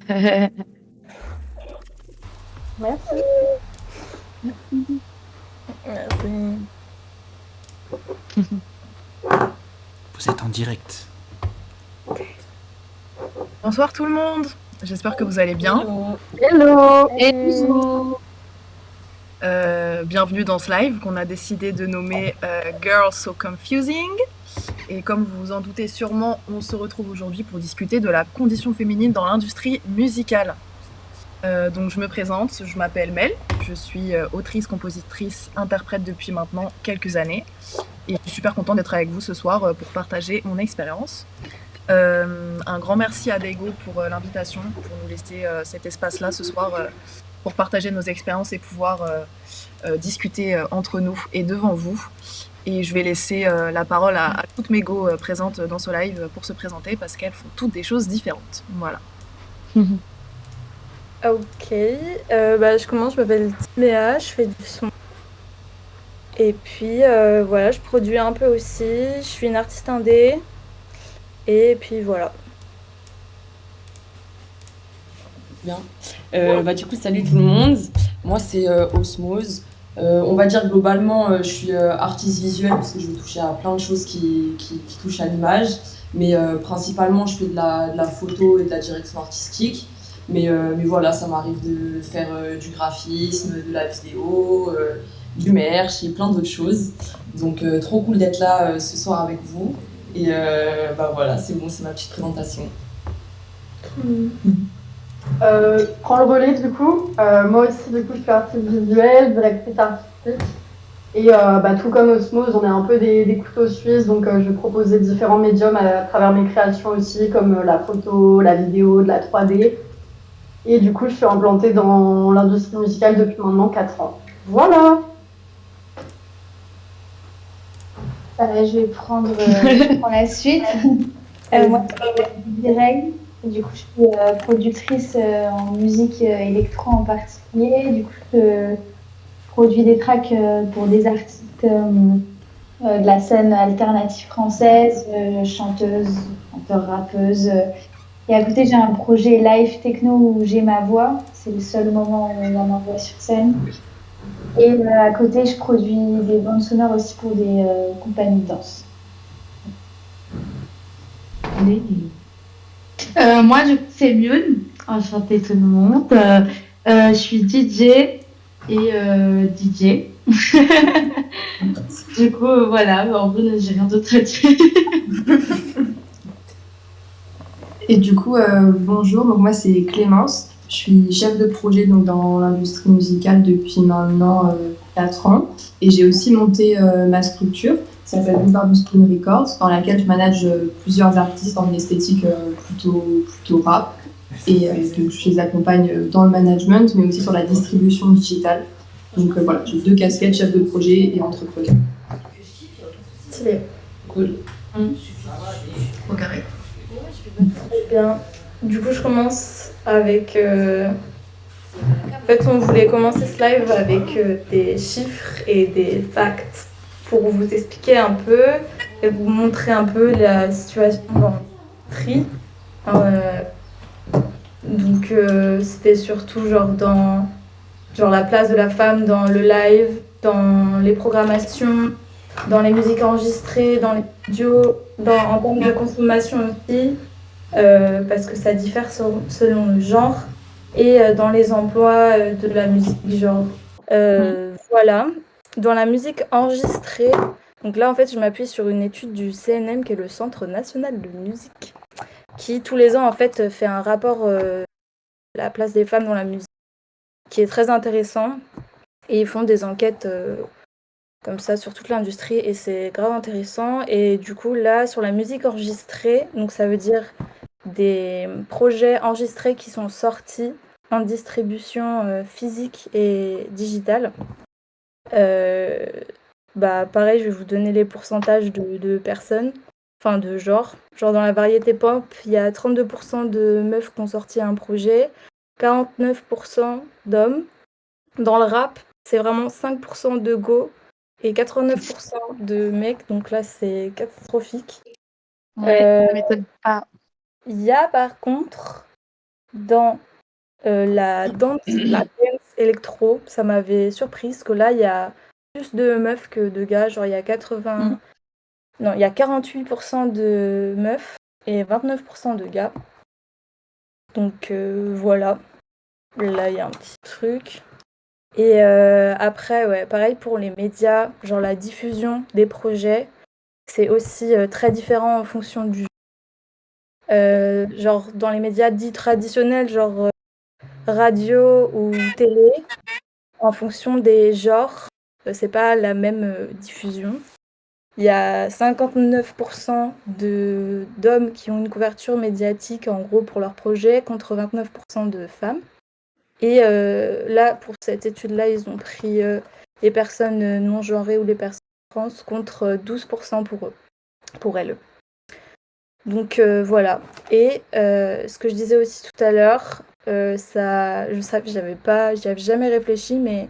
Merci. Merci. Vous êtes en direct. Bonsoir tout le monde. J'espère que vous allez bien. Hello. Hello. Bienvenue dans ce live qu'on a décidé de nommer Girls So Confusing. Et comme vous vous en doutez sûrement, on se retrouve aujourd'hui pour discuter de la condition féminine dans l'industrie musicale. Donc je me présente, je m'appelle Mel, je suis autrice, compositrice, interprète depuis maintenant quelques années. Et je suis super contente d'être avec vous ce soir pour partager mon expérience. Un grand merci à Daigo pour l'invitation, pour nous laisser cet espace-là ce soir pour partager nos expériences et pouvoir discuter entre nous et devant vous. Et je vais laisser la parole à toutes mes go présentes dans ce live pour se présenter parce qu'elles font toutes des choses différentes. Voilà. Ok, je commence, je m'appelle Timéa, je fais du son. Et puis voilà, je produis un peu aussi, je suis une artiste indé. Et puis voilà. Bien. Du coup, salut tout le monde. Moi, c'est Osmose. On va dire globalement, je suis artiste visuelle parce que je veux toucher à plein de choses qui touchent à l'image. Mais principalement, je fais de la photo et de la direction artistique. Mais voilà, ça m'arrive de faire du graphisme, de la vidéo, du merch et plein d'autres choses. Donc, trop cool d'être là ce soir avec vous. Et voilà, c'est bon, c'est ma petite présentation. Je prends le relais du coup. Moi aussi, du coup, je suis artiste visuelle, directrice artistique. Et tout comme Osmose, on est un peu des couteaux suisses, donc je vais proposer différents médiums à travers mes créations aussi, comme la photo, la vidéo, de la 3D. Et du coup, je suis implantée dans l'industrie musicale depuis maintenant 4 ans. Voilà. Je vais prendre la suite. Moi, c'est Direct. Du coup, je suis productrice en musique électro en particulier. Du coup, je produis des tracks pour des artistes de la scène alternative française, chanteuse, chanteur, rappeuse. Et à côté, j'ai un projet live techno où j'ai ma voix. C'est le seul moment où on a ma voix sur scène. Et à côté, je produis des bandes sonores aussi pour des compagnies de danse. Moi, du coup, c'est Mion. Enchantée tout le monde. Je suis DJ et DJ. Du coup, voilà. En vrai, j'ai rien d'autre à dire. Et du coup, bonjour. Donc moi, c'est Clémence. Je suis chef de projet donc, dans l'industrie musicale depuis maintenant 4 ans. Et j'ai aussi monté ma structure qui s'appelle Boulevard du Screen Records, dans laquelle je manage plusieurs artistes en esthétique plutôt rap. Et je les accompagne dans le management, mais aussi sur la distribution digitale. Donc voilà, j'ai 2 casquettes, chef de projet et entrepreneur. Stylé. Cool. Au carré. Très bien. Du coup, je commence avec... En fait, on voulait commencer ce live avec des chiffres et des facts pour vous expliquer un peu et vous montrer un peu la situation dans l'industrie. Donc, c'était surtout dans la place de la femme dans le live, dans les programmations, dans les musiques enregistrées, dans les studios, en termes de consommation aussi, parce que ça diffère selon le genre, et dans les emplois de la musique genre. Voilà. Dans la musique enregistrée, donc là en fait je m'appuie sur une étude du CNM qui est le Centre national de musique, qui tous les ans en fait fait un rapport la place des femmes dans la musique, qui est très intéressant, et ils font des enquêtes comme ça sur toute l'industrie et c'est grave intéressant. Et du coup là sur la musique enregistrée, donc ça veut dire des projets enregistrés qui sont sortis en distribution physique et digitale. Pareil, je vais vous donner les pourcentages de personnes, enfin de genre. Genre dans la variété pop, il y a 32% de meufs qui ont sorti un projet, 49% d'hommes. Dans le rap, c'est vraiment 5% de go et 89% de mecs, donc là c'est catastrophique. Ouais, ça m'étonne pas. Il y a par contre dans la dance électro, ça m'avait surprise parce que là, il y a plus de meufs que de gars. Genre, il y a 48% de meufs et 29% de gars. Donc voilà, là, il y a un petit truc. Et après, ouais, pareil pour les médias, genre la diffusion des projets, c'est aussi très différent en fonction du genre dans les médias dits traditionnels, genre radio ou télé, en fonction des genres, c'est pas la même diffusion. Il y a 59% d'hommes qui ont une couverture médiatique, en gros, pour leur projet, contre 29% de femmes. Et là, pour cette étude-là, ils ont pris les personnes non genrées ou les personnes trans contre 12% pour elles. Donc voilà. Et ce que je disais aussi tout à l'heure, j'y avais jamais réfléchi, mais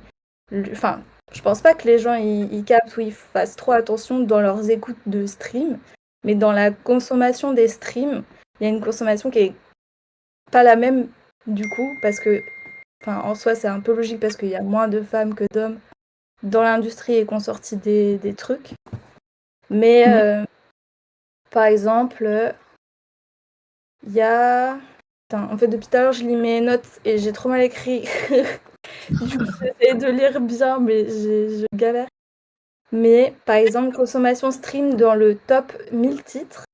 enfin, je pense pas que les gens ils captent ou ils fassent trop attention dans leurs écoutes de stream, mais dans la consommation des streams, il y a une consommation qui est pas la même du coup, parce que, enfin, en soi, c'est un peu logique parce qu'il y a moins de femmes que d'hommes dans l'industrie et qu'on sortit des trucs. Mais par exemple, il y a. Putain, en fait, depuis tout à l'heure, je lis mes notes et j'ai trop mal écrit. Du coup, j'essaie de lire bien, mais je galère. Mais par exemple, consommation stream dans le top 1000 titres,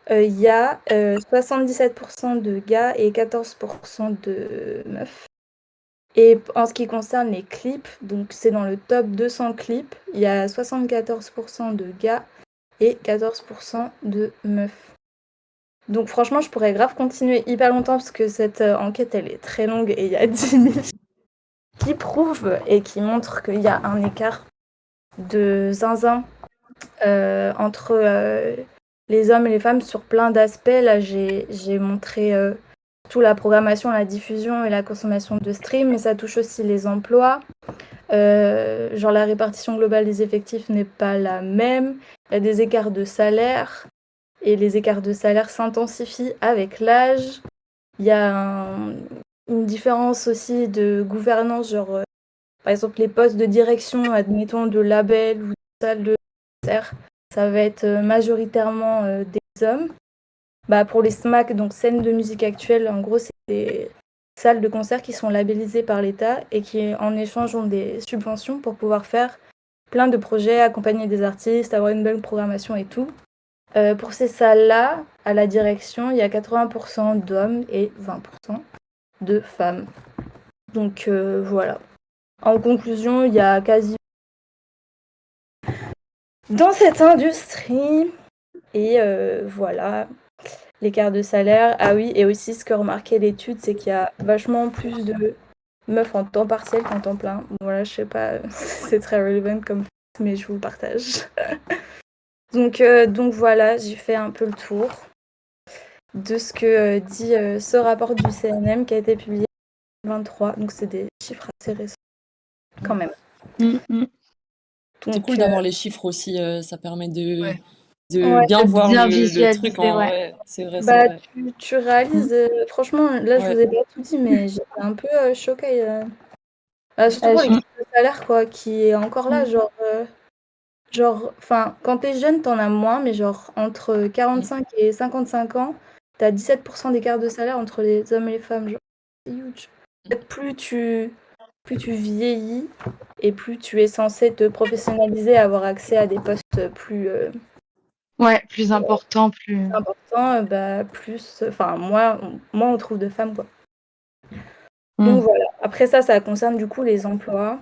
il y a 77% de gars et 14% de meufs. Et en ce qui concerne les clips, donc c'est dans le top 200 clips, il y a 74% de gars et 14% de meufs. Donc franchement, je pourrais grave continuer hyper longtemps parce que cette enquête, elle est très longue et il y a 10 000 qui prouvent et qui montrent qu'il y a un écart de zinzin entre les hommes et les femmes sur plein d'aspects. Là, j'ai montré tout la programmation, la diffusion et la consommation de stream, mais ça touche aussi les emplois. Genre la répartition globale des effectifs n'est pas la même. Il y a des écarts de salaire et les écarts de salaire s'intensifient avec l'âge. Il y a une différence aussi de gouvernance, genre par exemple les postes de direction, admettons de label ou de salle de concert, ça va être majoritairement des hommes. Bah, pour les SMAC, donc scènes de musique actuelle, en gros, c'est des salles de concert qui sont labellisées par l'État et qui, en échange, ont des subventions pour pouvoir faire plein de projets, accompagner des artistes, avoir une belle programmation et tout. Pour ces salles-là, à la direction, il y a 80% d'hommes et 20% de femmes. Donc voilà. En conclusion, il y a quasi dans cette industrie et voilà. L'écart de salaire, ah oui, et aussi ce que remarquait l'étude, c'est qu'il y a vachement plus de meufs en temps partiel qu'en temps plein. Bon, voilà, je sais pas, c'est très relevant comme fait, mais je vous le partage. Donc voilà, j'ai fait un peu le tour de ce que dit ce rapport du CNM qui a été publié en 2023. Donc c'est des chiffres assez récents quand même. C'est cool d'avoir les chiffres aussi, ça permet de, Ouais. de bien voir bien le visualiser, truc en ouais. ouais, c'est vrai, c'est Bah, vrai. tu réalises, franchement, là je Ouais. vous ai pas tout dit, mais j'étais un peu choquée. Surtout pour les je- questions de salaire, quoi, qui est encore là, genre, enfin, quand t'es jeune, t'en as moins, mais genre, entre 45 et 55 ans, t'as 17% d'écart de salaire entre les hommes et les femmes, genre, c'est huge. En fait, plus tu vieillis, et plus tu es censé te professionnaliser, avoir accès à des postes plus Ouais, plus important, plus. importants, bah, plus, enfin, moins on trouve de femmes, quoi. Mm. Donc voilà. Après ça, ça concerne du coup les emplois.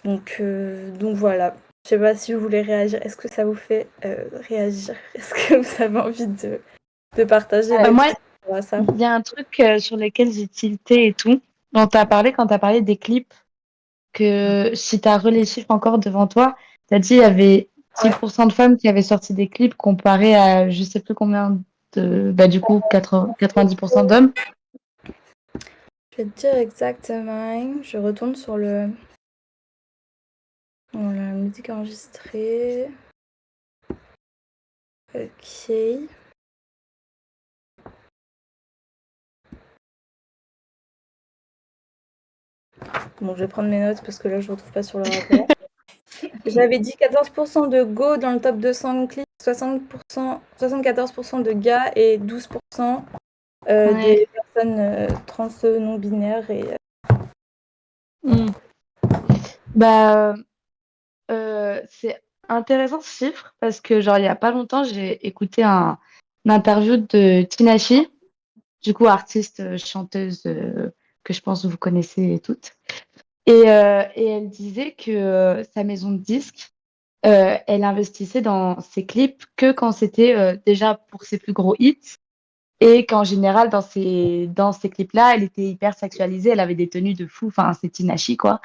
Donc voilà. Je sais pas si vous voulez réagir. Est-ce que ça vous fait réagir? Est-ce que vous avez envie de partager Bah, votre moi, rapport à ça? il y a un truc sur lequel j'ai tilté et tout, dont tu as parlé quand tu as parlé des clips, que si tu as les chiffres encore devant toi, tu as dit il y avait 10% de femmes qui avaient sorti des clips comparé à je sais plus combien de, bah, du coup, 90% d'hommes. Je vais te dire exactement. Je retourne sur la musique enregistrée. Ok. Bon, je vais prendre mes notes parce que là, je ne retrouve pas sur le rapport. J'avais dit 14% de go dans le top 200 clips, 60%, 74% de gars et 12% des personnes trans non binaires. Mm. Bah, c'est intéressant ce chiffre parce que, genre, il y a pas longtemps, j'ai écouté une interview de Tinashe, du coup, artiste, chanteuse que je pense que vous connaissez toutes. Et elle disait que sa maison de disques, elle investissait dans ses clips que quand c'était déjà pour ses plus gros hits et qu'en général, dans ces clips-là, elle était hyper sexualisée, elle avait des tenues de fou, enfin, c'est Tinashe, quoi.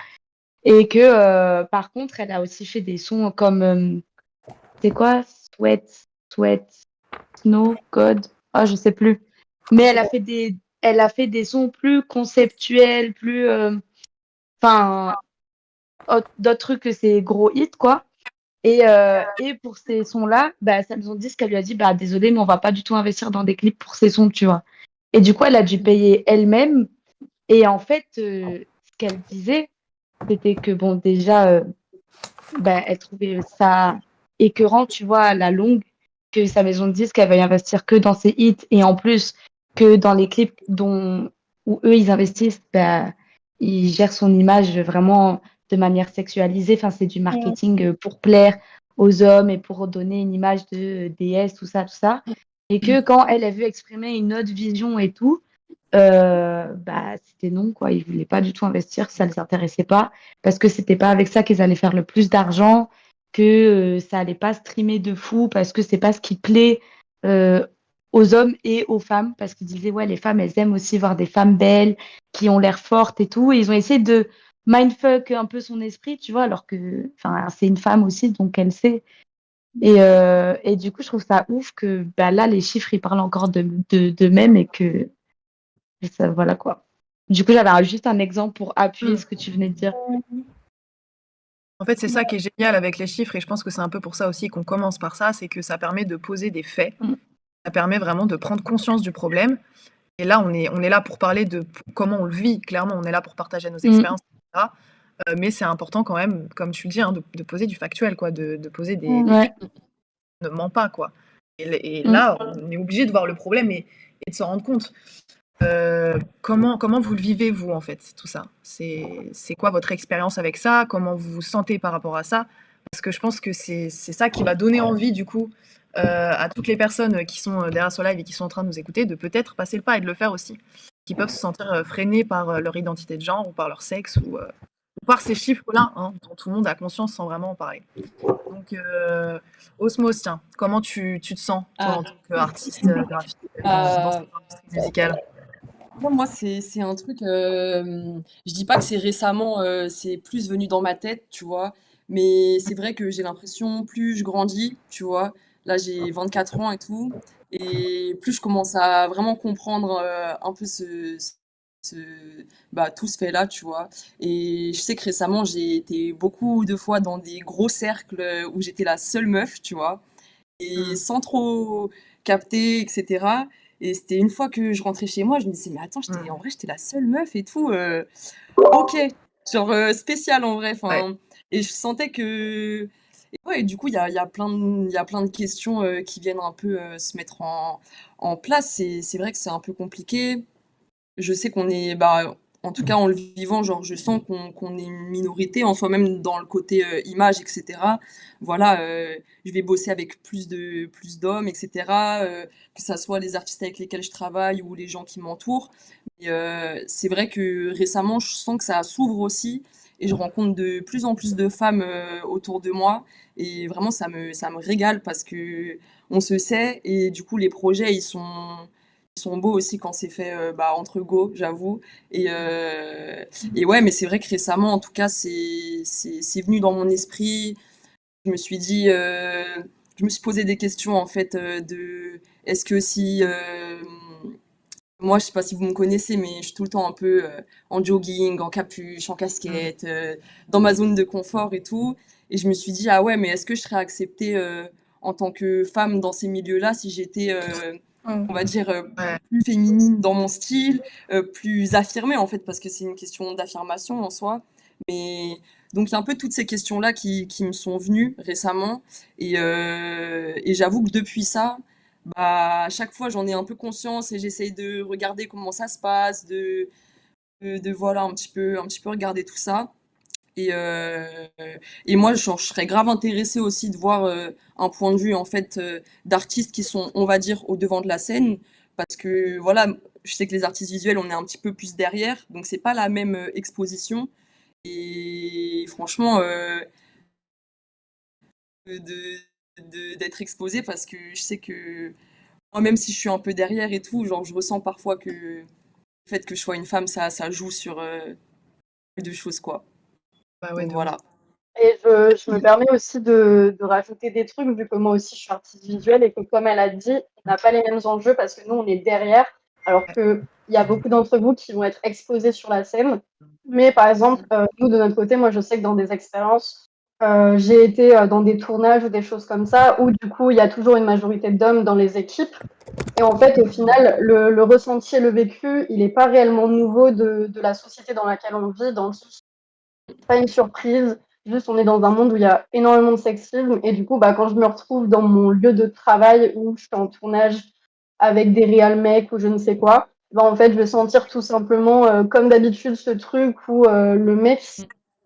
Et que par contre, elle a aussi fait des sons comme, c'est quoi? Sweat, Snow, God, ah, je sais plus. Mais elle a fait des sons plus conceptuels, plus, enfin, d'autres trucs que ces gros hits, quoi. Et pour ces sons-là, bah, ça nous ont dit ce qu'elle lui a dit, bah, désolé, mais on va pas du tout investir dans des clips pour ces sons, tu vois. Et du coup, elle a dû payer elle-même. Et en fait, ce qu'elle disait, c'était que, bon, déjà, bah, elle trouvait ça écœurant, tu vois, à la longue, que sa maison de disques, elle veuille investir que dans ses hits et en plus que dans les clips où eux, ils investissent, bah, ils gèrent son image vraiment de manière sexualisée. Enfin, c'est du marketing pour plaire aux hommes et pour donner une image de déesse, tout ça, tout ça. Et que quand elle a vu exprimer une autre vision et tout, bah, c'était non, quoi. Ils voulaient pas du tout investir, ça les intéressait pas, parce que c'était pas avec ça qu'ils allaient faire le plus d'argent, que ça allait pas streamer de fou, parce que c'est pas ce qui plaît euh, aux hommes et aux femmes, parce qu'ils disaient, ouais, les femmes, elles aiment aussi voir des femmes belles, qui ont l'air fortes et tout, et ils ont essayé de mindfuck un peu son esprit, tu vois, alors que, enfin, c'est une femme aussi, donc elle sait. Et du coup, je trouve ça ouf que bah, là, les chiffres, ils parlent encore d'eux-mêmes et que ça, voilà quoi. Du coup, j'avais juste un exemple pour appuyer ce que tu venais de dire. En fait, c'est ça qui est génial avec les chiffres et je pense que c'est un peu pour ça aussi qu'on commence par ça, c'est que ça permet de poser des faits. Mm. Ça permet vraiment de prendre conscience du problème. Et là, on est là pour parler de comment on le vit. Clairement, on est là pour partager nos expériences, etc. Mais c'est important quand même, comme tu le dis, hein, de poser du factuel, quoi, de poser des Ouais. ne ment pas, quoi. Et Mm. là, on est obligé de voir le problème et de s'en rendre compte. Comment vous le vivez, vous, en fait, tout ça? C'est quoi votre expérience avec ça? Comment vous vous sentez par rapport à ça? Parce que je pense que c'est ça qui va donner envie, du coup, à toutes les personnes qui sont derrière ce live et qui sont en train de nous écouter, de peut-être passer le pas et de le faire aussi. Qui peuvent se sentir freinés par leur identité de genre ou par leur sexe ou par ces chiffres-là, hein, dont tout le monde a conscience sans vraiment en parler. Donc, Osmose, tiens, comment tu te sens, toi, en tant qu'artiste, graphiste, dans cette industrie musicale? Moi, c'est un truc. Je dis pas que c'est récemment, c'est plus venu dans ma tête, tu vois. Mais c'est vrai que j'ai l'impression, plus je grandis, tu vois. Là, j'ai 24 ans et tout. Et plus je commence à vraiment comprendre un peu bah, tout ce fait-là, tu vois. Et je sais que récemment, j'ai été beaucoup de fois dans des gros cercles où j'étais la seule meuf, tu vois. Et sans trop capter, etc. Et c'était une fois que je rentrais chez moi, je me disais, mais attends, en vrai, j'étais la seule meuf et tout. Ok, genre spécial en vrai. Ouais. Et je sentais que. Et ouais, et du coup, il y a plein de questions qui viennent un peu se mettre en place. Et c'est vrai que c'est un peu compliqué. Je sais qu'on est, bah, en tout cas en le vivant, genre je sens qu'on est une minorité en soi-même dans le côté image, etc. Voilà, je vais bosser avec plus d'hommes, etc. Que ça soit les artistes avec lesquels je travaille ou les gens qui m'entourent. Mais c'est vrai que récemment, je sens que ça s'ouvre aussi et je rencontre de plus en plus de femmes autour de moi et vraiment ça me régale parce que on se sait et du coup les projets ils sont beaux aussi quand c'est fait bah, entre go, j'avoue. Et ouais, mais c'est vrai que récemment, en tout cas, c'est venu dans mon esprit. Je me suis dit, je me suis posé des questions en fait de est-ce que si moi, je sais pas si vous me connaissez, mais je suis tout le temps un peu en jogging, en capuche, en casquette, dans ma zone de confort et tout. Et je me suis dit, ah ouais, mais est-ce que je serais acceptée en tant que femme dans ces milieux-là si j'étais on va dire, Ouais. plus féminine dans mon style, plus affirmée en fait, parce que c'est une question d'affirmation en soi. Mais donc il y a un peu toutes ces questions-là qui me sont venues récemment. Et j'avoue que depuis ça, bah, à chaque fois j'en ai un peu conscience et j'essaye de regarder comment ça se passe, de voilà un petit peu regarder tout ça. Et, euh, et moi, genre, je serais grave intéressée aussi de voir un point de vue en fait d'artistes qui sont, on va dire, au devant de la scène, parce que voilà, je sais que les artistes visuels, on est un petit peu plus derrière, donc c'est pas la même exposition. Et franchement, d'être exposée, parce que je sais que moi, même si je suis un peu derrière et tout, genre, je ressens parfois que le fait que je sois une femme, ça joue sur deux choses, quoi. Bah ouais, Donc de ouf. voilà. Et je me permets aussi de rajouter des trucs, vu que moi aussi je suis artiste visuelle et que, comme elle a dit, on n'a pas les mêmes enjeux parce que nous, on est derrière, alors qu'il y a beaucoup d'entre vous qui vont être exposés sur la scène. Mais par exemple, nous, de notre côté, moi, je sais que dans des expériences, j'ai été dans des tournages ou des choses comme ça, où du coup, il y a toujours une majorité d'hommes dans les équipes. Et en fait, au final, le ressenti et le vécu, il n'est pas réellement nouveau de la société dans laquelle on vit, dans le sens pas une surprise. Juste, on est dans un monde où il y a énormément de sexisme. Et du coup, bah, quand je me retrouve dans mon lieu de travail où je suis en tournage avec des réals mecs ou je ne sais quoi, bah, en fait, je vais sentir tout simplement, comme d'habitude, ce truc où le mec,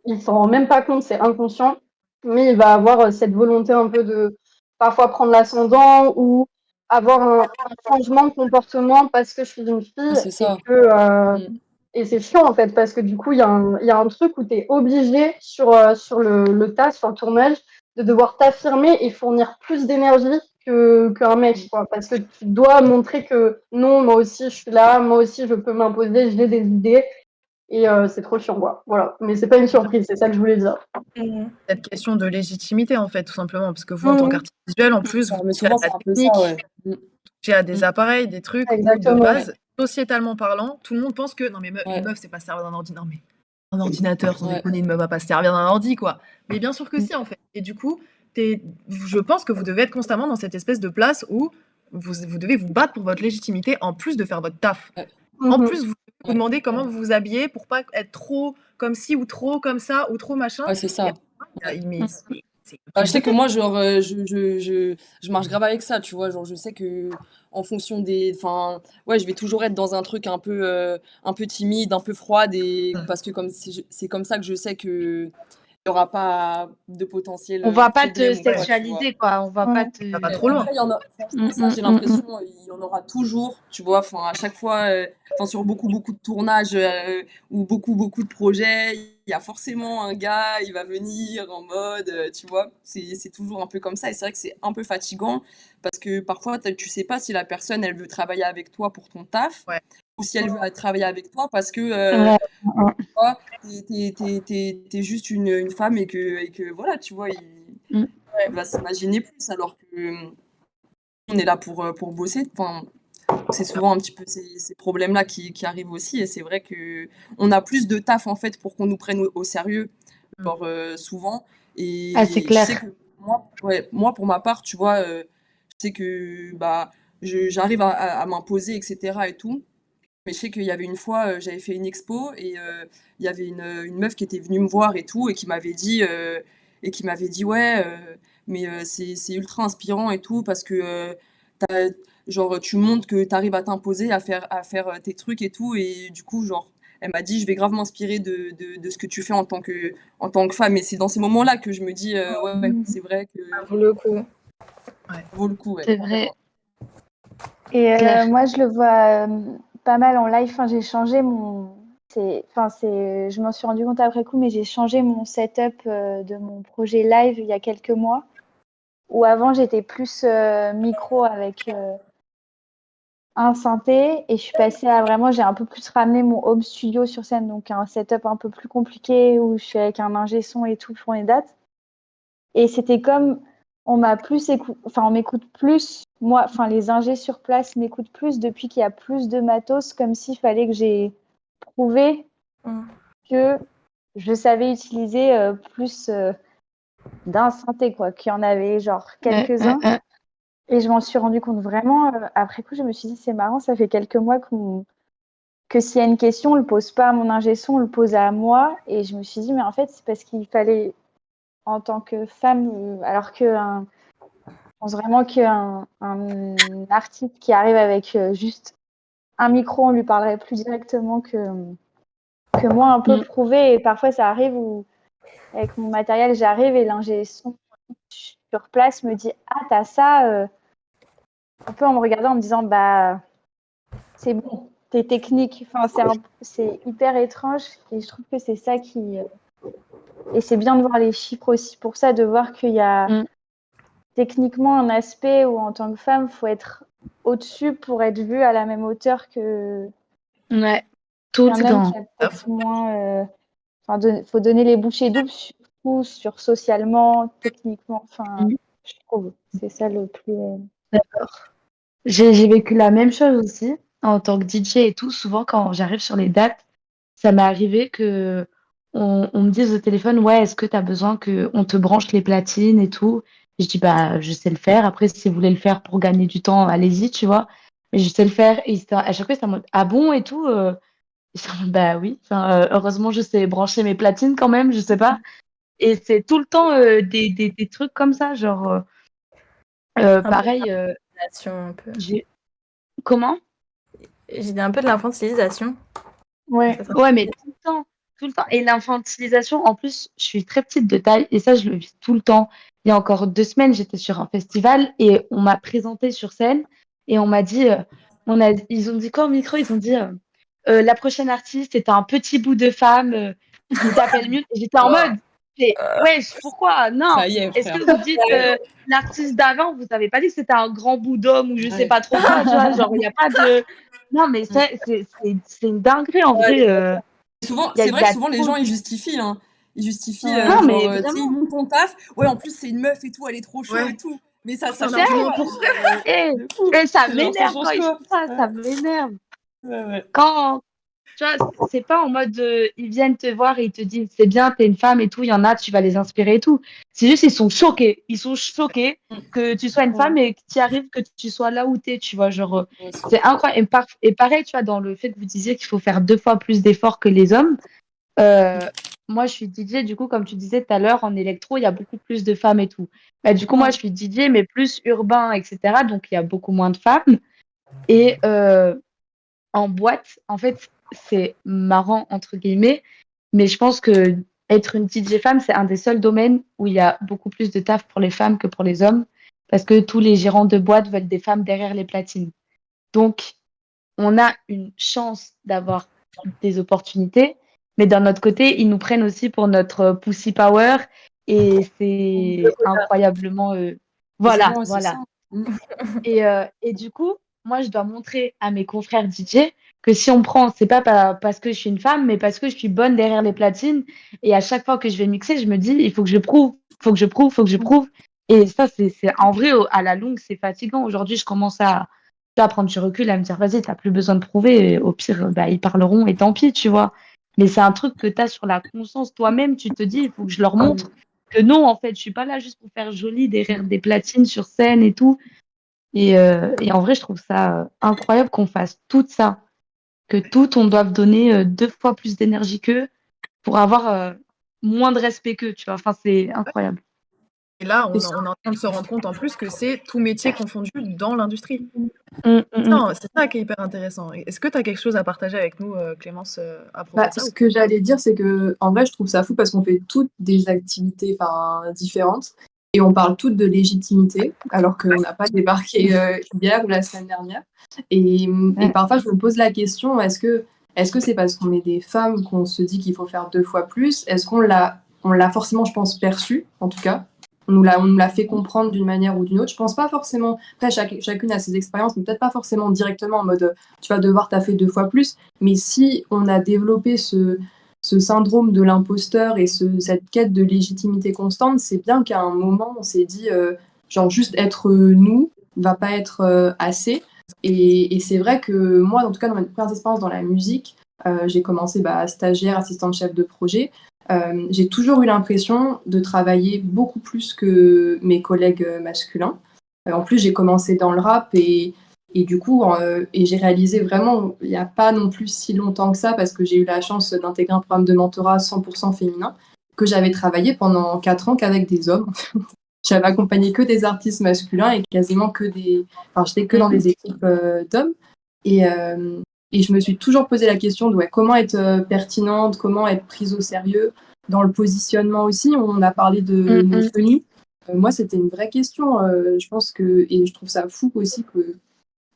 il s'en rend même pas compte, c'est inconscient, mais il va avoir cette volonté un peu de parfois prendre l'ascendant ou avoir un changement de comportement parce que je suis une fille C'est et ça. que et c'est chiant en fait, parce que du coup, il y a un truc où tu es obligé sur le tas, sur le tournage, de devoir t'affirmer et fournir plus d'énergie qu'un mec, quoi. Parce que tu dois montrer que non, moi aussi je suis là, moi aussi je peux m'imposer, j'ai des idées. Et c'est trop chiant, quoi. Voilà. Mais c'est pas une surprise, c'est ça que je voulais dire. Cette question de légitimité, en fait, tout simplement, parce que vous, en tant Mmh. qu'artiste visuel, en C'est plus, ça, vous mais touchez à souvent de c'est la un peu ça, technique, ouais. touchez à des Mm. appareils, des trucs où, de Exactement. base, sociétalement parlant, tout le monde pense que non, mais Ouais, une meuf, c'est pas se servir d'un ordinateur. Mais un ordinateur, sans ouais. déconner, une meuf va pas se servir d'un ordi, quoi. Mais bien sûr que Mm. si, en fait. Et du coup, je pense que vous devez être constamment dans cette espèce de place où vous devez vous battre pour votre légitimité, en plus de faire votre taf. Ouais, En Mmh. plus, vous devez vous ouais. demander comment vous vous habillez pour pas être trop comme ci ou trop comme ça ou trop machin. Ouais, c'est Et ça. Ouais. mais c'est une Bah, je prise de sais que tête. moi, genre, je marche grave avec ça, tu vois. Genre, je sais que en fonction des. Enfin, ouais, je vais toujours être dans un peu timide, un peu froide, et parce que comme c'est comme ça que je sais que il y aura pas de potentiel On va pas te problème ou quoi, tu vois. sexualiser, quoi. On va pas Mmh. te. Ça va Ouais, trop loin. après, il y en a, franchement, ça, j'ai l'impression, il y en aura toujours, tu vois, enfin, à chaque fois, enfin, sur beaucoup de tournages ou beaucoup de projets, il y a forcément un gars, il va venir en mode, tu vois, c'est toujours un peu comme ça, et c'est vrai que c'est un peu fatigant, parce que parfois, tu sais pas si la personne, elle veut travailler avec toi pour ton taf, Ouais. ou si elle veut travailler avec toi parce que, Ouais. toi, t'es juste une femme et que voilà, tu vois, Mm. il va s'imaginer plus, alors que on est là pour bosser. Enfin, c'est souvent un petit peu ces problèmes-là qui arrivent aussi. Et c'est vrai que on a plus de taf en fait pour qu'on nous prenne au sérieux, Mm. genre souvent. Ah, c'est Et je clair. sais que moi, ouais, moi pour ma part, tu vois, je sais que bah j'arrive à m'imposer, etc. et tout. Mais je sais qu'il y avait une fois, j'avais fait une expo et il y avait une meuf qui était venue me voir et tout et qui m'avait dit ouais, mais c'est ultra inspirant et tout parce que t'as, genre tu montres que tu arrives à t'imposer, à faire tes trucs et tout et du coup genre elle m'a dit je vais grave m'inspirer de ce que tu fais en tant que femme et c'est dans ces moments-là que je me dis ouais c'est vrai que Ça vaut le coup. ça vaut le coup ouais. C'est vrai. Et Claire. moi, je le vois pas mal en live. Enfin, j'ai changé mon. Je m'en suis rendu compte après coup, mais j'ai changé mon setup de mon projet live il y a quelques mois. Où avant, j'étais plus micro avec un synthé et je suis passée à vraiment, j'ai un peu plus ramené mon home studio sur scène, donc un setup un peu plus compliqué où je suis avec un ingé son et tout pour les dates. Et c'était comme on m'a plus on m'écoute plus, moi, enfin les ingés sur place m'écoutent plus depuis qu'il y a plus de matos, comme s'il fallait que j'ai prouvé que je savais utiliser plus d'un synthé, quoi, qu'il y en avait genre quelques-uns. Et je m'en suis rendu compte vraiment après coup. Je me suis dit, c'est marrant, ça fait quelques mois que s'il y a une question, on ne le pose pas à mon ingé son, on le pose à moi. Et je me suis dit, mais en fait, c'est parce qu'il fallait, en tant que femme, alors je pense vraiment qu'un artiste qui arrive avec juste un micro, on lui parlerait plus directement que moi, un peu prouvé. Et parfois, ça arrive où, avec mon matériel, j'arrive et l'ingé son sur place me dit, ah, t'as ça, un peu en me regardant, en me disant, bah, c'est bon, t'es technique. Enfin, c'est hyper étrange et je trouve que c'est ça qui. Et c'est bien de voir les chiffres aussi pour ça, de voir qu'il y a techniquement un aspect où en tant que femme, il faut être au-dessus pour être vue à la même hauteur Ouais, tout qu'un le homme qui temps. a peut-être moins. Enfin, faut donner les bouchées doubles, surtout sur socialement, techniquement. Enfin, je trouve. C'est ça le plus. D'accord. J'ai vécu la même chose aussi en tant que DJ et tout. Souvent, quand j'arrive sur les dates, ça m'est arrivé que on me dise au téléphone, ouais, est-ce que tu as besoin qu'on te branche les platines et tout? Je dis, bah, je sais le faire. Après, si vous voulez le faire pour gagner du temps, allez-y, tu vois. Mais je sais le faire. Et à chaque fois, c'est en mode, ah bon et tout. Et j'étais en mode, bah oui. Enfin, heureusement, je sais brancher mes platines quand même, je sais pas. Et c'est tout le temps des trucs comme ça, genre, Un peu pareil, d'infantilisation, un peu. comment? J'ai dit un peu de l'infantilisation. Ouais, Ça, ouais, mais tout le temps, tout le temps. Et l'infantilisation, en plus, je suis très petite de taille et ça, je le vis tout le temps. Il y a encore 2 semaines, j'étais sur un festival et on m'a présenté sur scène et on m'a dit, ils ont dit quoi au micro? Ils ont dit, la prochaine artiste est un petit bout de femme qui s'appelle Mule. Et j'étais en mode, wesh, pourquoi? Non. Ça y est, Est-ce que frère. vous dites l'artiste d'avant, vous avez pas dit que c'était un grand bout d'homme ou je sais pas trop quoi, tu vois, genre, il n'y a pas de. Non, mais c'est une dinguerie en vrai. Souvent, Il c'est y vrai que a souvent les trop gens ils de- justifient, hein. Ils justifient, Ouais. Non, genre, mais tu sais, ils vraiment, montent ton taf. Ouais, en plus, c'est une meuf et tout, elle est trop chaud Ouais. et tout. Mais ça, C'est ça un change argument quoi? pour. et, De fou. et ça C'est genre, ça m'énerve quand change ils quoi? font ça, ça Ouais, m'énerve. ouais, ouais. Quand, tu vois, c'est pas en mode ils viennent te voir et ils te disent c'est bien, t'es une femme et tout, il y en a, tu vas les inspirer et tout. C'est juste, ils sont choqués. Ils sont choqués que tu sois une femme et que tu arrives, que tu sois là où t'es, tu vois. Genre, Ouais, c'est incroyable. Et pareil, tu vois, dans le fait que vous disiez qu'il faut faire 2 fois plus d'efforts que les hommes. Euh, Moi, je suis DJ, du coup, comme tu disais tout à l'heure, en électro, il y a beaucoup plus de femmes et tout. Bah, du coup, moi, je suis DJ, mais plus urbain, etc. Donc, il y a beaucoup moins de femmes. Et en boîte, en fait, c'est marrant, entre guillemets, mais je pense que être une DJ femme, c'est un des seuls domaines où il y a beaucoup plus de taf pour les femmes que pour les hommes, parce que tous les gérants de boîte veulent des femmes derrière les platines. Donc, on a une chance d'avoir des opportunités, mais d'un autre côté, ils nous prennent aussi pour notre pussy power et c'est incroyablement. Mais c'est Voilà, bon, c'est ça. voilà. Et du coup, moi, je dois montrer à mes confrères DJ que si on me prend, c'est pas parce que je suis une femme, mais parce que je suis bonne derrière les platines. Et à chaque fois que je vais mixer, je me dis, il faut que je prouve, il faut que je prouve, il faut que je prouve. Et ça, en vrai, à la longue, c'est fatigant. Aujourd'hui, je commence à prendre du recul, à me dire, vas-y, t'as plus besoin de prouver. Et au pire, bah, ils parleront et tant pis, tu vois. Mais c'est un truc que tu as sur la conscience toi-même. Tu te dis, il faut que je leur montre que non, en fait, je suis pas là juste pour faire joli derrière des platines sur scène et tout. Et en vrai, je trouve ça incroyable qu'on fasse tout ça, que tout, on doive donner 2 fois plus d'énergie qu'eux pour avoir moins de respect qu'eux, tu vois. Enfin, c'est incroyable. Et là, C'est on est en train de se rendre compte en plus que c'est tout métier confondu dans l'industrie. Mm. C'est ça qui est hyper intéressant. Est-ce que tu as quelque chose à partager avec nous, Clémence, à propos Bah, de ça ce que j'allais dire, c'est que en vrai, je trouve ça fou parce qu'on fait toutes des activités différentes et on parle toutes de légitimité, alors qu'on n'a pas débarqué hier ou la semaine dernière. Et Ouais. parfois, je me pose la question, est-ce que c'est parce qu'on est des femmes qu'on se dit qu'il faut faire 2 fois plus? Est-ce qu'on l'a forcément, je pense, perçu, en tout cas? On nous l'a fait comprendre d'une manière ou d'une autre. Je pense pas forcément. Après, chacune a ses expériences, mais peut-être pas forcément directement en mode tu vas devoir taffer 2 fois plus. Mais si on a développé ce syndrome de l'imposteur et cette quête de légitimité constante, c'est bien qu'à un moment, on s'est dit, genre, juste être nous va pas être assez. Et c'est vrai que moi, en tout cas, dans mes premières expériences dans la musique, j'ai commencé stagiaire, assistante chef de projet. J'ai toujours eu l'impression de travailler beaucoup plus que mes collègues masculins. En plus, j'ai commencé dans le rap et du coup, et j'ai réalisé vraiment, il n'y a pas non plus si longtemps que ça, parce que j'ai eu la chance d'intégrer un programme de mentorat 100% féminin, que j'avais travaillé pendant 4 ans qu'avec des hommes. J'avais accompagné que des artistes masculins et quasiment que des... Enfin, j'étais que dans des équipes d'hommes. Et je me suis toujours posé la question de comment être pertinente, comment être prise au sérieux. Dans le positionnement aussi, on a parlé de nos tenues. Moi, c'était une vraie question. Je pense que... Et je trouve ça fou aussi que...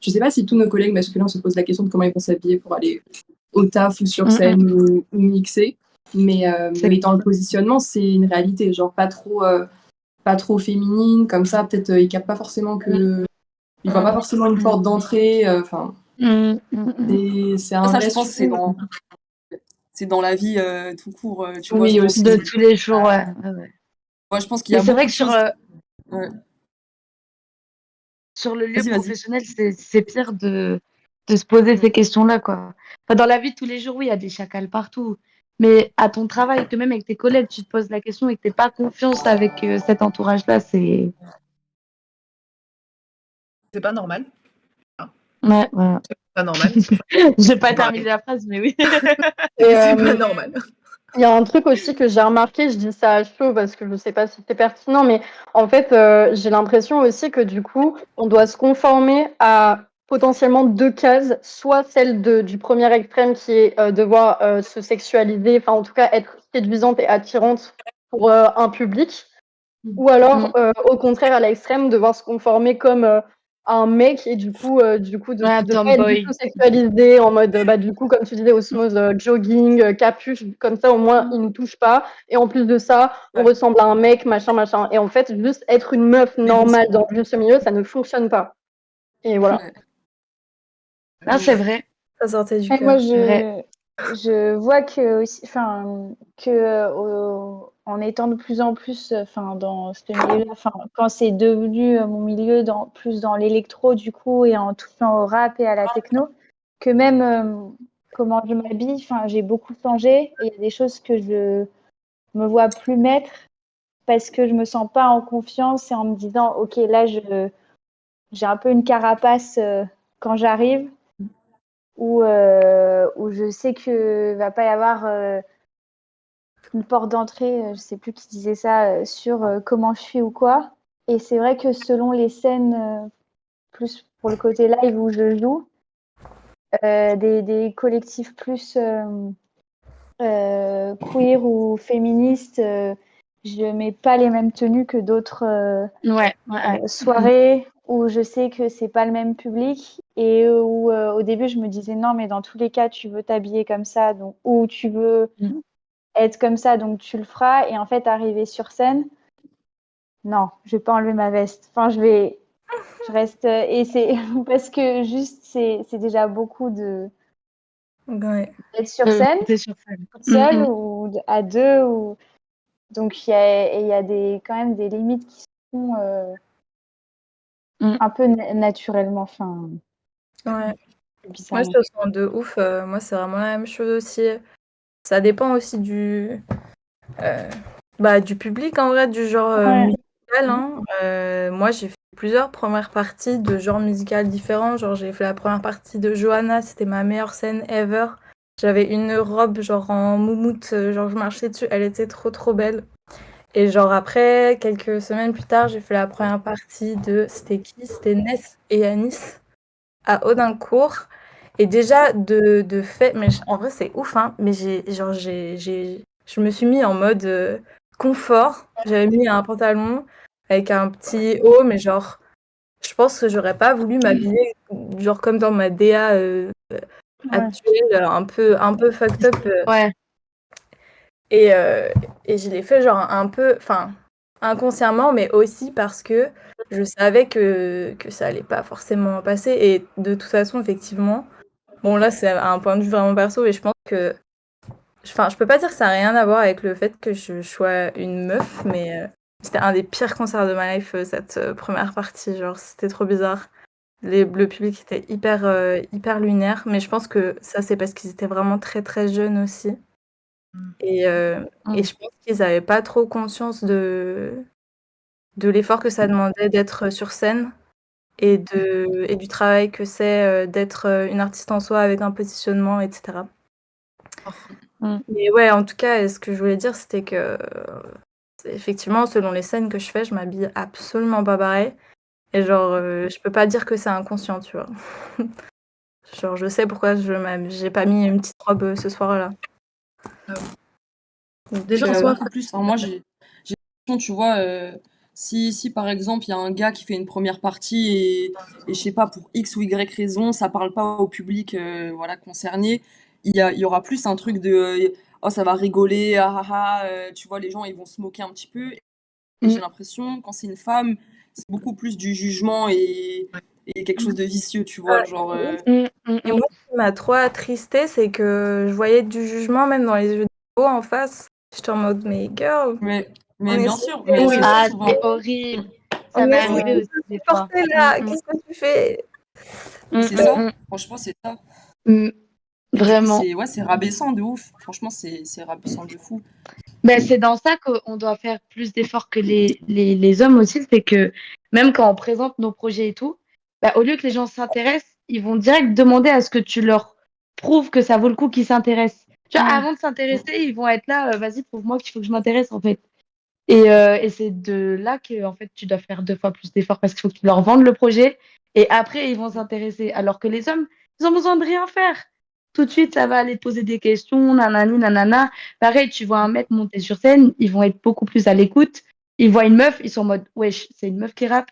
Je sais pas si tous nos collègues masculins se posent la question de comment ils vont s'habiller pour aller au taf ou sur scène ou mixer. Mais dans le positionnement, c'est une réalité. Genre pas trop féminine, comme ça, peut-être ils captent pas forcément que... Ils voient pas forcément une porte d'entrée. Enfin, c'est un Ça, vrai je pense, sujet. c'est dans la vie tout court. Tu vois, Oui, genre, aussi. De tous les jours, ouais. moi, je pense qu'il y Mais a c'est beaucoup vrai de que sur, choses. Ouais. sur le lieu Vas-y, vas-y. professionnel, c'est pire de se poser ces questions-là, quoi. Enfin, dans la vie de tous les jours, oui, il y a des chacals partout. Mais à ton travail, que même avec tes collègues, tu te poses la question et que tu n'as pas confiance avec cet entourage-là, c'est... C'est pas normal. Ouais, ouais. C'est pas normal. Je vais pas terminer la phrase, mais oui. Et, C'est pas normal. il y a un truc aussi que j'ai remarqué, je dis ça à chaud parce que je ne sais pas si c'est pertinent, mais en fait, j'ai l'impression aussi que du coup, on doit se conformer à potentiellement 2 cases, soit celle du premier extrême qui est devoir se sexualiser, enfin en tout cas être séduisante et attirante pour un public, ou alors au contraire à l'extrême, devoir se conformer comme un mec et du coup de Ouais, pas être du tomboy. tout sexualisé en mode bah du coup comme tu disais osmose jogging capuche comme ça au moins il ne touche pas et en plus de ça on ressemble à un mec machin et en fait juste être une meuf normale dans juste ce milieu ça ne fonctionne pas et voilà. Ouais. Non, c'est vrai. Ça sortait du Mais moi, cœur. C'est vrai. je vois que, en étant de plus en plus dans ce milieu-là, quand c'est devenu mon milieu plus dans l'électro du coup et en touchant au rap et à la techno, que même comment je m'habille, j'ai beaucoup changé et il y a des choses que je me vois plus mettre parce que je me sens pas en confiance et en me disant ok là j'ai un peu une carapace quand j'arrive où je sais que va pas y avoir une porte d'entrée, je sais plus qui disait ça, sur comment je suis ou quoi. Et c'est vrai que selon les scènes, plus pour le côté live où je joue, des collectifs plus queer ou féministes, je mets pas les mêmes tenues que d'autres Ouais, ouais. soirées où je sais que c'est pas le même public et où au début je me disais non mais dans tous les cas tu veux t'habiller comme ça donc ou tu veux être comme ça donc tu le feras et en fait arriver sur scène non je vais pas enlever ma veste je reste et c'est parce que juste c'est déjà beaucoup de Ouais. d'être sur scène T'es sur scène. toute seule ou à deux ou donc il y a quand même des limites qui se font un peu naturellement Ouais. Moi, je bizarrement. te sens de ouf. Moi, c'est vraiment la même chose aussi. Ça dépend aussi du public, en vrai, du genre Ouais. musical. Hein. Moi, j'ai fait plusieurs premières parties de genres musicaux différents. Genre, j'ai fait la première partie de Johanna, c'était ma meilleure scène ever. J'avais une robe genre en moumoute, genre je marchais dessus, elle était trop trop belle. Et genre après, quelques semaines plus tard, j'ai fait la première partie c'était qui? C'était Ness et Yanis à Audincourt. Et déjà, de fait, mais en vrai, c'est ouf, hein, mais je me suis mis en mode confort. J'avais mis un pantalon avec un petit haut, mais genre, je pense que j'aurais pas voulu m'habiller genre comme dans ma DA actuelle, un peu fucked up. Ouais. Et je l'ai fait genre un peu, enfin, inconsciemment, mais aussi parce que je savais que ça allait pas forcément passer. Et de toute façon, effectivement, bon là c'est un point de vue vraiment perso, et je pense que, enfin, je peux pas dire que ça a rien à voir avec le fait que je sois une meuf, mais c'était un des pires concerts de ma life, cette première partie, genre c'était trop bizarre. Le public était hyper lunaire, mais je pense que ça c'est parce qu'ils étaient vraiment très très jeunes aussi. Et je pense qu'ils n'avaient pas trop conscience de l'effort que ça demandait d'être sur scène et du travail que c'est d'être une artiste en soi avec un positionnement, etc. Mais ouais, en tout cas, ce que je voulais dire, c'était que effectivement, selon les scènes que je fais, je m'habille absolument pas pareil. Et genre, je peux pas dire que c'est inconscient, tu vois. Genre, je sais pourquoi j'ai pas mis une petite robe ce soir-là. Donc, Déjà, en Ouais, soi, beaucoup plus. Enfin, moi, j'ai l'impression, tu vois, si par exemple, il y a un gars qui fait une première partie et je sais pas, pour X ou Y raison, ça parle pas au public voilà, concerné, il y aura plus un truc de oh, ça va rigoler, ah ah ah, tu vois, les gens ils vont se moquer un petit peu. Et j'ai l'impression, quand c'est une femme, c'est beaucoup plus du jugement et quelque chose de vicieux, tu vois. Genre, Et moi, ce qui m'a trop attristée, c'est que je voyais du jugement même dans les yeux de Beau en face. J'étais en mode, mais girl, mais on bien essaie, sûr, mais c'est ça Ah, souvent. c'est horrible. Ça on m'est essaie arrivé de aussi se des fois. supporter là. Qu'est-ce que tu fais? C'est ça, franchement, c'est ça. Et du coup, Vraiment. c'est rabaissant de ouf. Franchement, c'est rabaissant de fou. Ben, c'est dans ça qu'on doit faire plus d'efforts que les hommes aussi. C'est que même quand on présente nos projets et tout, ben, au lieu que les gens s'intéressent, ils vont direct demander à ce que tu leur prouves que ça vaut le coup qu'ils s'intéressent. Tu vois, avant de s'intéresser, ils vont être là, vas-y, prouve-moi qu'il faut que je m'intéresse, en fait. Et c'est de là que en fait, tu dois faire 2 fois plus d'efforts parce qu'il faut que tu leur vendes le projet et après, ils vont s'intéresser. Alors que les hommes, ils ont besoin de rien faire. Tout de suite, ça va aller te poser des questions, nanani, nanana. Pareil, tu vois un mec monter sur scène, ils vont être beaucoup plus à l'écoute. Ils voient une meuf, ils sont en mode, wesh, c'est une meuf qui rappe.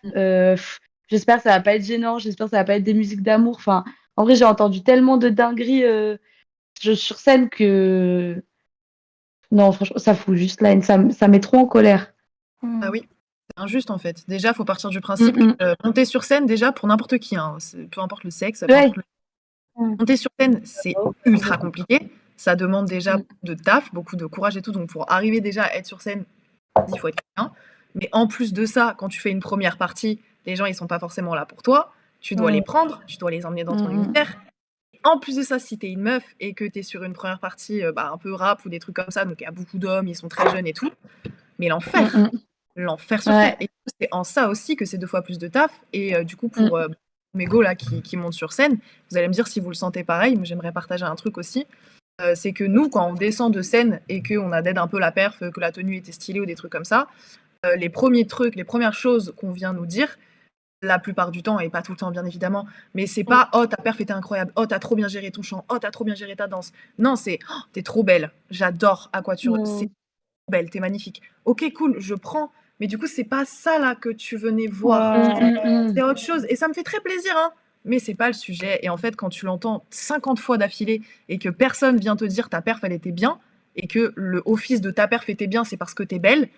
J'espère que ça va pas être gênant, j'espère que ça va pas être des musiques d'amour. Enfin, en vrai, j'ai entendu tellement de dingueries sur scène que non, franchement, ça fout juste la haine. Ça met trop en colère. Ah oui, c'est injuste en fait. Déjà, il faut partir du Mm, principe mm. que monter sur scène, déjà, pour n'importe qui, hein, peu importe le sexe, peu Ouais. importe monter sur scène, c'est ultra compliqué. Ça demande déjà de taf, beaucoup de courage et tout. Donc, pour arriver déjà à être sur scène, il faut être bien. Mais en plus de ça, quand tu fais une première partie, les gens, ils sont pas forcément là pour toi. Tu dois les prendre, tu dois les emmener dans ton univers. En plus de ça, si t'es une meuf et que t'es sur une première partie un peu rap ou des trucs comme ça, donc il y a beaucoup d'hommes, ils sont très jeunes et tout, mais l'enfer sur Terre. Ouais. Et c'est en ça aussi que c'est 2 fois plus de taf. Et du coup, pour mes go là qui montent sur scène, vous allez me dire si vous le sentez pareil, mais j'aimerais partager un truc aussi. C'est que nous, quand on descend de scène et qu'on a d'aide un peu la perf, que la tenue était stylée ou des trucs comme ça, les premiers trucs, les premières choses qu'on vient nous dire, la plupart du temps, et pas tout le temps bien évidemment, mais c'est pas oh ta perf était incroyable, oh t'as trop bien géré ton chant, oh t'as trop bien géré ta danse. Non, c'est oh, t'es trop belle, j'adore à quoi c'est belle, t'es magnifique. Ok, cool, je prends, mais du coup c'est pas ça là que tu venais voir. C'est autre chose, et ça me fait très plaisir, hein. Mais c'est pas le sujet. Et en fait, quand tu l'entends 50 fois d'affilée et que personne vient te dire ta perf elle était bien et que le office de ta perf était bien, c'est parce que t'es belle,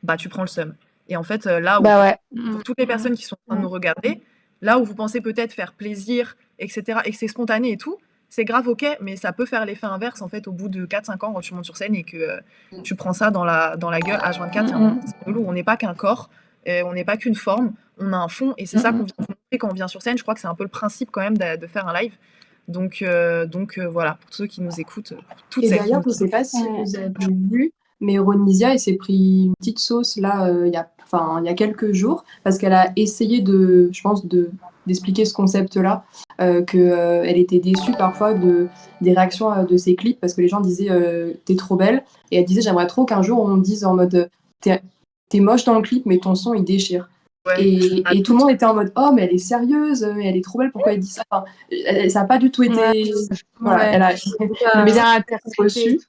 bah tu prends le seum. Et en fait, là où Bah ouais. pour toutes les personnes qui sont en train de nous regarder, là où vous pensez peut-être faire plaisir, etc., et que c'est spontané et tout, c'est grave ok, mais ça peut faire l'effet inverse en fait au bout de 4-5 ans quand tu montes sur scène et que tu prends ça dans la gueule H24. C'est relou, on n'est pas qu'un corps, on n'est pas qu'une forme, on a un fond et c'est ça qu'on vient vous montrer quand on vient sur scène. Je crois que c'est un peu le principe quand même de faire un live. Donc voilà, pour ceux qui nous écoutent, pour toutes Et celles qui d'ailleurs, nous je ne sais pas si vous avez vu, mais Ronisia, elle s'est pris une petite sauce là, il y a quelques jours, parce qu'elle a essayé je pense, d'expliquer ce concept-là, qu'elle était déçue parfois des réactions de ses clips, parce que les gens disaient t'es trop belle, et elle disait j'aimerais trop qu'un jour on me dise en mode t'es moche dans le clip, mais ton son il déchire. Ouais. Et tout le monde était en mode oh, mais elle est sérieuse, elle est trop belle, pourquoi elle dit ça? Enfin, ça n'a pas du tout été. Voilà, elle a le message Bien est interprété. reçu,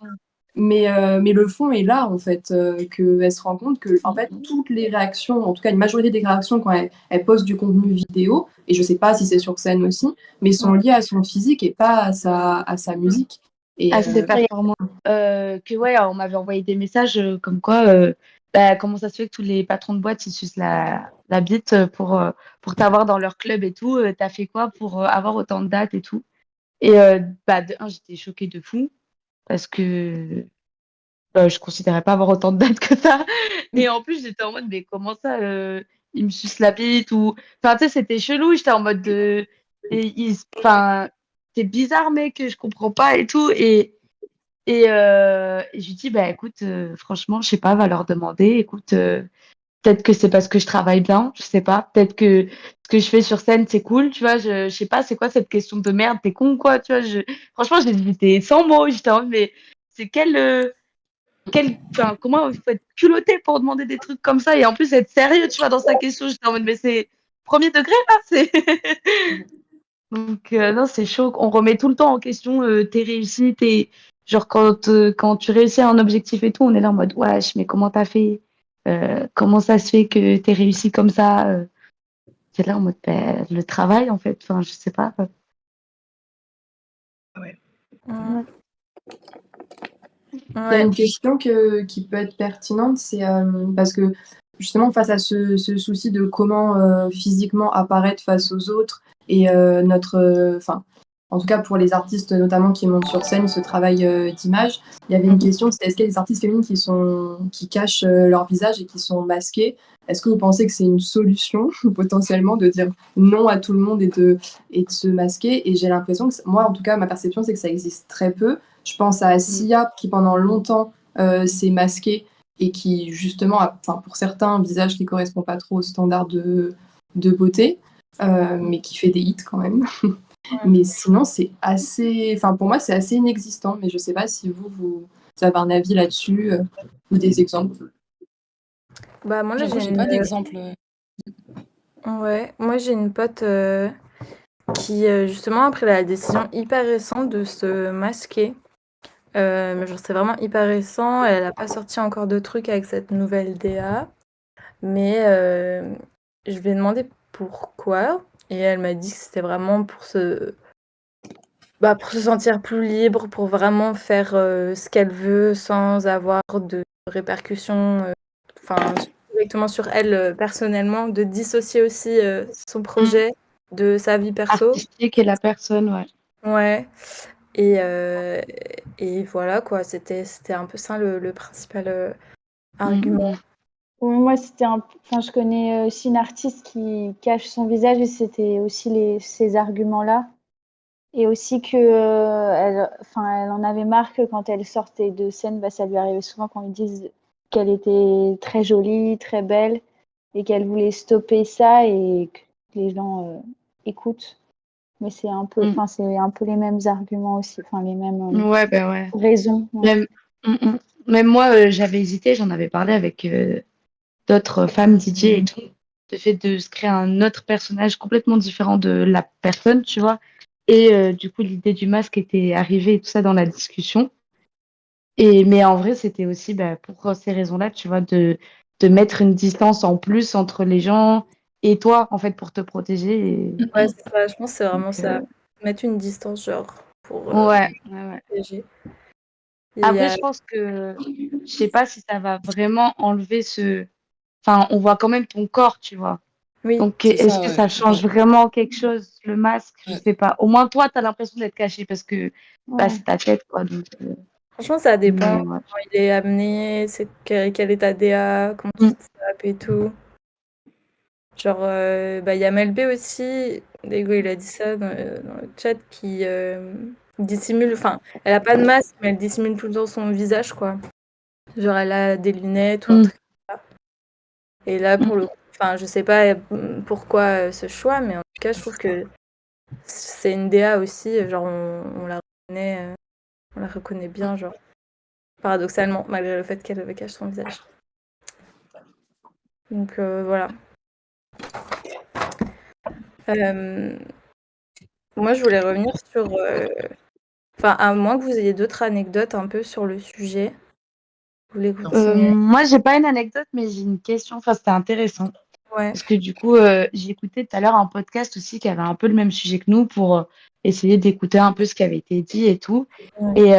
mais le fond est là en fait, qu'elle se rend compte que en fait toutes les réactions, en tout cas une majorité des réactions quand elle poste du contenu vidéo, et je sais pas si c'est sur scène aussi, mais sont liées à son physique et pas à sa musique. Et Ah, c'était performant. Que ouais, on m'avait envoyé des messages comme quoi, comment ça se fait que tous les patrons de boîte ils sucent la bite pour t'avoir dans leur club et tout. T'as fait quoi pour avoir autant de dates et tout. Et de un, j'étais choquée de fou parce que je considérais pas avoir autant de dates que ça. Et en plus, j'étais en mode, mais comment ça, ils me sucent la bite ou. Enfin, tu sais, c'était chelou. J'étais en mode de. Enfin, c'est bizarre, mec, je comprends pas et tout. Et je lui dis, bah écoute, franchement, je sais pas, va leur demander. Écoute, Peut-être que c'est parce que je travaille bien, je sais pas. Peut-être que ce que je fais sur scène, c'est cool, tu vois. Je sais pas, c'est quoi cette question de merde, t'es con, quoi, tu vois. Franchement, j'étais sans mots, j'étais en mode, mais c'est enfin, comment il faut être culotté pour demander des trucs comme ça et en plus être sérieux, tu vois, dans sa question. J'étais en mode, mais c'est premier degré, là, c'est. Donc, non, c'est chaud. On remet tout le temps en question tes réussites et genre quand tu réussis un objectif et tout, on est là en mode, wesh, mais comment t'as fait? Comment ça se fait que t'es réussi comme ça? C'est là en mode, ben, le travail, en fait. Enfin, je sais pas. Ouais. Mm. Il y a Ouais. une question qui peut être pertinente, c'est parce que justement face à ce souci de comment physiquement apparaître face aux autres et enfin, en tout cas pour les artistes notamment qui montent sur scène, ce travail d'image, il y avait une question, c'est est-ce qu'il y a des artistes féminines qui cachent leur visage et qui sont masquées? Est-ce que vous pensez que c'est une solution potentiellement de dire non à tout le monde et de se masquer? Et j'ai l'impression que moi, en tout cas, ma perception, c'est que ça existe très peu. Je pense à Sia qui pendant longtemps s'est masquée et qui justement a, enfin, pour certains, un visage qui correspond pas trop aux standards de beauté, mais qui fait des hits quand même. Mais sinon, c'est assez, enfin pour moi, c'est assez inexistant. Mais je sais pas si vous avez un avis là-dessus ou des exemples. Bah, moi, là, J'avoue, j'ai pas d'exemple. Ouais, moi, j'ai une pote qui, justement, a pris la décision hyper récente de se masquer. Mais genre, c'est vraiment hyper récent. Elle a pas sorti encore de trucs avec cette nouvelle DA. Mais je lui ai demandé pourquoi. Et elle m'a dit que c'était vraiment pour se sentir plus libre, pour vraiment faire ce qu'elle veut sans avoir de répercussions enfin, directement sur elle personnellement, de dissocier aussi son projet de sa vie perso. Artistique et la personne, ouais. Ouais. Et voilà, quoi. C'était un peu ça le principal argument. Oui, moi, enfin, je connais aussi une artiste qui cache son visage et c'était aussi ces arguments-là. Et aussi que, elle en avait marre que quand elle sortait de scène, bah, ça lui arrivait souvent qu'on lui dise qu'elle était très jolie, très belle et qu'elle voulait stopper ça et que les gens écoutent. Mais c'est c'est un peu les mêmes arguments aussi, enfin les mêmes Ouais, ben ouais. raisons. Ouais. Même, même moi, j'avais hésité, j'en avais parlé avec d'autres femmes DJ et tout. Le fait de se créer un autre personnage complètement différent de la personne, tu vois. Et du coup, l'idée du masque était arrivée et tout ça dans la discussion. Mais en vrai, c'était aussi bah, pour ces raisons-là, tu vois, de mettre une distance en plus entre les gens et toi, en fait, pour te protéger. Ouais, c'est ça. Je pense que c'est vraiment Donc, ça. Mettre une distance, genre, pour ouais, ouais. protéger. Et, Après, je pense que je sais pas si ça va vraiment enlever ce. Enfin, on voit quand même ton corps, tu vois. oui, Donc, C'est est-ce ça, que ouais. ça change vraiment quelque chose, le masque? Je Ouais. sais pas. Au moins, toi, tu as l'impression d'être caché parce que bah, Ouais. c'est ta tête, quoi. Donc, franchement, ça dépend. mais ouais. Comment il est amené, quelle est ta DA, comment tu Mm. te sapes et tout. Genre, bah, il y a Melbé aussi, Dego il a dit ça dans le chat, qui dissimule, enfin, elle a pas de masque, mais elle dissimule tout le temps son visage, quoi. Genre, elle a des lunettes ou un Mm. truc comme ça. Et là, pour le coup, enfin, je sais pas pourquoi ce choix, mais en tout cas, je trouve que c'est une DA aussi, genre, on la reconnaît bien, genre, paradoxalement, malgré le fait qu'elle cache son visage. Donc, voilà. Moi, je voulais revenir sur enfin, à moins que vous ayez d'autres anecdotes un peu sur le sujet. Vous voulez continuer? Moi, j'ai pas une anecdote, mais j'ai une question. Enfin, c'était intéressant. Ouais. Parce que du coup, j'ai écouté tout à l'heure un podcast aussi qui avait un peu le même sujet que nous pour essayer d'écouter un peu ce qui avait été dit et tout. Ouais. Et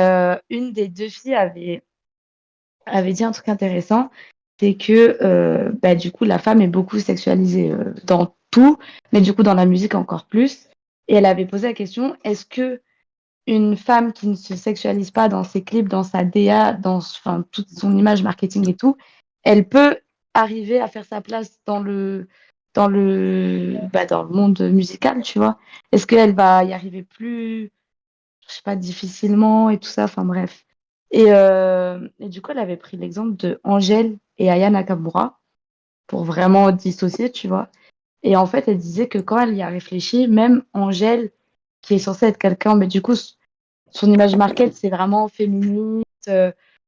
une des deux filles avait dit un truc intéressant, c'est que bah, du coup, la femme est beaucoup sexualisée dans tout, mais du coup, dans la musique encore plus. Et elle avait posé la question, est-ce que une femme qui ne se sexualise pas dans ses clips, dans sa DA, enfin, toute son image marketing et tout, elle peut arriver à faire sa place dans le monde musical, tu vois. Est-ce qu'elle va y arriver plus, je sais pas, difficilement et tout ça, enfin bref. Et du coup, elle avait pris l'exemple de Angèle et Aya Nakamura. pour vraiment dissocier, tu vois. Et en fait, elle disait que quand elle y a réfléchi, même Angèle, qui est censée être quelqu'un, mais du coup, son image market, c'est vraiment féministe,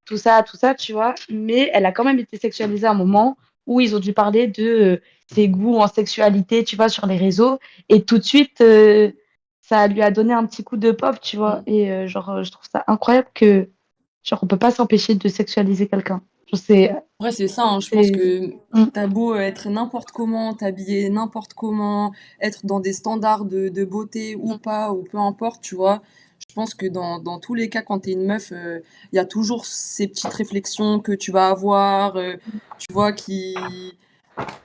tout ça, tu vois. Mais elle a quand même été sexualisée à un moment où ils ont dû parler de ses goûts en sexualité, tu vois, sur les réseaux. Et tout de suite, ça lui a donné un petit coup de pop, tu vois. Et je trouve ça incroyable que, genre, on peut pas s'empêcher de sexualiser quelqu'un. Genre, Ouais, c'est ça, hein. Je pense c'est, que Mm. t'as beau être n'importe comment, t'habiller n'importe comment, être dans des standards de beauté ou pas, ou peu importe, tu vois. Je pense que dans tous les cas, quand t'es une meuf, il y a toujours ces petites réflexions que tu vas avoir, tu vois, qui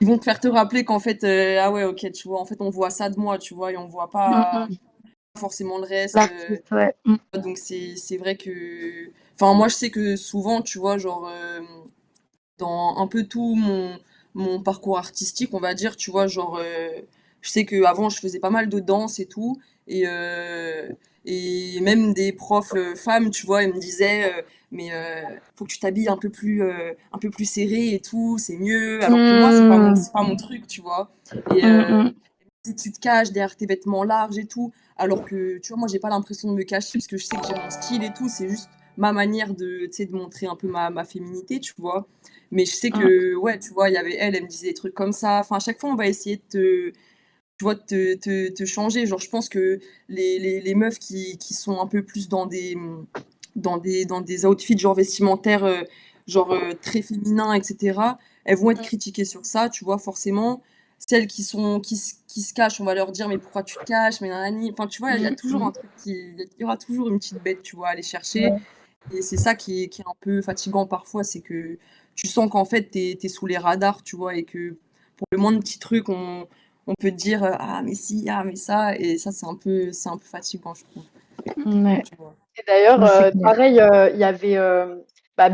vont te faire te rappeler qu'en fait, ah ouais, ok, tu vois, en fait, on voit ça de moi, tu vois, et on voit pas Mm. forcément le reste. L'artiste, ouais. Mm. Donc c'est vrai que, enfin, moi, je sais que souvent, tu vois, genre. Dans un peu tout mon parcours artistique, on va dire, tu vois, genre, je sais qu'avant, je faisais pas mal de danse et tout, et, euh, et même des profs femmes, tu vois, ils me disaient, mais faut que tu t'habilles un peu plus serré et tout, c'est mieux, alors que moi, Mm. c'est pas mon truc, tu vois. Et Mm, mm. si tu te caches derrière tes vêtements larges et tout, alors que, tu vois, moi, j'ai pas l'impression de me cacher, parce que je sais que j'ai mon style et tout, c'est juste ma manière de, tu sais, de montrer un peu ma féminité, tu vois. Mais je sais Mm. que, ouais, tu vois, il y avait elle me disait des trucs comme ça. Enfin, à chaque fois, on va essayer de tu vois, de te changer. Genre, je pense que les meufs qui sont un peu plus dans des outfits, genre vestimentaires, genre très féminins, etc., elles vont être critiquées sur ça, tu vois, forcément. Celles qui se cachent, on va leur dire, mais pourquoi tu te caches, mais nanani. Enfin, tu vois, il y a toujours un truc il y aura toujours une petite bête, tu vois, à aller chercher. Et c'est ça qui est un peu fatigant parfois, c'est que tu sens qu'en fait, t'es sous les radars, tu vois, et que pour le moindre petit truc, on peut te dire ah, mais si, ah, mais ça, et ça, c'est un peu fatigant, je trouve. Ouais, Tu vois. Et d'ailleurs, c'est clair. pareil, il y avait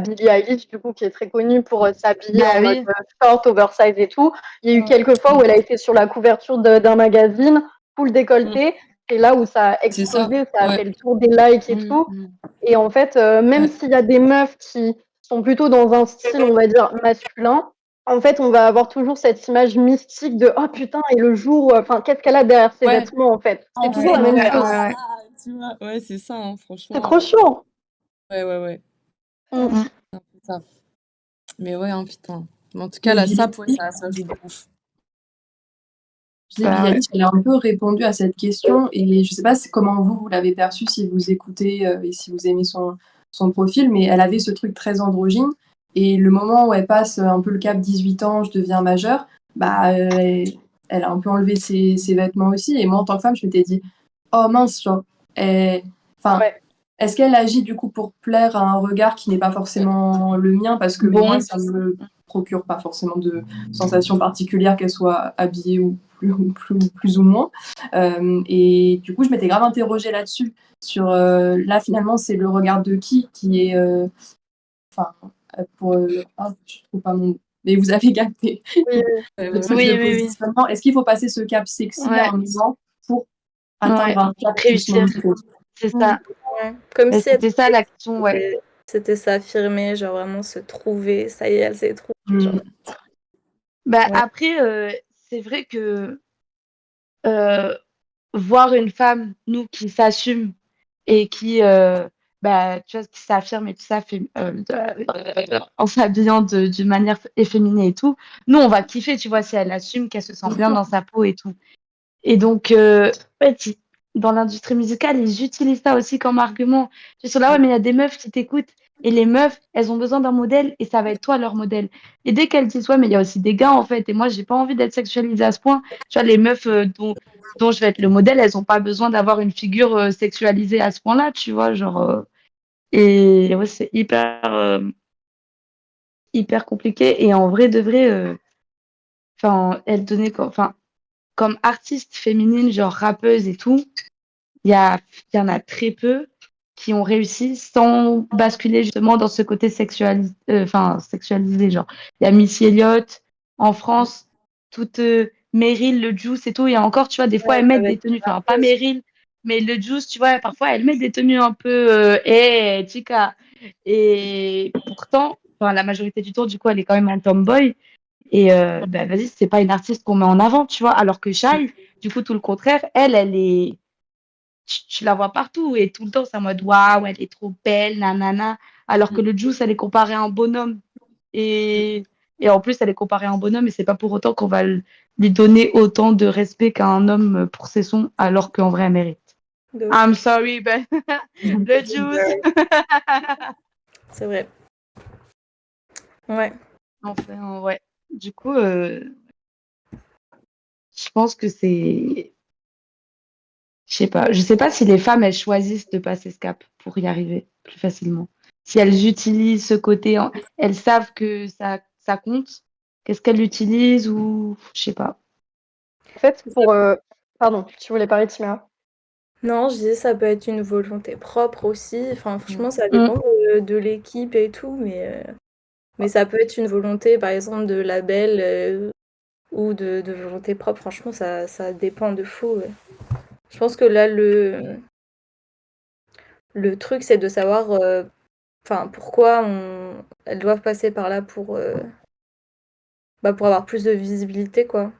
Billie Eilish, du coup, qui est très connue pour s'habiller Bah en mode oui. short, oversize et tout. Il y a eu quelques fois où elle a été sur la couverture d'un magazine, full Mm. décolleté. C'est là où ça a C'est ça, explosé, ça a ouais. fait le tour des likes et Mm, tout. mm. Et en fait, même Ouais. s'il y a des meufs qui sont plutôt dans un style, on va dire, masculin, en fait, on va avoir toujours cette image mystique de oh putain, et le jour, enfin, qu'est-ce qu'elle a derrière ses Ouais, vêtements, en fait. C'est toujours la enfin, même ouais, chose. ah là Ouais. là, tu vois, ouais, c'est ça, hein, C'est franchement. trop chiant. Ouais, ouais, ouais, Mm. Mm. c'est un peu ça. Mais ouais, hein, putain. Mais en tout cas, Mais la Billie sape, ouais, ça joue de ouf. Je disais, Billie Bah ouais. Eilish, elle a un peu répondu à cette question et je sais pas comment vous l'avez perçu, si vous écoutez et si vous aimez son profil, mais elle avait ce truc très androgyne et le moment où elle passe un peu le cap 18 ans, je deviens majeure, bah, elle a un peu enlevé ses vêtements aussi et moi, en tant que femme, je m'étais dit, oh mince, genre, enfin, Ouais. est-ce qu'elle agit du coup pour plaire à un regard qui n'est pas forcément le mien parce que moi, Bon. ça me procure pas forcément de sensations particulières qu'elle soit habillée ou plus ou moins. Et du coup, je m'étais grave interrogée là-dessus. Sur là, finalement, c'est le regard de qui est. Enfin, pour. Ah, je trouve pas mon mot. Mais vous avez capté Oui, Ouais, le ouais, truc ouais. Oui, de oui, oui. positionnement. Est-ce qu'il faut passer ce cap sexy à Ouais. un moment pour atteindre Ouais. un cap plus Réussir. montré? C'est Mm. ça. Ouais. Comme Bah, si elle c'était ça la question, ouais. c'était s'affirmer, genre vraiment se trouver. Ça y est, elle s'est trouvée. Genre. Mm. Bah Ouais. après, c'est vrai que euh, voir une femme, nous, qui s'assume et qui, bah, tu vois, qui s'affirme et tout ça, en s'habillant d'une manière efféminée et tout, nous, on va kiffer, tu vois, si elle assume, qu'elle se sent bien dans sa peau et tout. Et donc, en fait, dans l'industrie musicale, ils utilisent ça aussi comme argument. Ils sont là, ouais, mais il y a des meufs qui t'écoutent. Et les meufs, elles ont besoin d'un modèle et ça va être toi leur modèle. Et dès qu'elles disent, ouais, mais il y a aussi des gars, en fait. Et moi, j'ai pas envie d'être sexualisée à ce point. Tu vois, les meufs dont je vais être le modèle, elles ont pas besoin d'avoir une figure sexualisée à ce point-là, tu vois. Genre, et ouais, c'est hyper compliqué. Et en vrai, de vrai, enfin, elle donnait, enfin, comme artiste féminine, genre rappeuse et tout. Il y a, il y en a très peu qui ont réussi sans basculer justement dans ce côté sexualisé. Genre, il y a Missy Elliott en France, toute Meryl, le Juice et tout. Et encore, tu vois, des fois, Ouais, elles mettent des avec tenues, enfin, pas Meryl, mais le Juice, tu vois, parfois, elles mettent des tenues un peu, hey, chica. Et pourtant, enfin, la majorité du temps, du coup, elle est quand même un tomboy. Et bah, vas-y, c'est pas une artiste qu'on met en avant, tu vois. Alors que Shai, du coup, tout le contraire, elle est. Tu la vois partout et tout le temps, c'est en mode waouh, elle est trop belle, nanana. Alors que le Juice, elle est comparée à un bonhomme. Et, et en plus, elle est comparée à un bonhomme et c'est pas pour autant qu'on va lui donner autant de respect qu'à un homme pour ses sons, alors qu'en vrai, elle mérite. De ouf. I'm sorry, ben, le Juice. C'est vrai. Ouais. Enfin, ouais. Du coup, je pense que c'est. Je sais pas si les femmes, elles choisissent de passer ce cap pour y arriver plus facilement. Si elles utilisent ce côté, elles savent que ça compte, qu'est-ce qu'elles utilisent ou je sais pas. En fait, pardon, tu voulais parler de Chimera? Non, je disais ça peut être une volonté propre aussi. Enfin, franchement, ça Mm. dépend de l'équipe et tout, mais ça peut être une volonté, par exemple, de label ou de volonté propre. Franchement, ça dépend de fou. Ouais. Je pense que là, le truc, c'est de savoir pourquoi elles doivent passer par là pour avoir plus de visibilité, quoi.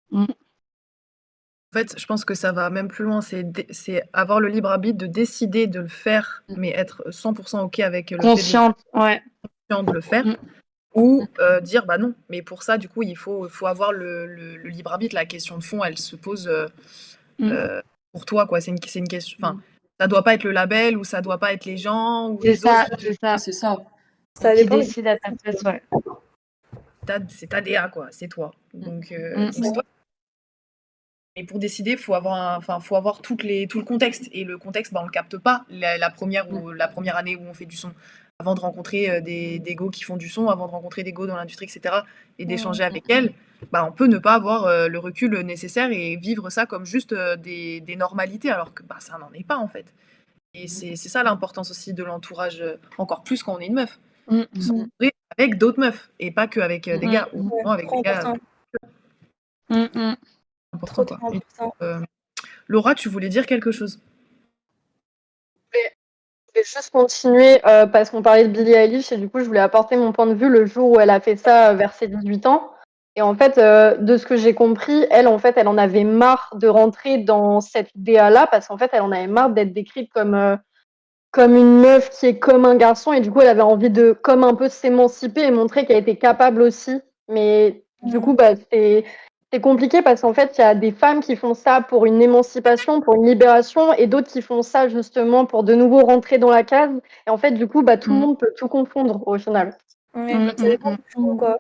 Mm. En fait, je pense que ça va même plus loin, c'est avoir le libre arbitre de décider de le faire, mais être 100% OK avec le fait Consciente, ouais. de le faire, Mm. ou dire bah non. Mais pour ça, du coup, il faut avoir le libre arbitre. La question de fond, elle se pose pour toi, quoi. C'est une question. Enfin, ça doit pas être le label ou ça doit pas être les gens ou C'est les autres. ça, c'est ça. C'est ça. Ça Qui dépend des- décide à ta place, ouais. C'est ta DA, quoi. C'est toi. Donc, Mm. c'est toi. Et pour décider, faut avoir tout le contexte. Et le contexte, bah, on le capte pas la première année où on fait du son. Avant de rencontrer des go qui font du son, avant de rencontrer des go dans l'industrie, etc., et d'échanger avec elles, bah, on peut ne pas avoir le recul nécessaire et vivre ça comme juste des normalités, alors que bah, ça n'en est pas en fait. Et c'est ça l'importance aussi de l'entourage, encore plus quand on est une meuf. Mm. S'entourer avec d'autres meufs, et pas qu'avec des gars, ou Ouais, non, avec trop des gars. important. Mm. Important, Trop quoi. Et, important. Laura, tu voulais dire quelque chose? Je vais juste continuer parce qu'on parlait de Billie Eilish et du coup, je voulais apporter mon point de vue le jour où elle a fait ça vers ses 18 ans. Et en fait, de ce que j'ai compris, elle, en fait, elle en avait marre de rentrer dans cette idée-là parce qu'en fait, elle en avait marre d'être décrite comme une meuf qui est comme un garçon et du coup, elle avait envie de comme un peu s'émanciper et montrer qu'elle était capable aussi. Mais du coup, bah, c'est compliqué parce qu'en fait, il y a des femmes qui font ça pour une émancipation, pour une libération, et d'autres qui font ça justement pour de nouveau rentrer dans la case. Et en fait, du coup, bah, tout le monde peut tout confondre au final. Ouais, ça dépend du fond, quoi.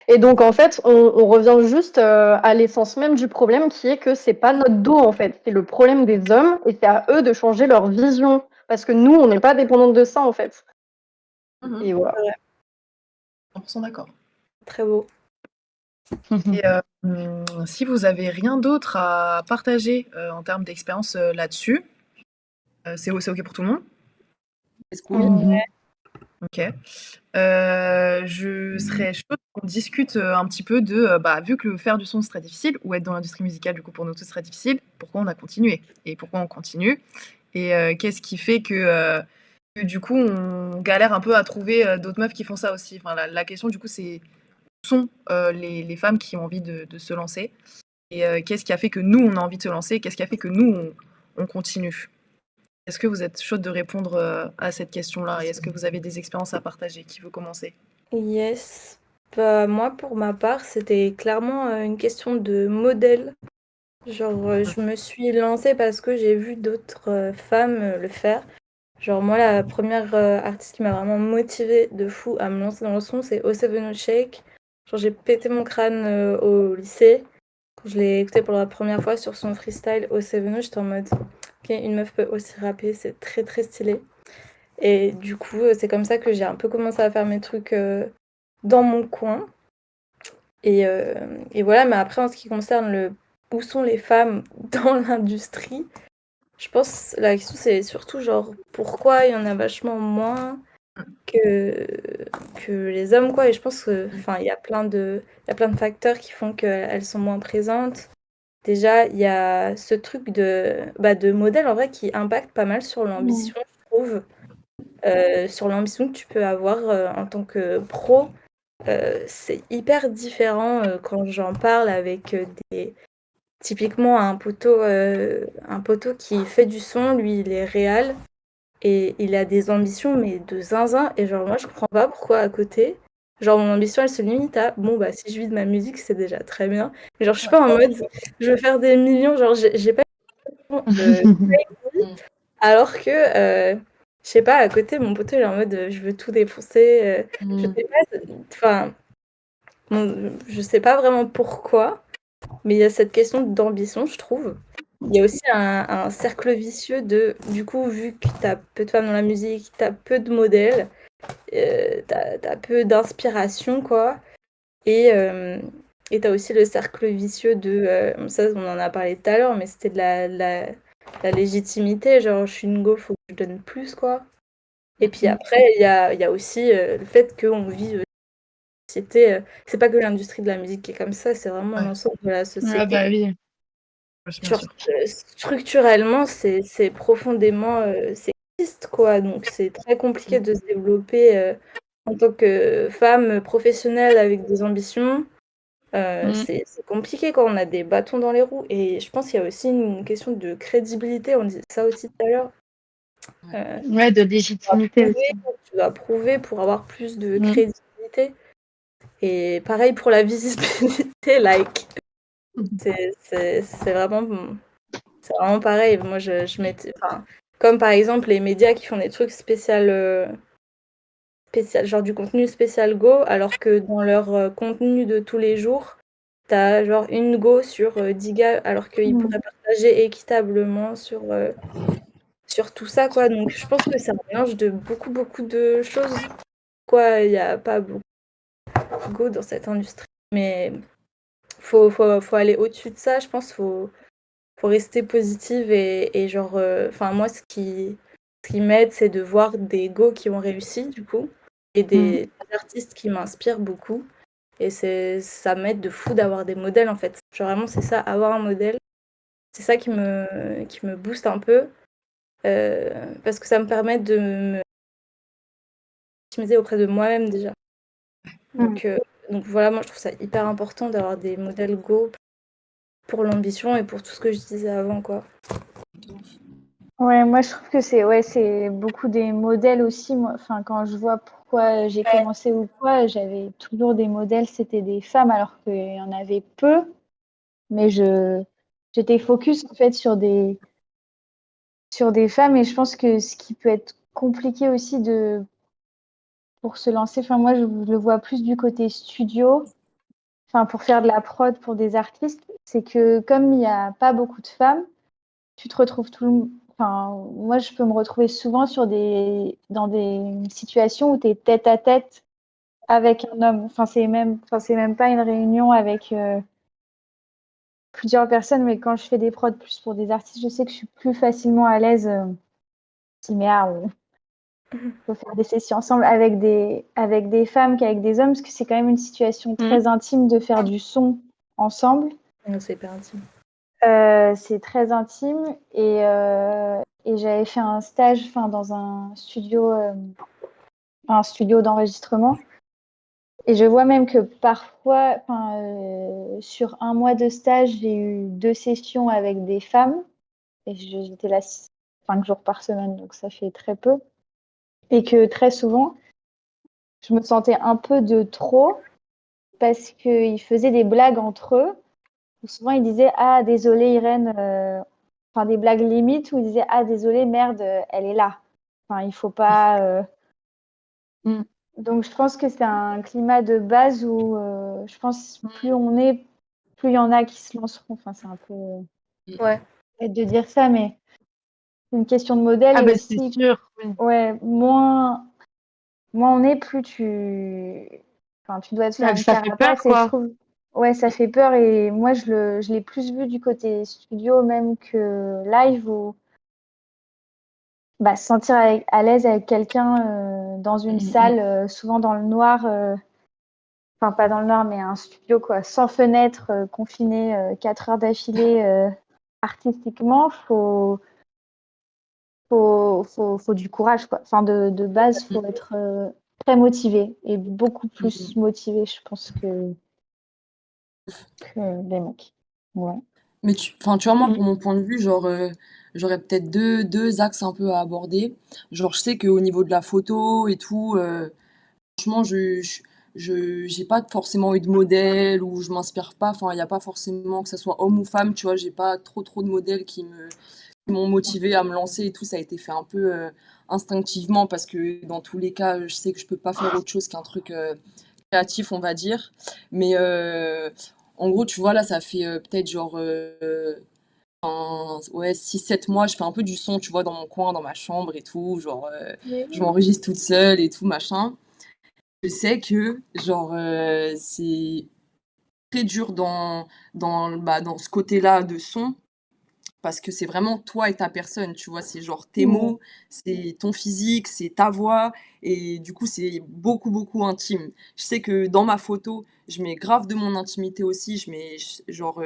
Et donc, en fait, on revient juste à l'essence même du problème qui est que c'est pas notre dos, en fait. C'est le problème des hommes et c'est à eux de changer leur vision. Parce que nous, on n'est pas dépendante de ça, en fait. Et voilà. 100% d'accord. Très beau. Et si vous avez rien d'autre à partager en termes d'expérience là-dessus, c'est OK pour tout le monde? C'est cool. Mhm. OK. Je serais chaude qu'on discute un petit peu bah, vu que faire du son c'est très difficile, ou être dans l'industrie musicale du coup pour nous tous c'est très difficile, pourquoi on a continué? Et pourquoi on continue? Et qu'est-ce qui fait que du coup on galère un peu à trouver d'autres meufs qui font ça aussi? Enfin, la question du coup c'est où sont les femmes qui ont envie de se lancer? Et qu'est-ce qui a fait que nous on a envie de se lancer? Qu'est-ce qui a fait que nous on continue? Est-ce que vous êtes chaude de répondre à cette question-là? Et est-ce que vous avez des expériences à partager? Qui veut commencer? Yes. Bah, moi, pour ma part, c'était clairement une question de modèle. Genre, je me suis lancée parce que j'ai vu d'autres femmes le faire. Genre, moi, la première artiste qui m'a vraiment motivée de fou à me lancer dans le son, c'est O7 Shake. Genre, j'ai pété mon crâne au lycée. Quand je l'ai écouté pour la première fois sur son freestyle O7, j'étais en mode, ok, une meuf peut aussi rapper, c'est très très stylé. Et du coup, c'est comme ça que j'ai un peu commencé à faire mes trucs dans mon coin. Et voilà, mais après, en ce qui concerne où sont les femmes dans l'industrie, je pense la question c'est surtout genre pourquoi il y en a vachement moins que les hommes, quoi. Et je pense que il y a plein de facteurs qui font qu'elles sont moins présentes. Déjà, il y a ce truc de modèle en vrai qui impacte pas mal sur l'ambition, je trouve. Sur l'ambition que tu peux avoir en tant que pro. c'est hyper différent quand j'en parle avec typiquement un poteau qui fait du son, lui il est réal et il a des ambitions mais de zinzin et genre moi je comprends pas pourquoi à côté, genre mon ambition elle se limite à bon bah si je vis de ma musique c'est déjà très bien, mais genre je suis pas en mode je veux faire des millions, genre j'ai pas de alors que je sais pas, à côté mon poteau il est en mode je veux tout défoncer, je sais pas, enfin je sais pas vraiment pourquoi, mais il y a cette question d'ambition, je trouve. Il y a aussi un cercle vicieux du coup, vu que tu as peu de femmes dans la musique, tu as peu de modèles, tu as peu d'inspiration, quoi. Et tu as aussi le cercle vicieux ça, on en a parlé tout à l'heure, mais c'était de la légitimité, genre je suis une go, faut que je donne plus, quoi. Et puis après, il y a aussi le fait qu'on vit c'est pas que l'industrie de la musique qui est comme ça, c'est vraiment l'ensemble de la société. Ah bah oui. Bien sûr. Structurellement, c'est profondément sexiste, quoi. Donc c'est très compliqué de se développer en tant que femme professionnelle avec des ambitions. C'est compliqué quand on a des bâtons dans les roues. Et je pense qu'il y a aussi une question de crédibilité. On disait ça aussi tout à l'heure. Ouais, de légitimité aussi. Tu dois prouver pour avoir plus de crédibilité. Et pareil pour la visibilité, like. C'est vraiment pareil. Moi, je mettais, enfin, comme par exemple les médias qui font des trucs spécial, genre du contenu spécial Go, alors que dans leur contenu de tous les jours, t'as genre une Go sur 10 gars, alors qu'ils pourraient partager équitablement sur tout ça, quoi. Donc, je pense que c'est un mélange de beaucoup, beaucoup de choses. Quoi, il n'y a pas beaucoup de Go dans cette industrie. Mais faut aller au-dessus de ça, je pense. Faut rester positive et genre, enfin, moi, ce qui m'aide, c'est de voir des go qui ont réussi, du coup, et des artistes qui m'inspirent beaucoup. Et ça m'aide de fou d'avoir des modèles, en fait. Genre, vraiment, c'est ça, avoir un modèle. C'est ça qui me booste un peu. Parce que ça me permet de me optimiser auprès de moi-même, déjà. Donc voilà, moi, je trouve ça hyper important d'avoir des modèles go pour l'ambition et pour tout ce que je disais avant, quoi. Ouais, moi je trouve que c'est beaucoup des modèles aussi. Moi, enfin, quand je vois pourquoi j'ai commencé ou quoi, j'avais toujours des modèles, c'était des femmes alors qu'il y en avait peu. Mais j'étais focus en fait sur des femmes et je pense que ce qui peut être compliqué aussi pour se lancer, enfin moi je le vois plus du côté studio, enfin pour faire de la prod pour des artistes, c'est que comme il n'y a pas beaucoup de femmes, tu te retrouves enfin moi je peux me retrouver souvent dans des situations où tu es tête à tête avec un homme. Enfin c'est même pas une réunion avec plusieurs personnes, mais quand je fais des prods plus pour des artistes, je sais que je suis plus facilement à l'aise. Si mais on peut faire des sessions ensemble avec des femmes qu'avec des hommes, parce que c'est quand même une situation très intime de faire du son ensemble. C'est hyper intime. C'est très intime et j'avais fait un stage dans un studio d'enregistrement. Et je vois même que parfois, sur un mois de stage, j'ai eu 2 sessions avec des femmes. Et j'étais là 5 jours par semaine, donc ça fait très peu. Et que très souvent, je me sentais un peu de trop parce qu'ils faisaient des blagues entre eux. Où souvent, ils disaient «Ah, désolé Irène», enfin des blagues limites où ils disaient «Ah, désolé, merde, elle est là». Enfin, il faut pas. Donc, je pense que c'est un climat de base où je pense plus on est, plus il y en a qui se lanceront. Enfin, c'est un peu bête de dire ça, mais c'est une question de modèle Ah et bah aussi, c'est sûr. Oui. ouais, moins on est, plus tu dois te faire une Ça fait peur, carapace et je quoi. trouve, ouais, ça fait peur et moi je l'ai plus vu du côté studio même que live où se sentir à l'aise avec quelqu'un dans une salle, souvent dans le noir, enfin pas dans le noir mais un studio quoi, sans fenêtre, confiné 4 heures d'affilée artistiquement, faut du courage quoi. Enfin de base, faut être très motivés et beaucoup plus motivés, je pense, que les mecs. Ouais. Mais enfin, tu vois, moi, Mm. pour mon point de vue, genre, j'aurais peut-être deux axes un peu à aborder. Genre, je sais qu'au niveau de la photo et tout, franchement, j'ai pas forcément eu de modèle ou je m'inspire pas. Enfin, il n'y a pas forcément que ce soit homme ou femme, tu vois, j'ai pas trop de modèles qui m'ont motivé à me lancer et tout. Ça a été fait un peu instinctivement parce que dans tous les cas, je sais que je peux pas faire autre chose qu'un truc créatif, on va dire. Mais en gros, tu vois, là, ça fait peut-être genre ouais, 6 7 mois, je fais un peu du son, tu vois, dans mon coin, dans ma chambre et tout. Genre, je m'enregistre toute seule et tout, machin. Je sais que, genre, c'est très dur dans ce côté-là de son parce que c'est vraiment toi et ta personne, tu vois, c'est genre tes Ouais. mots, c'est ton physique, c'est ta voix, et du coup, c'est beaucoup intime. Je sais que dans ma photo, je mets grave de mon intimité aussi, genre,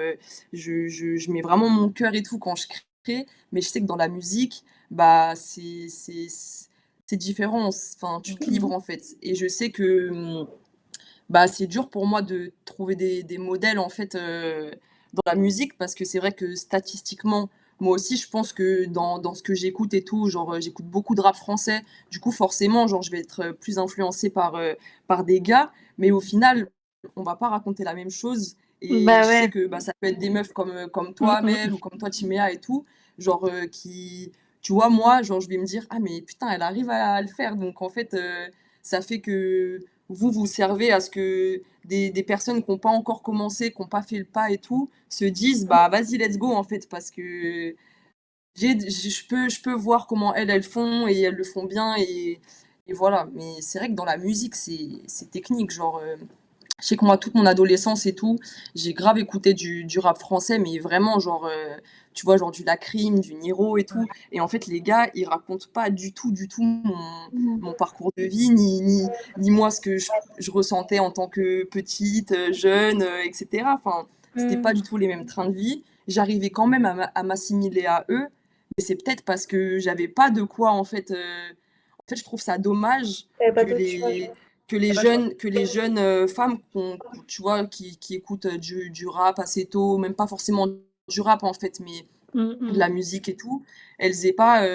je mets vraiment mon cœur et tout quand je crée, mais je sais que dans la musique, bah, c'est différent, enfin, tu te livres en fait. Et je sais que bah, c'est dur pour moi de trouver des modèles en fait dans la musique parce que c'est vrai que statistiquement, moi aussi je pense que dans ce que j'écoute et tout, genre j'écoute beaucoup de rap français, du coup forcément genre je vais être plus influencée par des gars, mais au final on va pas raconter la même chose et Bah je sais ouais. que bah, ça peut être des meufs comme Mm, toi Mel mm. ou comme toi Timéa et tout, genre qui tu vois moi genre je vais me dire ah mais putain elle arrive à le faire donc en fait ça fait que vous servez à ce que des personnes qui n'ont pas encore commencé, qui n'ont pas fait le pas et tout, se disent bah vas-y let's go en fait parce que je peux voir comment elles font et elles le font bien et voilà. Mais c'est vrai que dans la musique c'est technique genre je sais que moi, toute mon adolescence et tout, j'ai grave écouté du rap français, mais vraiment, genre, tu vois, genre du Lacrim, du Niro et tout. Et en fait, les gars, ils racontent pas du tout mon parcours de vie, ni moi ce que je ressentais en tant que petite, jeune, etc. Enfin, c'était pas du tout les mêmes trains de vie. J'arrivais quand même à m'assimiler à eux, mais c'est peut-être parce que j'avais pas de quoi, en fait. En fait, je trouve ça dommage T'avais pas que d'autre choix, les que les jeunes femmes tu vois, qui écoutent du rap assez tôt, même pas forcément du rap en fait, mais Mm, de mm. la musique et tout, elles aient pas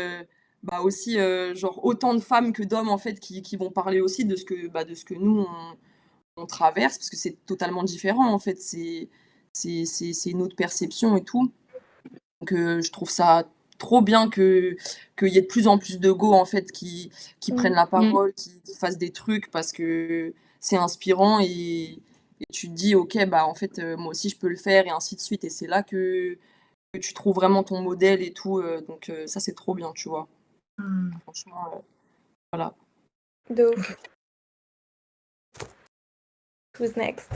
bah aussi genre autant de femmes que d'hommes en fait qui vont parler aussi de ce que nous on traverse parce que c'est totalement différent en fait, c'est une autre perception et tout. Donc je trouve ça trop bien que qu'il y ait de plus en plus de go en fait qui prennent la Mm. parole, qui fassent des trucs parce que c'est inspirant et tu te dis ok bah en fait moi aussi je peux le faire et ainsi de suite et c'est là que tu trouves vraiment ton modèle et tout donc ça c'est trop bien tu vois franchement voilà. De ouf. Who's next?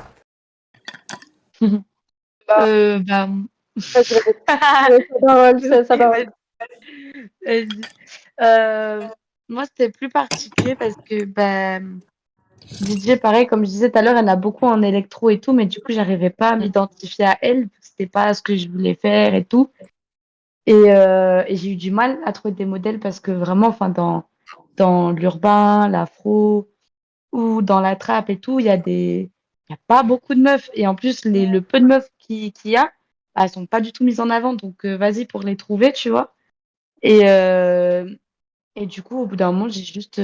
Bah, Bah... vas-y, vas-y. Ça parole, ça parole. Vas-y. Moi, c'était plus particulier parce que bah, DJ, pareil, comme je disais tout à l'heure, elle a beaucoup en électro et tout, mais du coup, j'arrivais pas à m'identifier à elle. C'était pas ce que je voulais faire et tout. Et j'ai eu du mal à trouver des modèles parce que vraiment, enfin, dans l'urbain, l'afro ou dans la trap et tout, il y a pas beaucoup de meufs. Et en plus, le peu de meufs qu'il y a, bah, elles sont pas du tout mises en avant. Donc, vas-y pour les trouver, tu vois. Et, euh, et du coup, au bout d'un moment, j'ai juste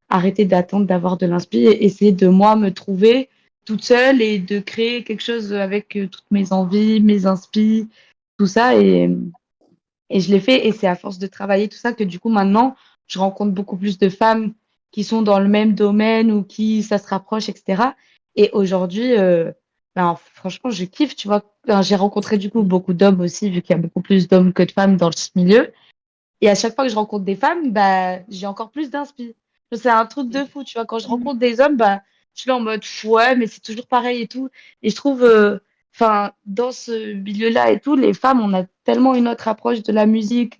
arrêté d'attendre d'avoir de l'inspi et essayé de moi me trouver toute seule et de créer quelque chose avec toutes mes envies, mes inspi, tout ça. Et je l'ai fait. Et c'est à force de travailler tout ça que du coup, maintenant, je rencontre beaucoup plus de femmes qui sont dans le même domaine ou qui ça se rapproche, etc. Et aujourd'hui, ben, franchement, je kiffe, tu vois. Enfin, j'ai rencontré du coup beaucoup d'hommes aussi, vu qu'il y a beaucoup plus d'hommes que de femmes dans ce milieu. Et à chaque fois que je rencontre des femmes, bah, j'ai encore plus d'inspi. C'est un truc de fou, tu vois. Quand je rencontre des hommes, bah, je suis là en mode, ouais, mais c'est toujours pareil et tout. Et je trouve, enfin, dans ce milieu-là et tout, les femmes, on a tellement une autre approche de la musique,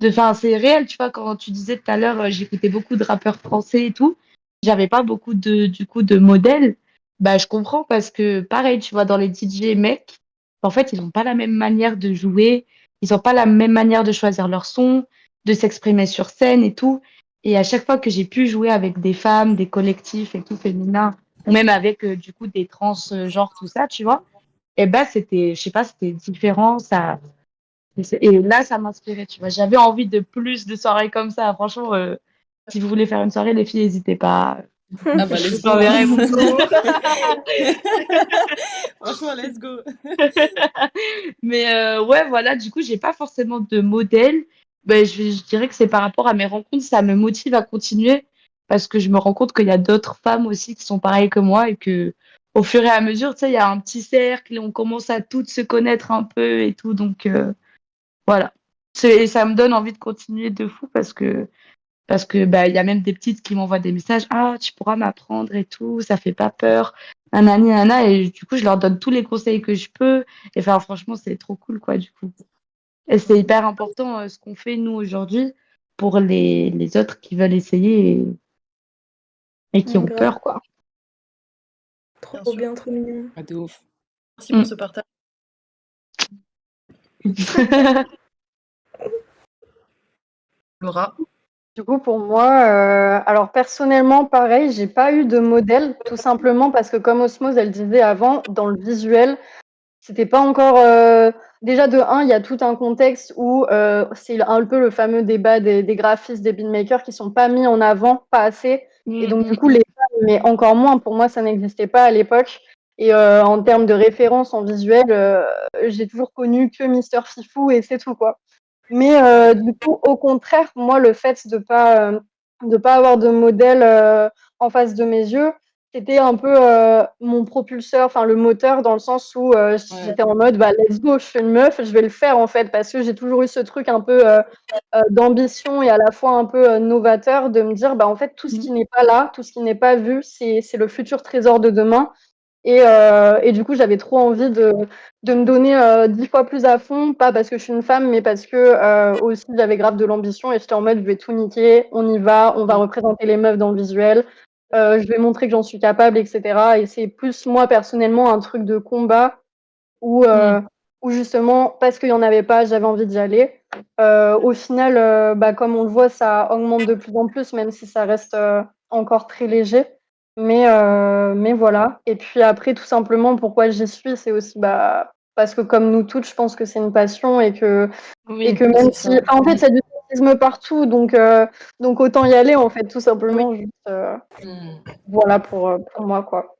enfin, c'est réel, tu vois. Quand tu disais tout à l'heure, j'écoutais beaucoup de rappeurs français et tout. J'avais pas beaucoup du coup, de modèles. Bah, je comprends parce que, pareil, tu vois, dans les DJ mecs, en fait, ils ont pas la même manière de jouer. Ils ont pas la même manière de choisir leur son, de s'exprimer sur scène et tout. Et à chaque fois que j'ai pu jouer avec des femmes, des collectifs et tout féminins, ou même avec du coup des trans genre tout ça, tu vois, et ben c'était, je sais pas, c'était différent, ça. Et là, ça m'inspirait, tu vois. J'avais envie de plus de soirées comme ça. Franchement, si vous voulez faire une soirée, les filles, n'hésitez pas. Ah bah, Je let's vous go. enverrai mon numéro. Franchement, let's go. Mais ouais, voilà, du coup, j'ai pas forcément de modèle. Ben, je dirais que c'est par rapport à mes rencontres, ça me motive à continuer parce que je me rends compte qu'il y a d'autres femmes aussi qui sont pareilles que moi et que au fur et à mesure, tu sais, il y a un petit cercle et on commence à toutes se connaître un peu et tout. Donc, voilà. Et ça me donne envie de continuer de fou parce que bah il y a même des petites qui m'envoient des messages, ah tu pourras m'apprendre et tout, ça fait pas peur, nanani nana, et du coup je leur donne tous les conseils que je peux. Et enfin franchement c'est trop cool quoi du coup. Et c'est hyper important ce qu'on fait nous aujourd'hui pour les autres qui veulent essayer et qui ont Grave. peur quoi. Bien Trop sûr. bien, trop mignon. Ah, de ouf. Merci pour ce partage. Laura. Du coup, pour moi, alors personnellement, pareil, j'ai pas eu de modèle, tout simplement parce que comme Osmose, elle disait avant, dans le visuel, c'était pas encore. Déjà, de un, il y a tout un contexte où c'est un peu le fameux débat des graphistes, des beatmakers qui sont pas mis en avant, pas assez. Et donc, du coup, les femmes, mais encore moins, pour moi, ça n'existait pas à l'époque. Et en termes de référence en visuel, j'ai toujours connu que Mister Fifou et c'est tout, quoi. Mais du coup, au contraire, moi, le fait de pas avoir de modèle en face de mes yeux, c'était un peu mon propulseur, enfin le moteur, dans le sens où j'étais en mode, bah, let's go, je suis une meuf, je vais le faire en fait, parce que j'ai toujours eu ce truc un peu d'ambition et à la fois un peu novateur de me dire, bah, en fait, tout ce qui n'est pas là, tout ce qui n'est pas vu, c'est le futur trésor de demain. Et du coup, j'avais trop envie de me donner 10 fois plus à fond, pas parce que je suis une femme, mais parce que aussi j'avais grave de l'ambition et j'étais en mode je vais tout niquer, on va représenter les meufs dans le visuel, je vais montrer que j'en suis capable, etc. Et c'est plus moi personnellement un truc de combat où, où justement, parce qu'il n'y en avait pas, j'avais envie d'y aller. Au final, bah, comme on le voit, ça augmente de plus en plus, même si ça reste encore très léger. Mais voilà. Et puis après, tout simplement, pourquoi j'y suis, c'est aussi bah, parce que comme nous toutes, je pense que c'est une passion et que Oui, même c'est si, ça. enfin, en fait, il y a du sexisme partout, donc autant y aller en fait, tout simplement. Juste, voilà pour moi, quoi.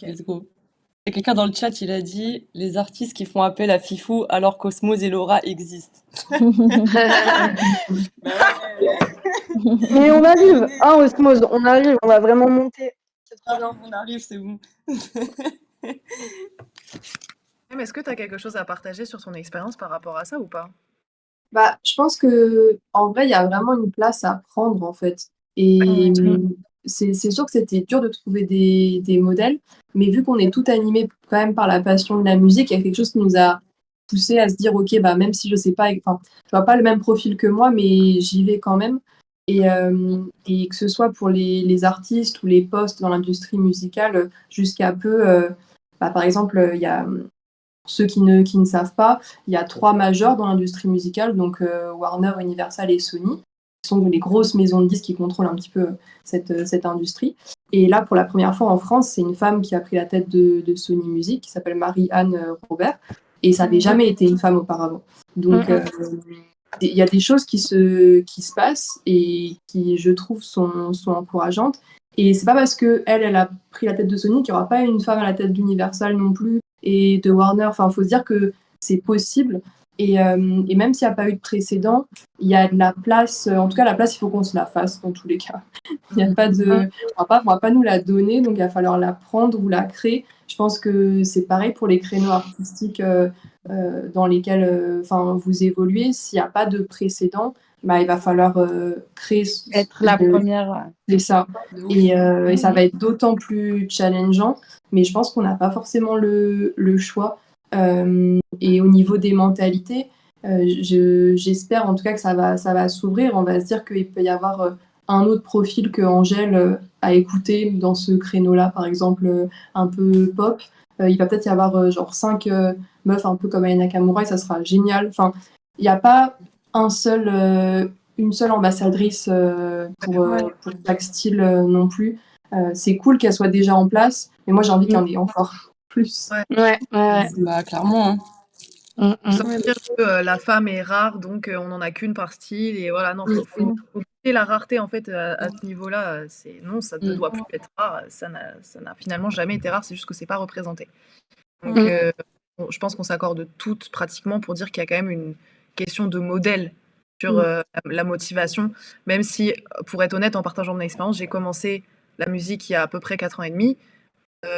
Let's go. Il y a quelqu'un dans le chat, il a dit les artistes qui font appel à Fifou alors qu'Osmose et Laura existent. Mais on arrive, hein, Osmose, on arrive, on va vraiment monter. C'est trop bien. On arrive, c'est bon. Est-ce que tu as quelque chose à partager sur ton expérience par rapport à ça ou pas? Bah, je pense que en vrai, il y a vraiment une place à prendre en fait. Et c'est sûr que c'était dur de trouver des modèles, mais vu qu'on est tout animé quand même par la passion de la musique, il y a quelque chose qui nous a poussé à se dire, ok, bah même si je sais pas, enfin, je vois pas le même profil que moi, mais j'y vais quand même. Et que ce soit pour les artistes ou les postes dans l'industrie musicale, jusqu'à peu, bah, par exemple, il y a pour ceux qui ne savent pas, il y a 3 majors dans l'industrie musicale, donc Warner, Universal et Sony, qui sont les grosses maisons de disques qui contrôlent un petit peu cette industrie. Et là, pour la première fois en France, c'est une femme qui a pris la tête de Sony Music, qui s'appelle Marie-Anne Robert, et ça n'avait jamais été une femme auparavant. Donc, il y a des choses qui se passent et qui, je trouve, sont encourageantes. Et c'est pas parce qu'elle a pris la tête de Sony qu'il n'y aura pas une femme à la tête d'Universal non plus et de Warner. Enfin, il faut se dire que c'est possible. Et même s'il n'y a pas eu de précédent, il y a de la place. En tout cas, la place, il faut qu'on se la fasse dans tous les cas. Il y a pas de, on va pas nous la donner, donc il va falloir la prendre ou la créer. Je pense que c'est pareil pour les créneaux artistiques dans lesquels vous évoluez. S'il n'y a pas de précédent, bah, il va falloir créer. être la première. C'est ça. Et ça va être d'autant plus challengeant, mais je pense qu'on n'a pas forcément le choix. Et au niveau des mentalités, j'espère en tout cas que ça va s'ouvrir. On va se dire qu'il peut y avoir un autre profil que Angèle a écouté dans ce créneau-là, par exemple un peu pop. Il va peut-être y avoir genre 5 meufs un peu comme Aya Nakamura et ça sera génial. Enfin, il n'y a pas un seul une seule ambassadrice pour chaque style non plus. C'est cool qu'elle soit déjà en place, mais moi j'ai envie qu'il y en ait encore plus. Bah, clairement. Hein. Sans dire que la femme est rare, donc on n'en a qu'une par style. Et voilà, non, faut quitter la rareté en fait à ce niveau-là. Non, ça ne doit plus être rare. Ça n'a finalement jamais été rare, c'est juste que c'est pas représenté. Donc je pense qu'on s'accorde toutes pratiquement pour dire qu'il y a quand même une question de modèle sur la motivation. Même si, pour être honnête, en partageant mon expérience, j'ai commencé la musique il y a à peu près 4 ans et demi.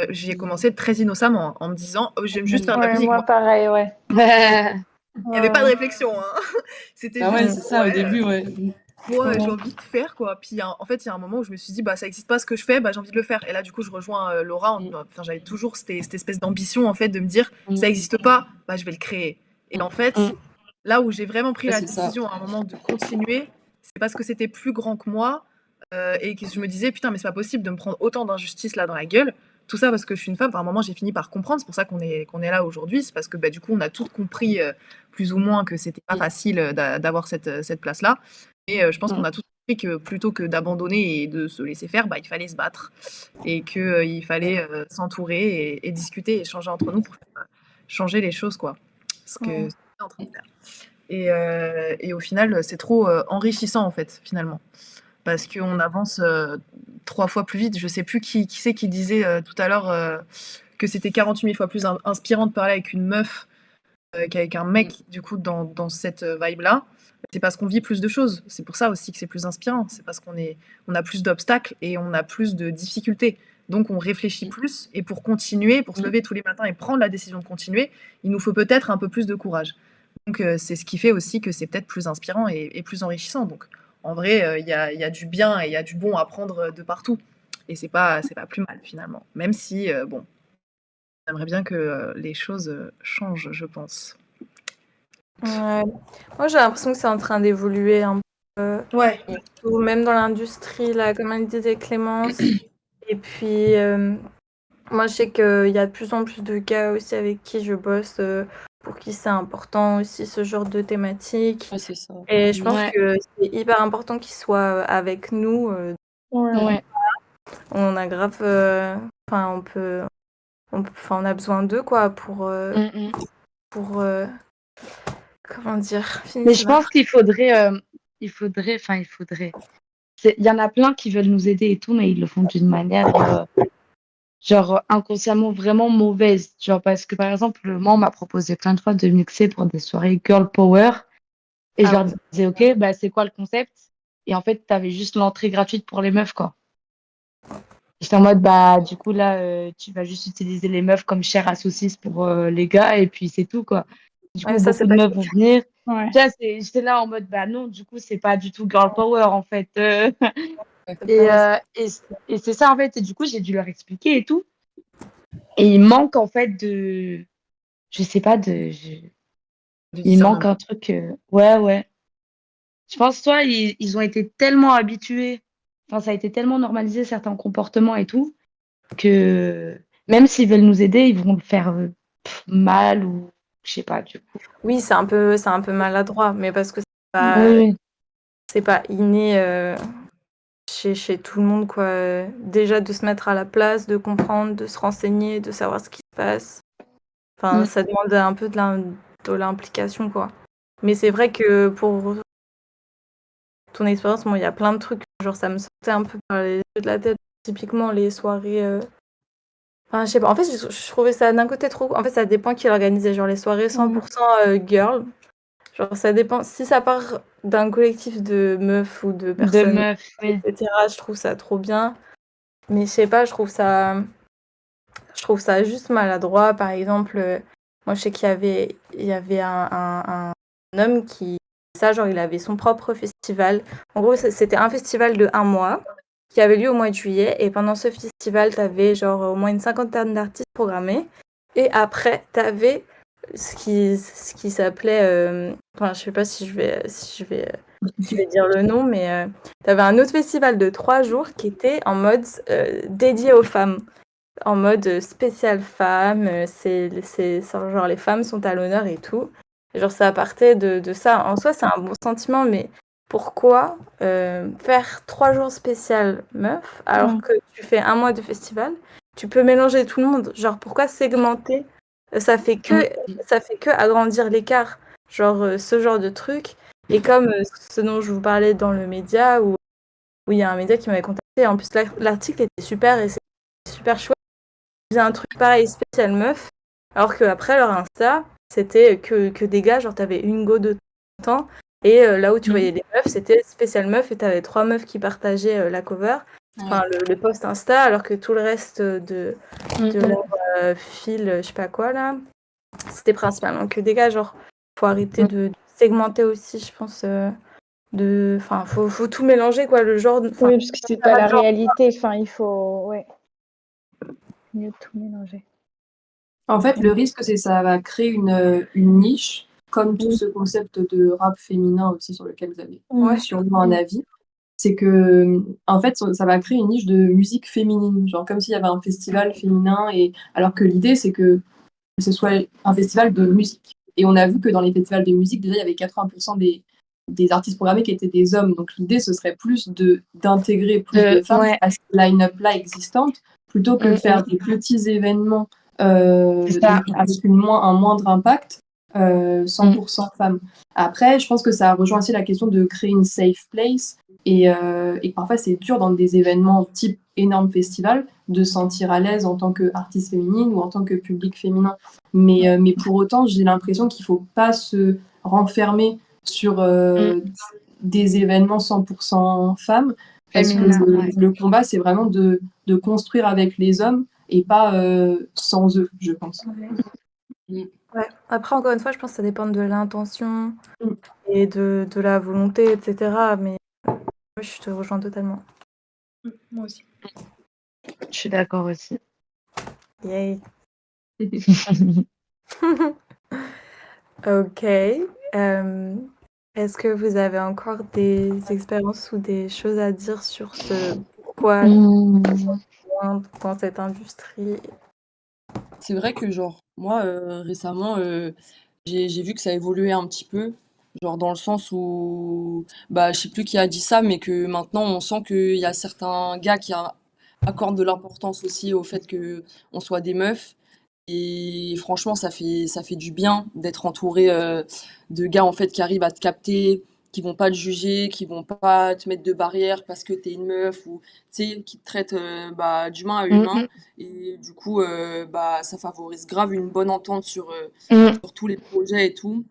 J'y ai commencé très innocemment en me disant j'aime juste faire de la musique. Moi, pareil, ouais. Il n'y avait pas de réflexion. Hein. C'était Ah juste. ouais, c'est ça, au début, ouais. Moi, j'ai envie de faire quoi. Puis en fait, il y a un moment où je me suis dit ça n'existe pas ce que je fais, j'ai envie de le faire. Et là, du coup, je rejoins Laura. Enfin, j'avais toujours cette espèce d'ambition en fait de me dire ça n'existe pas, je vais le créer. Et en fait, là où j'ai vraiment pris la décision à un moment de continuer, c'est parce que c'était plus grand que moi et que je me disais putain, mais c'est pas possible de me prendre autant d'injustice là dans la gueule. Tout ça parce que je suis une femme. Enfin, à un moment, j'ai fini par comprendre. C'est pour ça qu'on est là aujourd'hui. C'est parce que du coup, on a toutes compris plus ou moins que c'était pas facile d'avoir cette place-là. Et je pense qu'on a tous compris que plutôt que d'abandonner et de se laisser faire, il fallait se battre et qu'il fallait s'entourer et discuter et échanger entre nous pour changer les choses, quoi. Ce que c'est en train de faire. Et au final, c'est trop enrichissant, en fait, finalement. Parce qu'on avance 3 fois plus vite. Je sais plus qui c'est qui disait tout à l'heure que c'était 48 000 fois plus inspirant de parler avec une meuf qu'avec un mec, du coup, dans cette vibe-là. C'est parce qu'on vit plus de choses. C'est pour ça aussi que c'est plus inspirant. C'est parce qu'on a plus d'obstacles et on a plus de difficultés. Donc on réfléchit plus. Et pour continuer, pour se lever tous les matins et prendre la décision de continuer, il nous faut peut-être un peu plus de courage. Donc c'est ce qui fait aussi que c'est peut-être plus inspirant et plus enrichissant. Donc en vrai, il y a du bien et il y a du bon à prendre de partout. Et c'est pas plus mal finalement. Même si, j'aimerais bien que les choses changent, je pense. Ouais. Moi, j'ai l'impression que c'est en train d'évoluer un peu. Ouais. Même dans l'industrie, là, comme elle disait Clémence. Et puis, moi, je sais qu'il y a de plus en plus de gars aussi avec qui je bosse, pour qui c'est important aussi ce genre de thématique. Ouais, c'est ça. Et je pense que c'est hyper important qu'ils soient avec nous. On a grave. On a besoin d'eux, quoi, pour. Comment dire Mais je pense qu'il faudrait. Il y en a plein qui veulent nous aider et tout, mais ils le font d'une manière genre inconsciemment vraiment mauvaise. Genre parce que par exemple, moi, on m'a proposé plein de fois de mixer pour des soirées girl power. Et je leur disais, ok, c'est quoi le concept? Et en fait, t'avais juste l'entrée gratuite pour les meufs, quoi. J'étais en mode, du coup, là, tu vas juste utiliser les meufs comme chair à saucisse pour les gars, et puis c'est tout, quoi. Du coup, beaucoup de meufs vont venir. J'étais là en mode, non, du coup, c'est pas du tout girl power, en fait. Et c'est ça, en fait. Et du coup, j'ai dû leur expliquer et tout. Et il manque, en fait, de. Je sais pas, il manque un truc. Ouais. Je pense, toi, ils ont été tellement habitués. Enfin, ça a été tellement normalisé, certains comportements et tout, que même s'ils veulent nous aider, ils vont le faire mal ou je sais pas, du coup. Oui, c'est un peu maladroit, mais parce que c'est pas inné chez tout le monde, quoi. Déjà de se mettre à la place, de comprendre, de se renseigner, de savoir ce qui se passe. Enfin, ça demande un peu de l'implication, quoi. Mais c'est vrai que pour ton expérience, il y a plein de trucs, genre ça me sortait un peu par les yeux de la tête, typiquement les soirées. Enfin, je sais pas, en fait, je trouvais ça d'un côté trop. En fait, ça dépend qui organisait, genre les soirées 100% girl. Genre, ça dépend. Si ça part d'un collectif de meufs ou de personnes, etc., je trouve ça trop bien. Mais je sais pas, je trouve ça juste maladroit. Par exemple, moi, je sais qu'il y avait un homme qui. Genre, il avait son propre festival. En gros, c'était un festival de 1 mois qui avait lieu au mois de juillet. Et pendant ce festival, t'avais genre au moins une cinquantaine d'artistes programmés. Et après, t'avais ce qui s'appelait. Enfin, je sais pas si je vais dire le nom, mais t'avais un autre festival de 3 jours qui était en mode dédié aux femmes. En mode spécial femmes. Genre les femmes sont à l'honneur et tout. Genre ça partait de ça. En soi, c'est un bon sentiment, mais pourquoi faire 3 jours spécial meuf alors que tu fais un mois de festival? Tu peux mélanger tout le monde. Genre, pourquoi segmenter? Ça fait que agrandir l'écart. Genre, ce genre de truc. Et comme ce dont je vous parlais dans le média, où il y a un média qui m'avait contacté. En plus, l'article était super et c'est super chouette. Ils faisaient un truc pareil, spécial meuf. Alors qu'après, leur Insta, c'était que des gars. Genre, t'avais une go de temps. Et là où tu voyais les meufs, c'était spécial meuf. Et t'avais 3 meufs qui partageaient la cover. Enfin, le post Insta. Alors que tout le reste de leur fil, je sais pas quoi, là, c'était principalement que des gars. Genre, faut arrêter de segmenter aussi, je pense. Enfin, faut tout mélanger, quoi, le genre. Oui, parce que c'est pas la réalité. Enfin, il faut, ouais, mieux tout mélanger. En fait, le risque, c'est que ça va créer une niche, comme tout ce concept de rap féminin aussi sur lequel vous avez sûrement un avis. C'est que, en fait, ça va créer une niche de musique féminine, genre comme s'il y avait un festival féminin, alors que l'idée, c'est que ce soit un festival de musique. Et on a vu que dans les festivals de musique, déjà, il y avait 80% des artistes programmés qui étaient des hommes. Donc l'idée, ce serait plus d'intégrer plus de femmes à cette line-up-là existante, plutôt que faire des petits événements avec un moindre impact, 100% femmes. Après, je pense que ça rejoint aussi la question de créer une safe place et parfois c'est dur dans des événements type énorme festival de se sentir à l'aise en tant qu'artiste féminine ou en tant que public féminin. Mais pour autant, j'ai l'impression qu'il ne faut pas se renfermer sur des événements 100% femmes, parce que le combat, c'est vraiment de construire avec les hommes et pas sans eux, je pense. Ouais. Après, encore une fois, je pense que ça dépend de l'intention et de la volonté, etc. Mais moi, je te rejoins totalement. Moi aussi. Je suis d'accord aussi. Yay. Ok. Est-ce que vous avez encore des expériences ou des choses à dire sur ce pourquoi dans cette industrie? C'est vrai que, genre, moi, récemment, j'ai vu que ça évoluait un petit peu. Genre, dans le sens où, bah, je sais plus qui a dit ça, mais que maintenant, on sent qu'il y a certains gars qui accordent de l'importance aussi au fait que on soit des meufs. Et franchement, ça fait du bien d'être entouré de gars en fait qui arrivent à te capter, qui vont pas te juger, qui vont pas te mettre de barrières parce que t'es une meuf ou tu sais, qui te traitent bah, d'humain à humain. Et du coup, bah, ça favorise grave une bonne entente sur tous les projets et tout.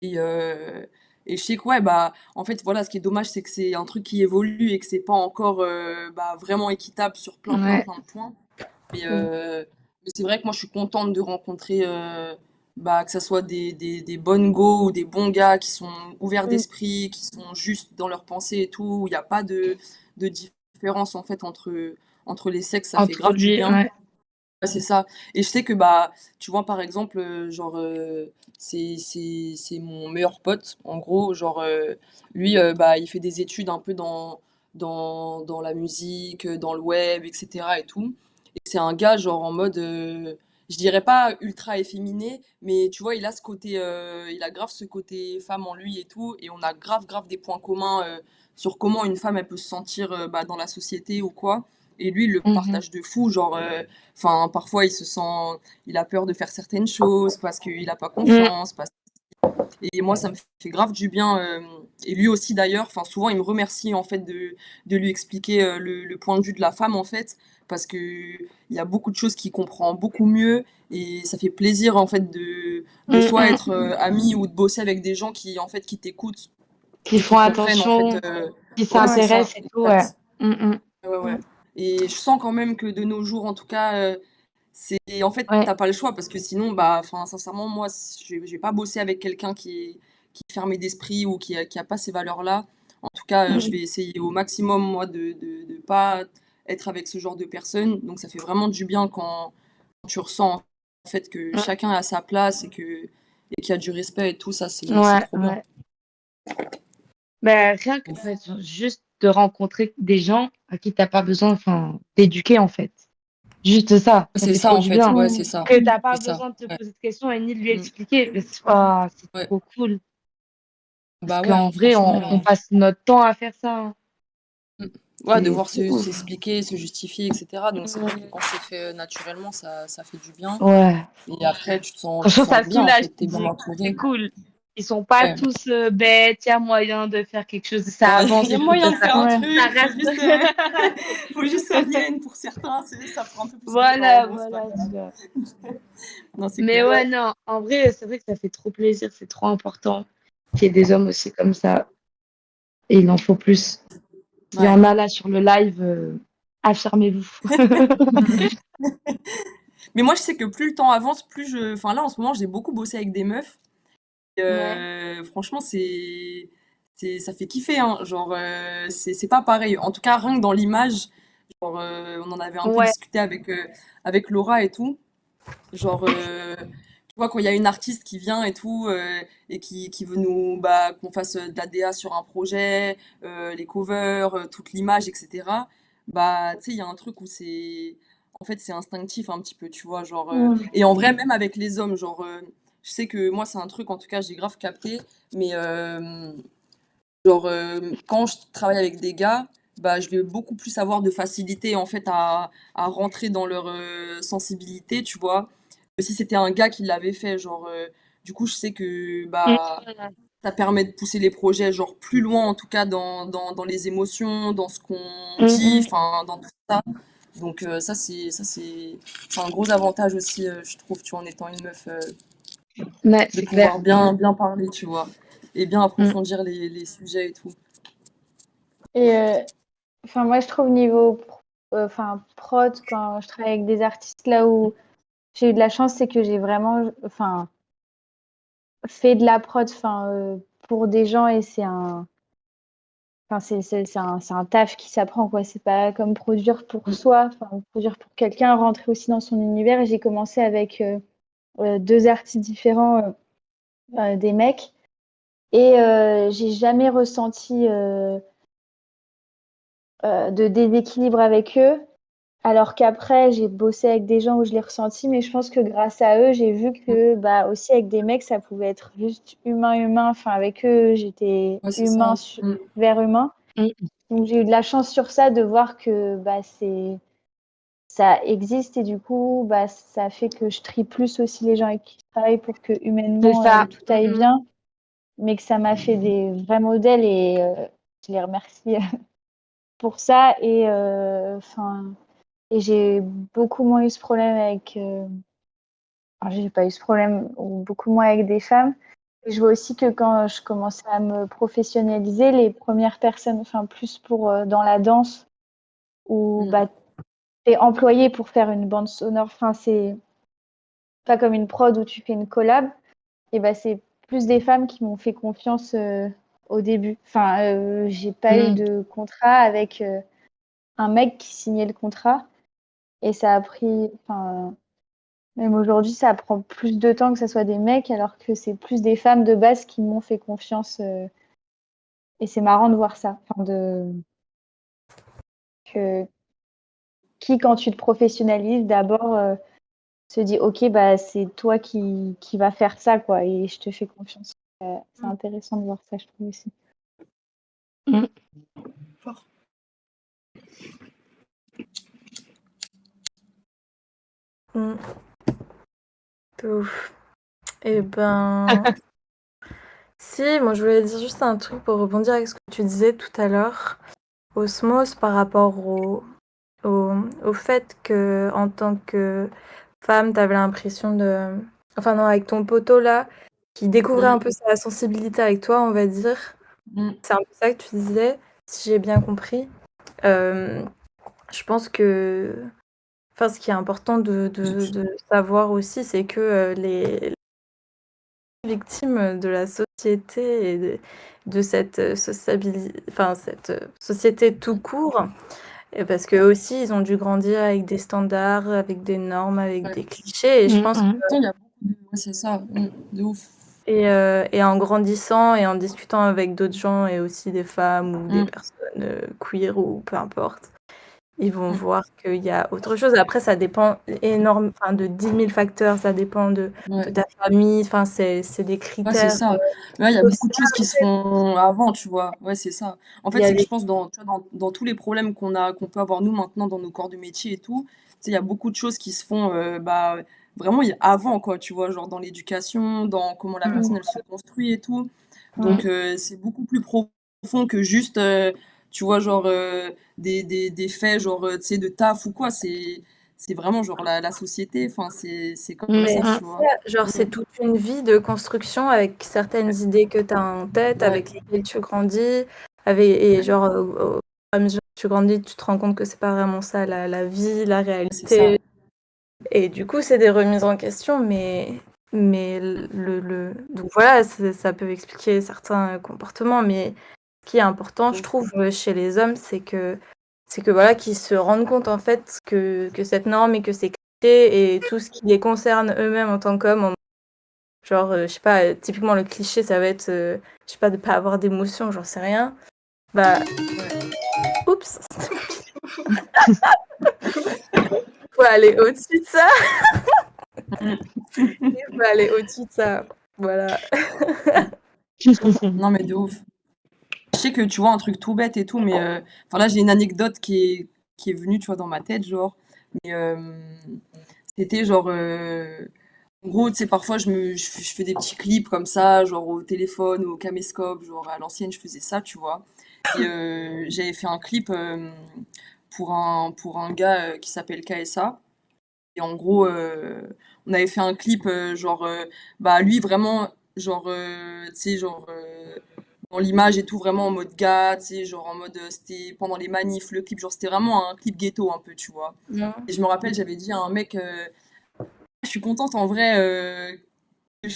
Et, euh, et je sais que ouais, bah, en fait, voilà, ce qui est dommage, c'est que c'est un truc qui évolue et que c'est pas encore bah, vraiment équitable sur plein de points. Mais, mais c'est vrai que moi, je suis contente de rencontrer, bah, que ça soit des bonnes go ou des bons gars qui sont ouverts d'esprit, qui sont justes dans leurs pensées et tout, où il n'y a pas de différence en fait entre les sexes, ça fait grave du bien. Ouais, c'est ça. Et je sais que, bah, tu vois, par exemple, genre, c'est mon meilleur pote, en gros. Genre, lui, bah, il fait des études un peu dans la musique, dans le web, etc. et tout. Et c'est un gars, genre, en mode, je dirais pas ultra efféminé, mais tu vois, il a ce côté, il a grave ce côté femme en lui et tout. Et on a grave des points communs sur comment une femme, elle peut se sentir bah, dans la société ou quoi. Et lui, il le partage de fou, genre, enfin, parfois, il a peur de faire certaines choses parce qu'il n'a pas confiance. Et moi, ça me fait grave du bien. Et lui aussi, d'ailleurs, enfin, souvent, il me remercie, en fait, de lui expliquer le point de vue de la femme, en fait, parce que il y a beaucoup de choses qu'il comprend beaucoup mieux. Et ça fait plaisir, en fait, de soit être ami ou de bosser avec des gens qui, en fait, qui t'écoutent, qui font attention, en fait, qui s'intéressent et tout, ouais. Ouais. Et je sens quand même que de nos jours, en tout cas, c'est en fait, t'as pas le choix parce que sinon, bah, enfin, sincèrement, moi, je vais pas bosser avec quelqu'un qui est fermé d'esprit ou qui a pas ces valeurs-là. En tout cas, je vais essayer au maximum, moi, de pas être avec ce genre de personnes. Donc, ça fait vraiment du bien quand tu ressens en fait que chacun a sa place et qu'il y a du respect et tout. Ça, c'est trop bien. Bah, rien que juste de rencontrer des gens à qui t'as pas besoin, enfin, d'éduquer en fait. Juste ça C'est fait ça, trop en du fait. bien. Ouais, c'est ça. Que t'as pas C'est ça. besoin de te Ouais. poser de questions et ni de lui expliquer. Mais c'est trop cool. Parce Bah ouais, qu'en hein, vrai, franchement. on passe notre temps à faire ça, hein. Ouais, C'est devoir c'est ouf. s'expliquer, se justifier, etc. Donc c'est vrai que Mm. quand c'est fait naturellement, ça fait du bien. Ouais. Et après, tu te Franchement, sens ça bien, en soulage. fait, Tu t'es bien dis, c'est entouré. cool. Ils sont pas Ouais. tous bêtes. Il y a moyen de faire quelque chose. Ça Ouais, avance il y a et tout. moyen de faire un Ça truc, reste. faut juste ça vienne pour certains, ça prend un peu plus de temps. Voilà, Bon, c'est pas voilà, tu grave. vois. Non, c'est Mais clair. ouais, non. En vrai, c'est vrai que ça fait trop plaisir. C'est trop important qu'il y ait des hommes aussi comme ça. Et il en faut plus. Il y Ouais. en a là sur le live. Affirmez-vous. Mais moi, je sais que plus le temps avance, plus je. Enfin, là, en ce moment, j'ai beaucoup bossé avec des meufs. Ouais. Franchement, ça fait kiffer, hein. Genre, c'est pas pareil. En tout cas, rien que dans l'image, genre, on en avait un peu Ouais. discuté avec Laura et tout. Genre, tu vois, quand il y a une artiste qui vient et tout, et qui veut qu'on fasse de la DA sur un projet, les covers, toute l'image, etc. Bah, tu sais, il y a un truc où en fait, c'est instinctif un petit peu, tu vois, genre, Mm. et en vrai, même avec les hommes, genre, je sais que moi, c'est un truc, en tout cas, j'ai grave capté, mais genre, quand je travaille avec des gars, bah, je vais beaucoup plus avoir de facilité en fait à rentrer dans leur sensibilité, tu vois. Que si c'était un gars qui l'avait fait, genre, du coup, je sais que bah, Mm. ça permet de pousser les projets, genre, plus loin en tout cas dans les émotions, dans ce qu'on dit, Mm, enfin, dans tout ça. Donc, c'est un gros avantage aussi, je trouve, tu vois, en étant une meuf, Ouais, de c'est clair. pouvoir bien parler, tu vois, et bien Mm. approfondir les sujets et tout. Et enfin, moi, je trouve niveau enfin, prod, quand je travaille avec des artistes, là où j'ai eu de la chance, c'est que j'ai vraiment enfin, fait de la prod enfin, pour des gens et c'est un. Enfin, c'est un taf qui s'apprend, quoi. C'est pas comme produire pour soi, enfin, produire pour quelqu'un, rentrer aussi dans son univers. Et j'ai commencé avec deux artistes différents, des mecs. Et j'ai jamais ressenti de déséquilibre avec eux. Alors qu'après, j'ai bossé avec des gens où je l'ai ressenti, mais je pense que grâce à eux, j'ai vu que bah, aussi avec des mecs, ça pouvait être juste humain-humain. Enfin, avec eux, j'étais Ouais, c'est humain ça. Mm. vers humain. Mm. Donc j'ai eu de la chance sur ça de voir que bah, ça existe et du coup, bah, ça fait que je trie plus aussi les gens avec qui je travaille pour que C'est humainement ça. tout aille Mm, bien, mais que ça m'a fait des vrais modèles et je les remercie pour ça. Et, et j'ai beaucoup moins eu ce problème avec. Enfin, j'ai pas eu ce problème, ou beaucoup moins avec des femmes. Et je vois aussi que quand je commençais à me professionnaliser, les premières personnes, enfin plus pour dans la danse, où Mm. bah, tu es employé pour faire une bande sonore, enfin c'est pas comme une prod où tu fais une collab, et bah, c'est plus des femmes qui m'ont fait confiance au début. Enfin, j'ai pas eu mm. de contrat avec un mec qui signait le contrat, et ça a pris, enfin, même aujourd'hui, ça prend plus de temps que ce soit des mecs, alors que c'est plus des femmes de base qui m'ont fait confiance. Et c'est marrant de voir ça. Enfin, que quand tu te professionnalises, d'abord se dit, OK, bah, c'est toi qui va faire ça, quoi, et je te fais confiance. C'est intéressant de voir ça, je trouve aussi. Mm. Fort. Mm. De ouf. Eh ben, si, moi je voulais dire juste un truc pour rebondir avec ce que tu disais tout à l'heure, Osmose, par rapport au fait que en tant que femme, t'avais l'impression de... Enfin non, avec ton poteau là, qui découvrait un Mm. peu sa sensibilité avec toi, on va dire. Mm. C'est un peu ça que tu disais, si j'ai bien compris. Euh, je pense que... Enfin, ce qui est important de savoir aussi, c'est que les victimes de la société et de cette, enfin, cette société tout court, et parce que aussi ils ont dû grandir avec des standards, avec des normes, avec Ouais. des clichés. Et je Mm, pense mm. Pourtant, il y a beaucoup de. Ouais, c'est ça, de ouf. et en grandissant et en discutant avec d'autres gens et aussi des femmes ou des Mm. personnes queer ou peu importe, ils vont voir qu'il y a autre chose. Après, ça dépend de 10 000 facteurs, ça dépend de ta famille, enfin, c'est des Ouais, c'est critères ça. Ouais, il y a beaucoup de choses qui se sociaux. font avant, tu vois. Ouais, c'est ça. En Il fait, y a c'est que les... je pense tu vois, dans tous les problèmes qu'on peut avoir nous maintenant dans nos corps de métier et tout, tu sais, il y a beaucoup de choses qui se font vraiment avant, quoi, tu vois, genre dans l'éducation, dans comment la personne elle se construit et tout. Donc, c'est beaucoup plus profond que juste, tu vois, genre des faits, genre, tu sais, de taf ou quoi. C'est vraiment genre la société, enfin, c'est comme Mais ça, c'est tu vois. ça, genre, c'est toute une vie de construction avec certaines idées que tu as en tête, Ouais, avec lesquelles tu grandis, et genre, au fur et à mesure que tu grandis, tu te rends compte que c'est pas vraiment ça la vie, la c'est ça. réalité. Et du coup, c'est des remises en question, mais donc voilà, ça peut expliquer certains comportements, mais ce qui est important, je trouve, chez les hommes, c'est que voilà, qu'ils se rendent compte en fait que cette norme et que ces clichés et tout ce qui les concerne eux-mêmes en tant qu'hommes, genre, je sais pas, typiquement le cliché, ça va être, je sais pas, de pas avoir d'émotion, j'en sais rien. Bah, oups, faut aller au-dessus de ça. Faut aller au-dessus de ça. Voilà. Non, mais de ouf. Je sais que tu vois un truc tout bête et tout, mais enfin là j'ai une anecdote qui est venue, tu vois, dans ma tête, genre. Mais c'était genre, en gros, tu sais, parfois je fais des petits clips comme ça, genre au téléphone ou au caméscope, genre à l'ancienne je faisais ça, tu vois. Et j'avais fait un clip pour un gars qui s'appelle KSA. Et en gros, on avait fait un clip, genre, bah lui vraiment, genre, tu sais, genre, dans l'image et tout, vraiment en mode gars, tu sais, genre en mode, c'était pendant les manifs, le clip, genre c'était vraiment un clip ghetto un peu, tu vois. Et je me rappelle, j'avais dit à un mec, je suis contente en vrai que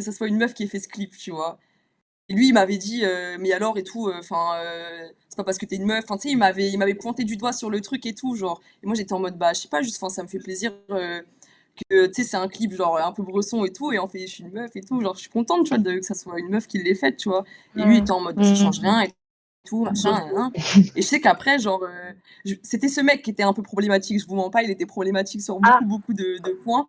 ça soit une meuf qui ait fait ce clip, tu vois. Et lui, il m'avait dit, mais alors et tout, enfin, c'est pas parce que t'es une meuf, enfin, tu sais, il m'avait pointé du doigt sur le truc et tout, genre. Et moi, j'étais en mode, bah, je sais pas, juste, enfin, ça me fait plaisir que, tu sais, c'est un clip, genre, un peu bresson et tout, et en fait, je suis une meuf et tout, genre, je suis contente, tu vois, que ça soit une meuf qui l'ait faite, tu vois. Et lui, il était en mode, bah, ça change rien et tout, machin, hein. Et je sais qu'après, genre, c'était ce mec qui était un peu problématique, je vous mens pas, il était problématique sur beaucoup, beaucoup de points.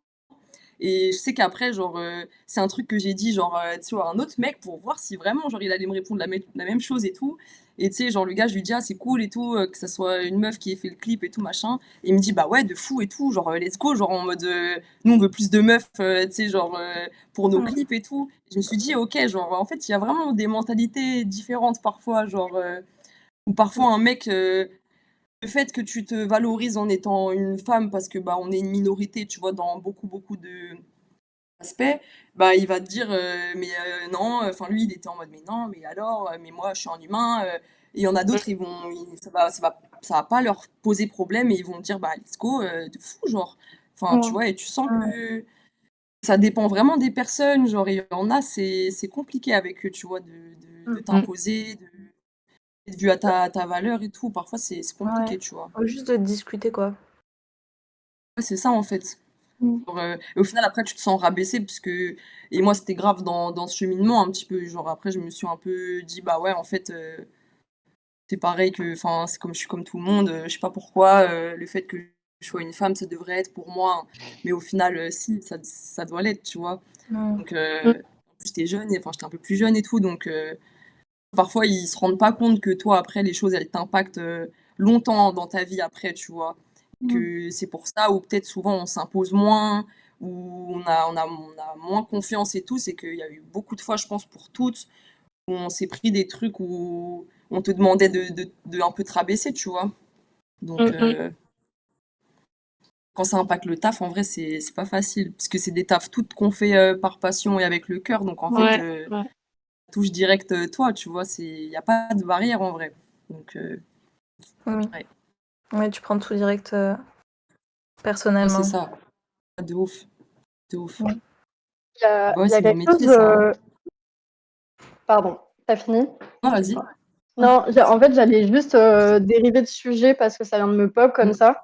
Et je sais qu'après, genre, c'est un truc que j'ai dit, genre, tu vois, à un autre mec pour voir si vraiment, genre, il allait me répondre la même chose et tout. Et tu sais, genre, le gars, je lui dis, ah, c'est cool et tout, que ça soit une meuf qui ait fait le clip et tout, machin. Et il me dit, bah ouais, de fou et tout, genre, let's go, genre, en mode, nous, on veut plus de meufs, tu sais, genre, pour nos clips et tout. Et je me suis dit, ok, genre, en fait, il y a vraiment des mentalités différentes parfois, genre, ou parfois un mec, le fait que tu te valorises en étant une femme parce que, bah, on est une minorité, tu vois, dans beaucoup, beaucoup de aspect, bah, il va te dire mais non, enfin lui il était en mode mais non, mais alors, mais moi je suis un humain. Et il y en a d'autres, ça va pas leur poser problème et ils vont te dire bah let's go, de fou, genre. Enfin, tu vois, et tu sens que ça dépend vraiment des personnes, genre, il y en a, c'est compliqué avec eux, tu vois, de t'imposer, de vue à ta valeur et tout. Parfois, c'est compliqué, Ouais. tu vois. Juste de discuter, quoi. Ouais, c'est ça en fait. Genre, et au final, après, tu te sens rabaissé parce que. Et moi, c'était grave dans ce cheminement un petit peu. Genre, après, je me suis un peu dit, bah ouais, en fait, c'est pareil que. Enfin, c'est comme je suis comme tout le monde. Je sais pas pourquoi. Le fait que je sois une femme, ça devrait être pour moi, hein. Mais au final, si, ça doit l'être, tu vois. Donc, en plus, j'étais jeune, enfin, j'étais un peu plus jeune et tout. Donc, parfois, ils se rendent pas compte que toi, après, les choses, elles t'impactent longtemps dans ta vie après, tu vois. Que c'est pour ça, ou peut-être souvent on s'impose moins, ou on a moins confiance et tout. C'est qu'il y a eu beaucoup de fois, je pense, pour toutes, où on s'est pris des trucs où on te demandait de un peu te rabaisser, tu vois. Donc, quand ça impacte le taf, en vrai, c'est pas facile. Parce que c'est des tafs toutes qu'on fait par passion et avec le cœur. Donc, en fait, touche direct toi, tu vois. Il n'y a pas de barrière en vrai. Donc, Oui. ouais. Ouais, tu prends tout direct Ouais, personnellement. c'est ça. De ouf. De ouf. Ouais. Bah ouais, Il y a c'est mon quelque métier, chose. ça, hein. Pardon, t'as fini? Non, vas-y. Non, en fait, j'allais juste dériver de sujet parce que ça vient de me pop comme ça.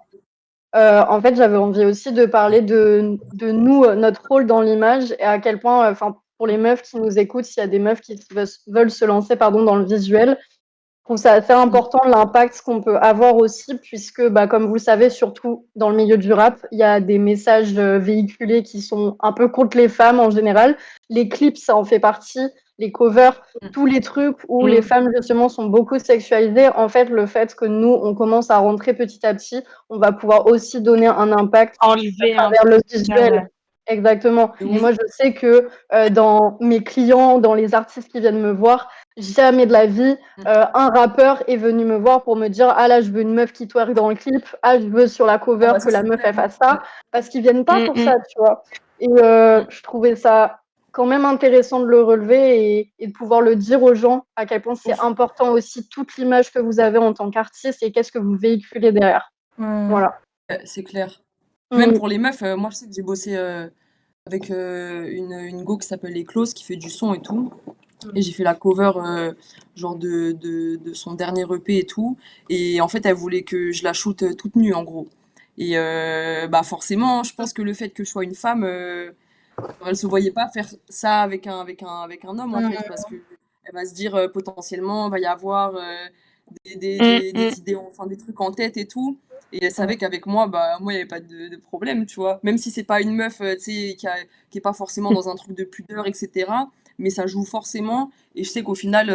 En fait, j'avais envie aussi de parler de nous, notre rôle dans l'image et à quel point, enfin, pour les meufs qui nous écoutent, s'il y a des meufs qui veulent se lancer, pardon, dans le visuel, trouve ça assez important l'impact qu'on peut avoir aussi, puisque, bah, comme vous le savez, surtout dans le milieu du rap, il y a des messages véhiculés qui sont un peu contre les femmes en général. Les clips, ça en fait partie. Les covers, tous les trucs où les femmes justement sont beaucoup sexualisées. En fait, le fait que nous, on commence à rentrer petit à petit, on va pouvoir aussi donner un impact Enlever à un travers peu le tout ça, visuel. ouais. Exactement. Et Oui. moi, je sais que dans mes clients, dans les artistes qui viennent me voir, jamais de la vie, un rappeur est venu me voir pour me dire ah là, je veux une meuf qui twerk dans le clip, ah je veux sur la cover Ah bah que ça la c'est meuf clair. elle fasse ça, parce qu'ils viennent pas pour Mm, ça, tu vois. Et je trouvais ça quand même intéressant de le relever et de pouvoir le dire aux gens à quel point c'est Ouf. important aussi toute l'image que vous avez en tant qu'artiste et qu'est-ce que vous véhiculez derrière. Voilà. C'est clair. Même Mm. pour les meufs, moi je sais que j'ai bossé avec une go qui s'appelle Eclose qui fait du son et tout. Et j'ai fait la cover genre de son dernier EP et tout. Et en fait, elle voulait que je la shoote toute nue en gros. Et bah forcément, je pense que le fait que je sois une femme, elle se voyait pas faire ça avec un homme en fait, parce que elle va se dire potentiellement va y avoir des idées, enfin des trucs en tête et tout. Et elle savait qu'avec moi, bah moi il y avait pas de problème, tu vois. Même si c'est pas une meuf, tu sais, qui est pas forcément dans un truc de pudeur, etc. Mais ça joue forcément. Et je sais qu'au final,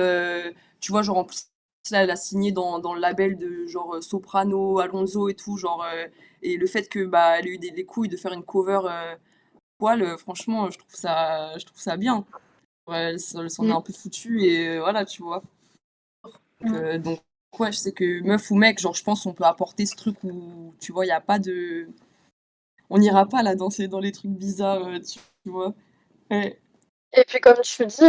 tu vois, genre en plus là, elle a signé dans le label de genre Soprano, Alonso et tout, genre et le fait que bah elle ait eu des couilles de faire une cover poil, franchement, je trouve ça bien. Ouais, elle s'en est un peu foutue et voilà, tu vois. Donc, ouais, je sais que meuf ou mec, genre, je pense qu'on peut apporter ce truc où, tu vois, il n'y a pas de. On n'ira pas là danser dans les trucs bizarres, tu vois. Ouais, Et puis comme tu dis,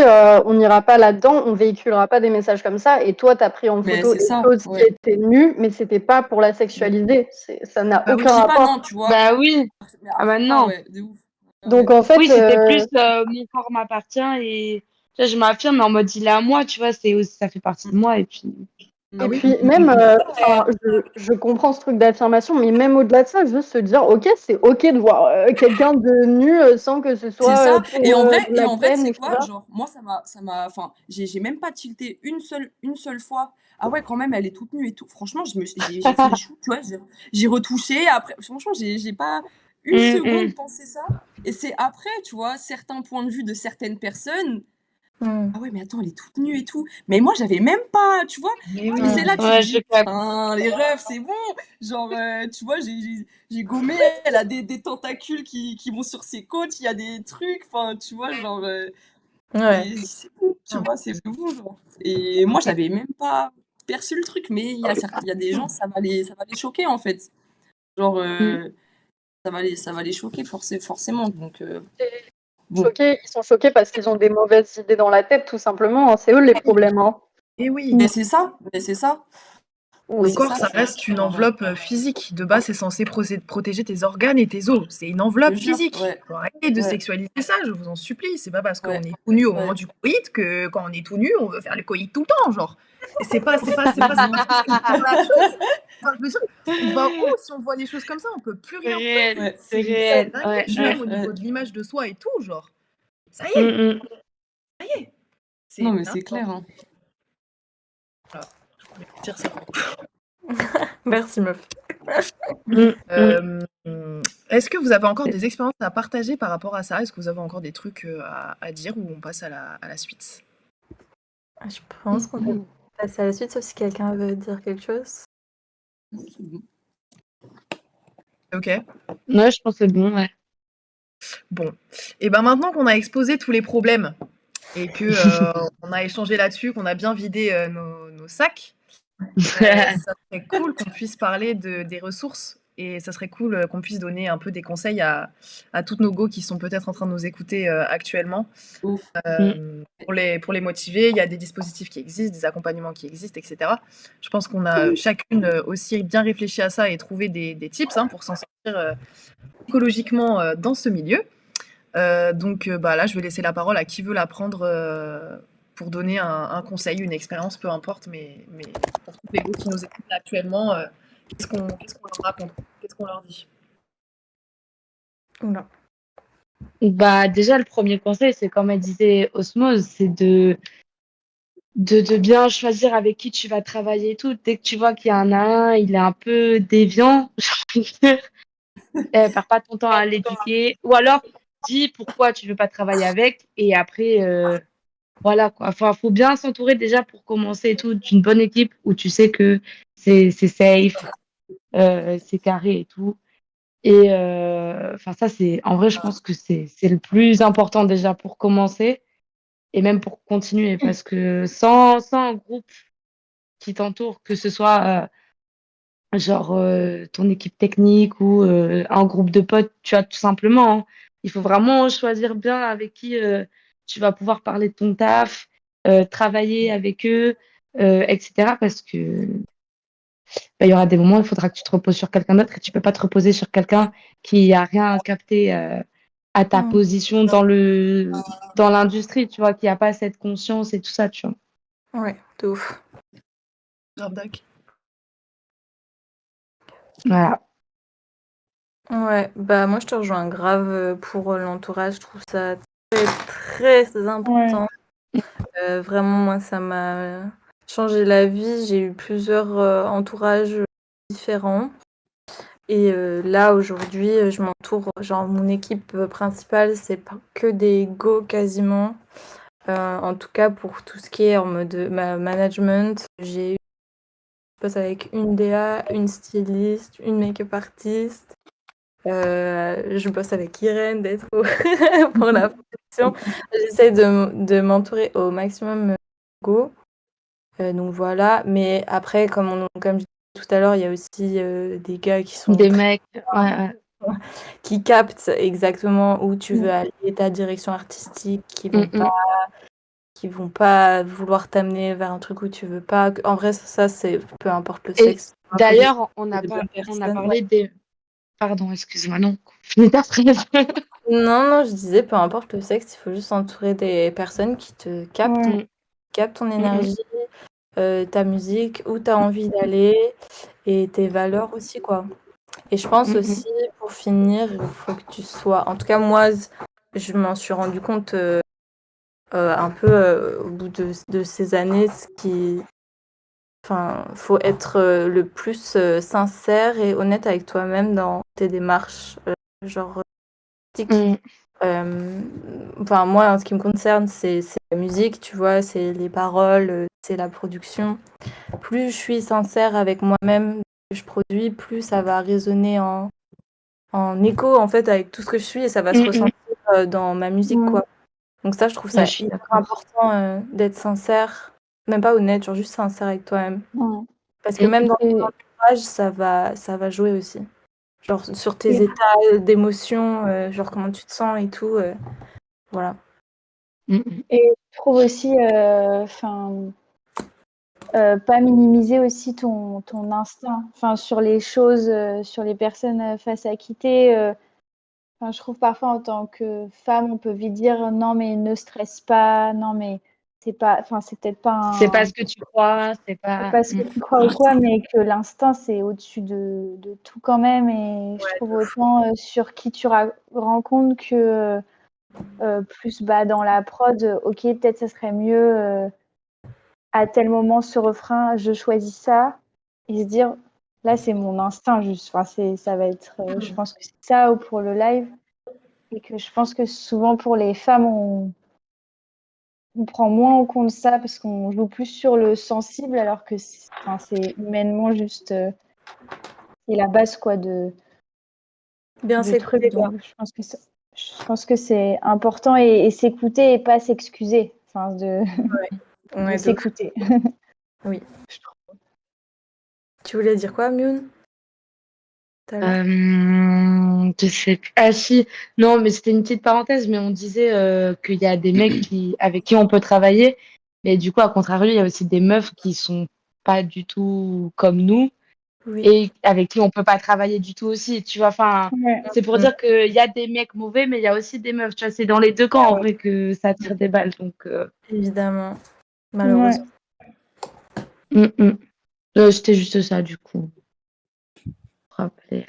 on n'ira pas là-dedans, on véhiculera pas des messages comme ça. Et toi, tu as pris en mais photo c'est une ça, chose qui ouais. était nue, mais c'était pas pour la sexualiser. Ça n'a Bah oui, Je aucun dis pas non, rapport. tu vois. Bah oui. Mais Ah bah ah non. ouais, de ouf. Ah Donc ouais. en fait, Oui, c'était plus mon corps m'appartient et tu vois, je m'affirme, mais en mode il est à moi, tu vois, ça fait partie de moi et puis. Ah et oui. puis même, enfin, je comprends ce truc d'affirmation, mais même au-delà de ça, juste se dire, ok, c'est ok de voir quelqu'un de nu sans que ce C'est soit ça. pour Et en vrai, de la tu peine, sais quoi, etc. genre, moi, enfin, j'ai même pas tilté une seule fois. Ah ouais, quand même, elle est toute nue et tout. Franchement, j'ai fait le chou, tu vois, j'ai retouché. Après, franchement, j'ai pas une seconde pensé ça. Et c'est après, tu vois, certains points de vue de certaines personnes. Ah ouais, mais attends, elle est toute nue et tout. Mais moi, j'avais même pas, tu vois. Mais oui. Et c'est là que tu te Ouais, je dis, capte. putain, les rêves, c'est bon. Genre, tu vois, j'ai gommé, elle a des tentacules qui vont sur ses côtes, il y a des trucs, enfin, tu vois, genre, et c'est bon, tu vois, c'est bon, genre. Et moi, j'avais même pas perçu le truc, mais il y a des gens, ça va les choquer, en fait. Genre, Mm. ça va les choquer, forcément. Donc, bon. Ils sont choqués parce qu'ils ont des mauvaises idées dans la tête, tout simplement, hein. C'est eux les problèmes, hein. Et oui. Mais c'est ça, mais c'est ça. Le C'est corps, ça, ça tu vois. reste une enveloppe physique. De base, c'est censé protéger tes organes et tes os. C'est une Je enveloppe te jure, physique. ouais, Faut arrêter de ouais, sexualiser ça, je vous en supplie. C'est pas parce qu'on ouais, est tout nu au moment ouais. du coït que quand on est tout nu, on veut faire le coït tout le temps, genre. Et c'est pas parce que c'est une première chose. Enfin, je veux dire, on va où si on voit des choses comme ça? On peut plus C'est rien faire. réel, Ouais, c'est C'est réel. dingue, Ouais, même ouais. au niveau de l'image de soi et tout, genre. Ça y est, Mm, ça y est. non, C'est mais c'est n'importe clair, hein. quoi. Je voulais dire ça. Merci, meuf. mm, mm. Est-ce que vous avez encore des expériences à partager par rapport à ça? Est-ce que vous avez encore des trucs à dire ou on passe à la suite? Je pense qu'on peut passer à la suite, sauf si quelqu'un veut dire quelque chose. C'est bon. Ok. Ouais, je pense que c'est bon, ouais. Bon. Et ben maintenant qu'on a exposé tous les problèmes et que on a échangé là-dessus, qu'on a bien vidé nos sacs, ça serait cool qu'on puisse parler des ressources et ça serait cool qu'on puisse donner un peu des conseils à toutes nos go qui sont peut-être en train de nous écouter actuellement. Ouf. Pour les motiver, il y a des dispositifs qui existent, des accompagnements qui existent, etc. Je pense qu'on a chacune aussi bien réfléchi à ça et trouvé des tips pour s'en sortir psychologiquement dans ce milieu. Donc bah, là, je vais laisser la parole à qui veut la prendre pour donner un conseil, une expérience, peu importe, mais pour tous les groupes qui nous écoutent là, actuellement, qu'est-ce qu'on leur raconte? Qu'est-ce qu'on leur dit? Oula. Bah, déjà, le premier conseil, c'est comme elle disait Osmose, c'est de bien choisir avec qui tu vas travailler et tout. Dès que tu vois qu'il y en a un, il est un peu déviant, j'ai envie de dire, perds pas ton temps à l'éduquer. Ou alors, dis pourquoi tu veux pas travailler avec et après, voilà quoi. Enfin, faut bien s'entourer déjà pour commencer et tout d'une bonne équipe où tu sais que c'est safe, c'est carré et tout. Et enfin, ça, c'est en vrai, je pense que c'est le plus important déjà pour commencer et même pour continuer parce que sans un groupe qui t'entoure, que ce soit genre ton équipe technique ou un groupe de potes, tu vois, tout simplement, hein. Il faut vraiment choisir bien avec qui tu vas pouvoir parler de ton taf, travailler avec eux, etc. Parce que bah, il y aura des moments où il faudra que tu te reposes sur quelqu'un d'autre et tu peux pas te reposer sur quelqu'un qui a rien capté à ta Mm. position dans l'industrie, tu vois, qui a pas cette conscience et tout ça, tu vois. Ouais, de ouf. Grave dac. Voilà. Ouais, bah moi je te rejoins grave pour l'entourage, je trouve ça très important. Vraiment, moi ça m'a changé la vie. J'ai eu plusieurs entourages différents. Et là aujourd'hui, je m'entoure, genre mon équipe principale, c'est pas que des go quasiment. En tout cas pour tout ce qui est en mode management, je bosse avec une DA, une styliste, une make-up artiste. Je bosse avec Irène d'être pour la production. J'essaie de m'entourer au maximum go. Donc voilà. Mais après, comme je disais tout à l'heure, il y a aussi des gars qui sont Des mecs, ouais, qui captent exactement où tu ouais. veux aller, ta direction artistique, Mm, mm. qui vont pas vouloir t'amener vers un truc où tu veux pas. En vrai, ça c'est peu importe le Et sexe. Il faut juste d'ailleurs, trouver les bonnes on a personnes. parlé des... Pardon, excuse-moi, non. Finis ta phrase. Non, je disais, peu importe le sexe, il faut juste s'entourer des personnes qui te captent, Mm, captent ton mm, mm. énergie, ta musique, où tu as envie d'aller et tes valeurs aussi, quoi. Et je pense Mm, mm. aussi, pour finir, il faut que tu sois. En tout cas, moi, je m'en suis rendu compte un peu au bout de ces années, Enfin, faut être le plus sincère et honnête avec toi-même dans tes démarches, genre artistiques. Mm. Enfin, moi, en ce qui me concerne, c'est la musique, tu vois, c'est les paroles, c'est la production. Plus je suis sincère avec moi-même, que je produis, plus ça va résonner en écho, en fait, avec tout ce que je suis et ça va se Mm, mm. ressentir dans ma musique, quoi. Donc ça, je trouve Ouais, ça je suis hyper d'accord. important d'être sincère, même pas honnête, genre juste sincère avec toi-même. Ouais. Parce que Mm, même dans ton Et, entourage, ça va jouer aussi. Genre sur tes et, états d'émotion, genre comment tu te sens et tout. Voilà. mm. Mm. et je trouve aussi, pas minimiser aussi ton instinct, enfin, sur les choses, sur les personnes face à qui t'es. Enfin, je trouve parfois en tant que femme, on peut vite dire non, mais ne stresse pas, non, mais c'est pas, enfin, c'est peut-être pas C'est pas un, ce que tu crois, c'est c'est pas. pas ce que tu crois ou quoi, mais que l'instinct, c'est au-dessus de tout quand même. Et je trouve autant sur qui tu rends compte que plus bas dans la prod, ok, peut-être ça serait mieux à tel moment ce refrain, je choisis ça, et se dire là, c'est mon instinct juste. Enfin, ça va être, je pense que c'est ça ou pour le live. Et que je pense que souvent pour les femmes, on prend moins en compte ça parce qu'on joue plus sur le sensible alors que c'est humainement juste c'est la base quoi Bien de trucs. s'écouter, quoi. Donc je pense que c'est important et s'écouter et pas s'excuser. Enfin, de Ouais, de ouf. s'écouter. Oui. Tu voulais dire quoi, Mune, tout à l'heure? Je sais plus. Ah si, non, mais c'était une petite parenthèse, mais on disait qu'il y a des mecs avec qui on peut travailler, mais du coup, à contrario, il y a aussi des meufs qui sont pas du tout comme nous Oui. et avec qui on peut pas travailler du tout aussi, tu vois. Enfin, Ouais. c'est pour dire qu'il y a des mecs mauvais, mais il y a aussi des meufs, tu vois. C'est dans les deux camps en vrai que ça tire des balles, donc. Évidemment, Ouais. malheureusement. Mm, mm. C'était juste ça, du coup. Rappeler.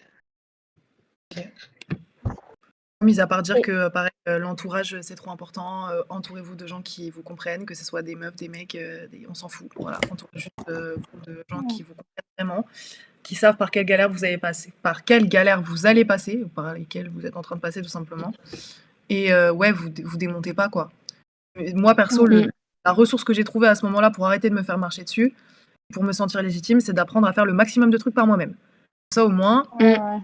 Mis à part dire Et- que, pareil, l'entourage, c'est trop important. Entourez-vous de gens qui vous comprennent, que ce soit des meufs, des mecs, on s'en fout. Voilà, entourez juste de gens qui vous comprennent vraiment, qui savent par quelle galère vous avez passé, par quelle galère vous allez passer, ou par lesquelles vous êtes en train de passer tout simplement. Et ouais, vous démontez pas quoi. Moi perso, la ressource que j'ai trouvée à ce moment-là pour arrêter de me faire marcher dessus, pour me sentir légitime, c'est d'apprendre à faire le maximum de trucs par moi-même. Ça au moins, Ouais, pas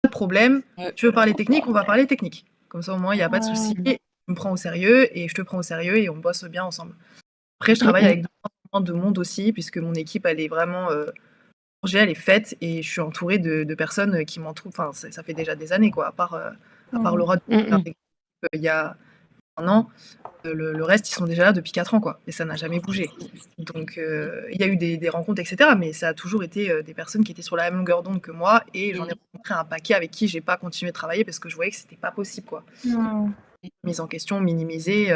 de problème. Ouais. Tu veux parler technique, on va parler technique. Comme ça au moins, il n'y a pas de souci. Tu me prends au sérieux et je te prends au sérieux et on bosse bien ensemble. Après, je travaille avec de monde aussi, puisque mon équipe, elle est vraiment elle est faite et je suis entourée de personnes qui m'entourent. Enfin, ça fait déjà des années, quoi. À part Laura, il y a un an, le reste, ils sont déjà là depuis 4 ans, quoi. Et ça n'a jamais bougé. Donc, il y a eu des rencontres, etc. Mais ça a toujours été des personnes qui étaient sur la même longueur d'onde que moi. Et j'en ai rencontré un paquet avec qui j'ai pas continué de travailler parce que je voyais que c'était pas possible, quoi. Mise en question, minimisée,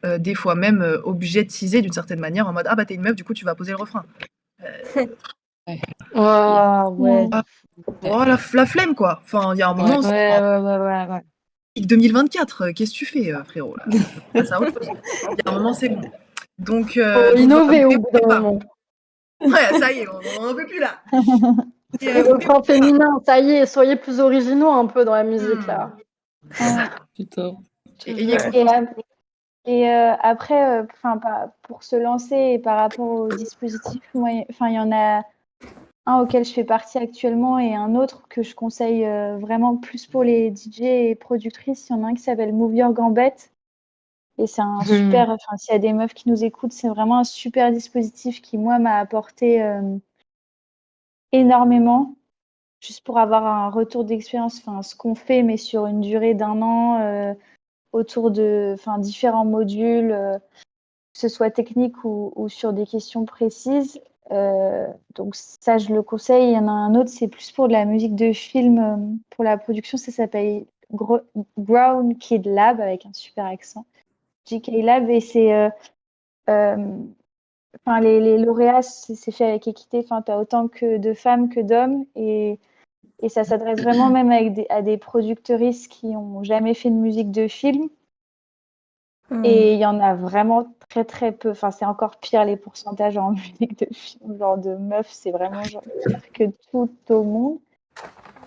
des fois même objetisée d'une certaine manière, en mode ah bah t'es une meuf, du coup tu vas poser le refrain. Ouais. Oh, la flemme, quoi. Enfin, il y a un moment, Ouais. 2024, qu'est-ce que tu fais, frérot là? Passe à autre chose. Il y a un moment, c'est bon. Donc, Faut innover au bout d'un moment. Ouais, ça y est, on n'en peut plus là. Les refrains féminins, ça y est, soyez plus originaux un peu dans la musique là. Putain. Après, pour se lancer et par rapport au dispositif, il y en a un auquel je fais partie actuellement et un autre que je conseille vraiment plus pour les DJ et productrices. Il y en a un qui s'appelle Move Your Gambette. Et c'est un super, s'il y a des meufs qui nous écoutent, c'est vraiment un super dispositif qui, moi, m'a apporté énormément, juste pour avoir un retour d'expérience, ce qu'on fait, mais sur une durée d'1 an, autour de différents modules, que ce soit technique ou sur des questions précises. Donc ça, je le conseille. Il y en a un autre, c'est plus pour de la musique de film, pour la production, ça s'appelle Brown Kid Lab, avec un super accent. JK Lab, et c'est... les lauréats, c'est fait avec équité. Tu as autant que de femmes que d'hommes. Et ça s'adresse vraiment même à des productrices qui n'ont jamais fait de musique de film. Et il y en a vraiment très très peu. C'est encore pire les pourcentages en musique de film. Genre de meufs, c'est vraiment pire que tout au monde.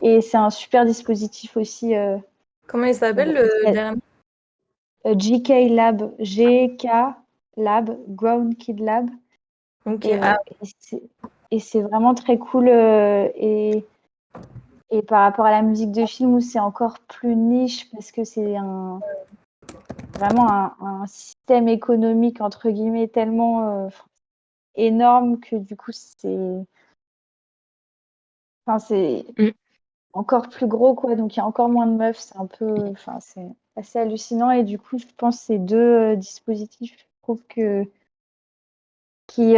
Et c'est un super dispositif aussi. Comment il s'appelle le dernier? JK Lab, GK Lab, Grown Kid Lab. Okay. Et c'est vraiment très cool. Et par rapport à la musique de film, où c'est encore plus niche parce que c'est vraiment un système économique, entre guillemets, tellement énorme que du coup, c'est encore plus gros, quoi. Donc, il y a encore moins de meufs. C'est un peu... c'est assez hallucinant. Et du coup, je pense que ces deux dispositifs, je trouve qui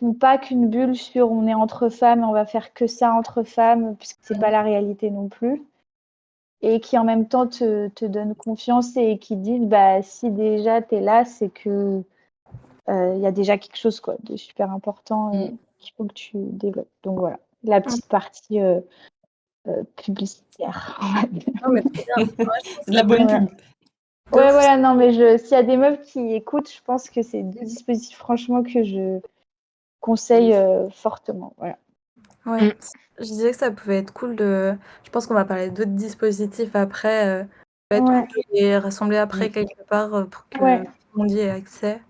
font pas qu'une bulle sur on est entre femmes et on va faire que ça entre femmes, puisque c'est pas la réalité non plus. Et qui en même temps te donnent confiance et qui disent si déjà tu es là, c'est que il y a déjà quelque chose de super important qu'il faut que tu développes. Donc voilà, la petite partie publicitaire. Non, mais très bien. C'est de la bonne pub. Ouais, voilà, non, mais s'il y a des meufs qui écoutent, je pense que c'est deux dispositifs, franchement, que je conseille fortement. Voilà. Ouais. Je disais que ça pouvait être cool de. Je pense qu'on va parler d'autres dispositifs après. Ça peut être cool de les rassembler après quelque part pour que tout le monde y ait accès.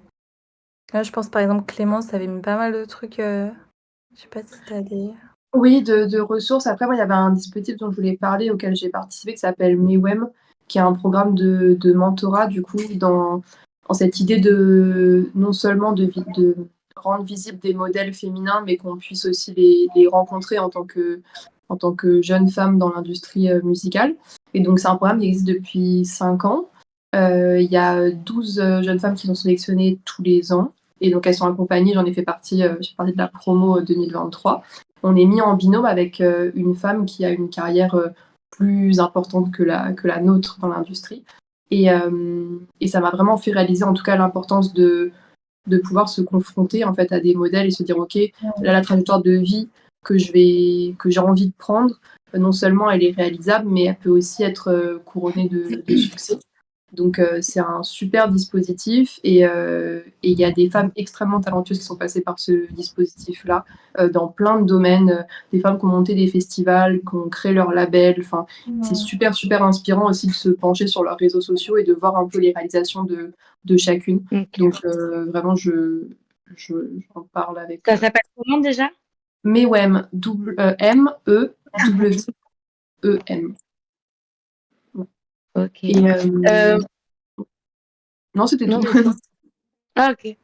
Là, je pense par exemple Clémence avait mis pas mal de trucs. Je sais pas si t'as des. Oui, de ressources. Après, moi, il y avait un dispositif dont je voulais parler, auquel j'ai participé, qui s'appelle MEWEM, qui est un programme de mentorat, du coup, dans cette idée de non seulement de rendre visibles des modèles féminins, mais qu'on puisse aussi les rencontrer en tant que jeunes femmes dans l'industrie musicale. Et donc, c'est un programme qui existe depuis 5 ans. Il y a 12 jeunes femmes qui sont sélectionnées tous les ans. Et donc, elles sont accompagnées, j'en ai fait partie, j'ai parlé de la promo 2023. On est mis en binôme avec une femme qui a une carrière plus importante que la nôtre dans l'industrie. Et ça m'a vraiment fait réaliser en tout cas l'importance de pouvoir se confronter en fait à des modèles et se dire ok, là la trajectoire de vie que j'ai envie de prendre, non seulement elle est réalisable, mais elle peut aussi être couronnée de succès. Donc c'est un super dispositif et il y a des femmes extrêmement talentueuses qui sont passées par ce dispositif-là dans plein de domaines. Des femmes qui ont monté des festivals, qui ont créé leur label. Enfin, c'est super, super inspirant aussi de se pencher sur leurs réseaux sociaux et de voir un peu les réalisations de chacune. Ok. Donc vraiment, j'en parle avec Ça s'appelle comment déjà? Mewem, M-E-W-E-M. Ok. Et non, c'était Non, tout. vas-y. Ah, ok.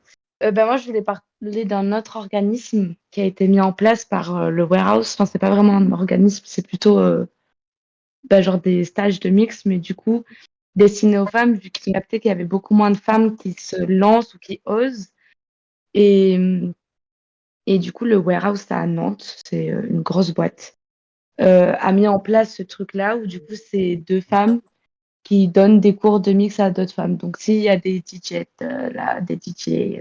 Moi, je voulais parler d'un autre organisme qui a été mis en place par le Warehouse. Enfin, c'est pas vraiment un organisme, c'est plutôt genre des stages de mix, mais du coup, destinés aux femmes, vu qu'ils ont capté qu'il y avait beaucoup moins de femmes qui se lancent ou qui osent. Et, et du coup, le Warehouse à Nantes, c'est une grosse boîte, a mis en place ce truc-là où du coup, c'est deux femmes qui donnent des cours de mix à d'autres femmes. Donc, s'il y a des DJ, des DJ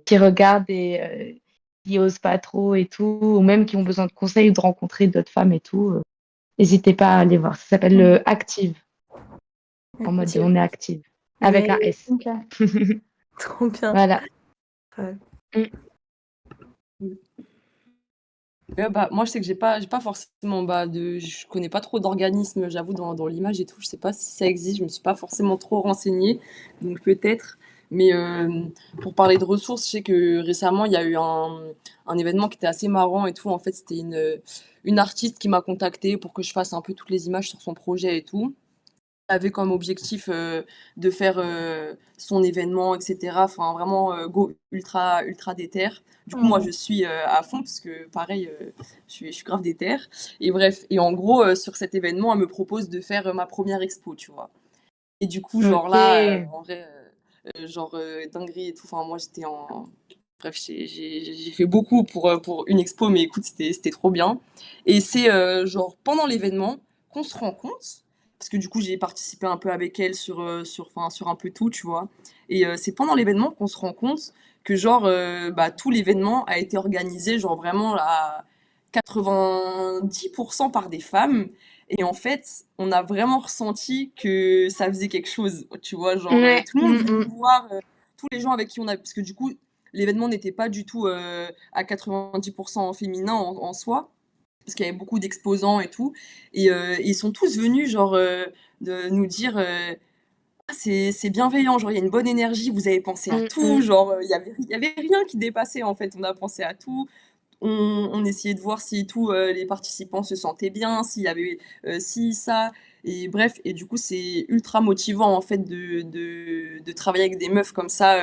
qui regardent et qui osent pas trop et tout, ou même qui ont besoin de conseils ou de rencontrer d'autres femmes et tout, n'hésitez pas à aller voir. Ça s'appelle le Active, en mode on est active, avec un S. Ok. Trop bien. Voilà. Ouais. Moi, je sais que j'ai pas forcément, je connais pas trop d'organismes, j'avoue, dans l'image et tout. Je sais pas si ça existe, je me suis pas forcément trop renseignée, donc peut-être. Mais pour parler de ressources, je sais que récemment, il y a eu un événement qui était assez marrant et tout. En fait, c'était une artiste qui m'a contactée pour que je fasse un peu toutes les images sur son projet et tout. Avait comme objectif de faire son événement, etc. Enfin, vraiment go ultra, ultra déter. Du coup, moi, je suis à fond parce que, pareil, je suis grave déter. Et bref, et en gros, sur cet événement, elle me propose de faire ma première expo, tu vois. Et du coup, genre Ok. là, en vrai, dinguerie et tout. Enfin, moi, j'étais en. Bref, j'ai fait beaucoup pour une expo, mais écoute, c'était trop bien. Et c'est genre pendant l'événement qu'on se rend compte, parce que du coup, j'ai participé un peu avec elle sur un peu tout, tu vois. Et c'est pendant l'événement qu'on se rend compte que, genre, tout l'événement a été organisé, genre vraiment à 90% par des femmes. Et en fait, on a vraiment ressenti que ça faisait quelque chose, tu vois, genre Ouais. tout le monde voulait voir, tous les gens avec qui on a, parce que du coup, l'événement n'était pas du tout à 90% féminin en soi, parce qu'il y avait beaucoup d'exposants et tout, et ils sont tous venus, genre, de nous dire, ah, c'est bienveillant, genre, il y a une bonne énergie, vous avez pensé à tout, genre, il y avait rien qui dépassait, en fait, on a pensé à tout, on essayait de voir si tous les participants se sentaient bien, s'il y avait ci, ça, et bref, et du coup, c'est ultra motivant en fait de travailler avec des meufs comme ça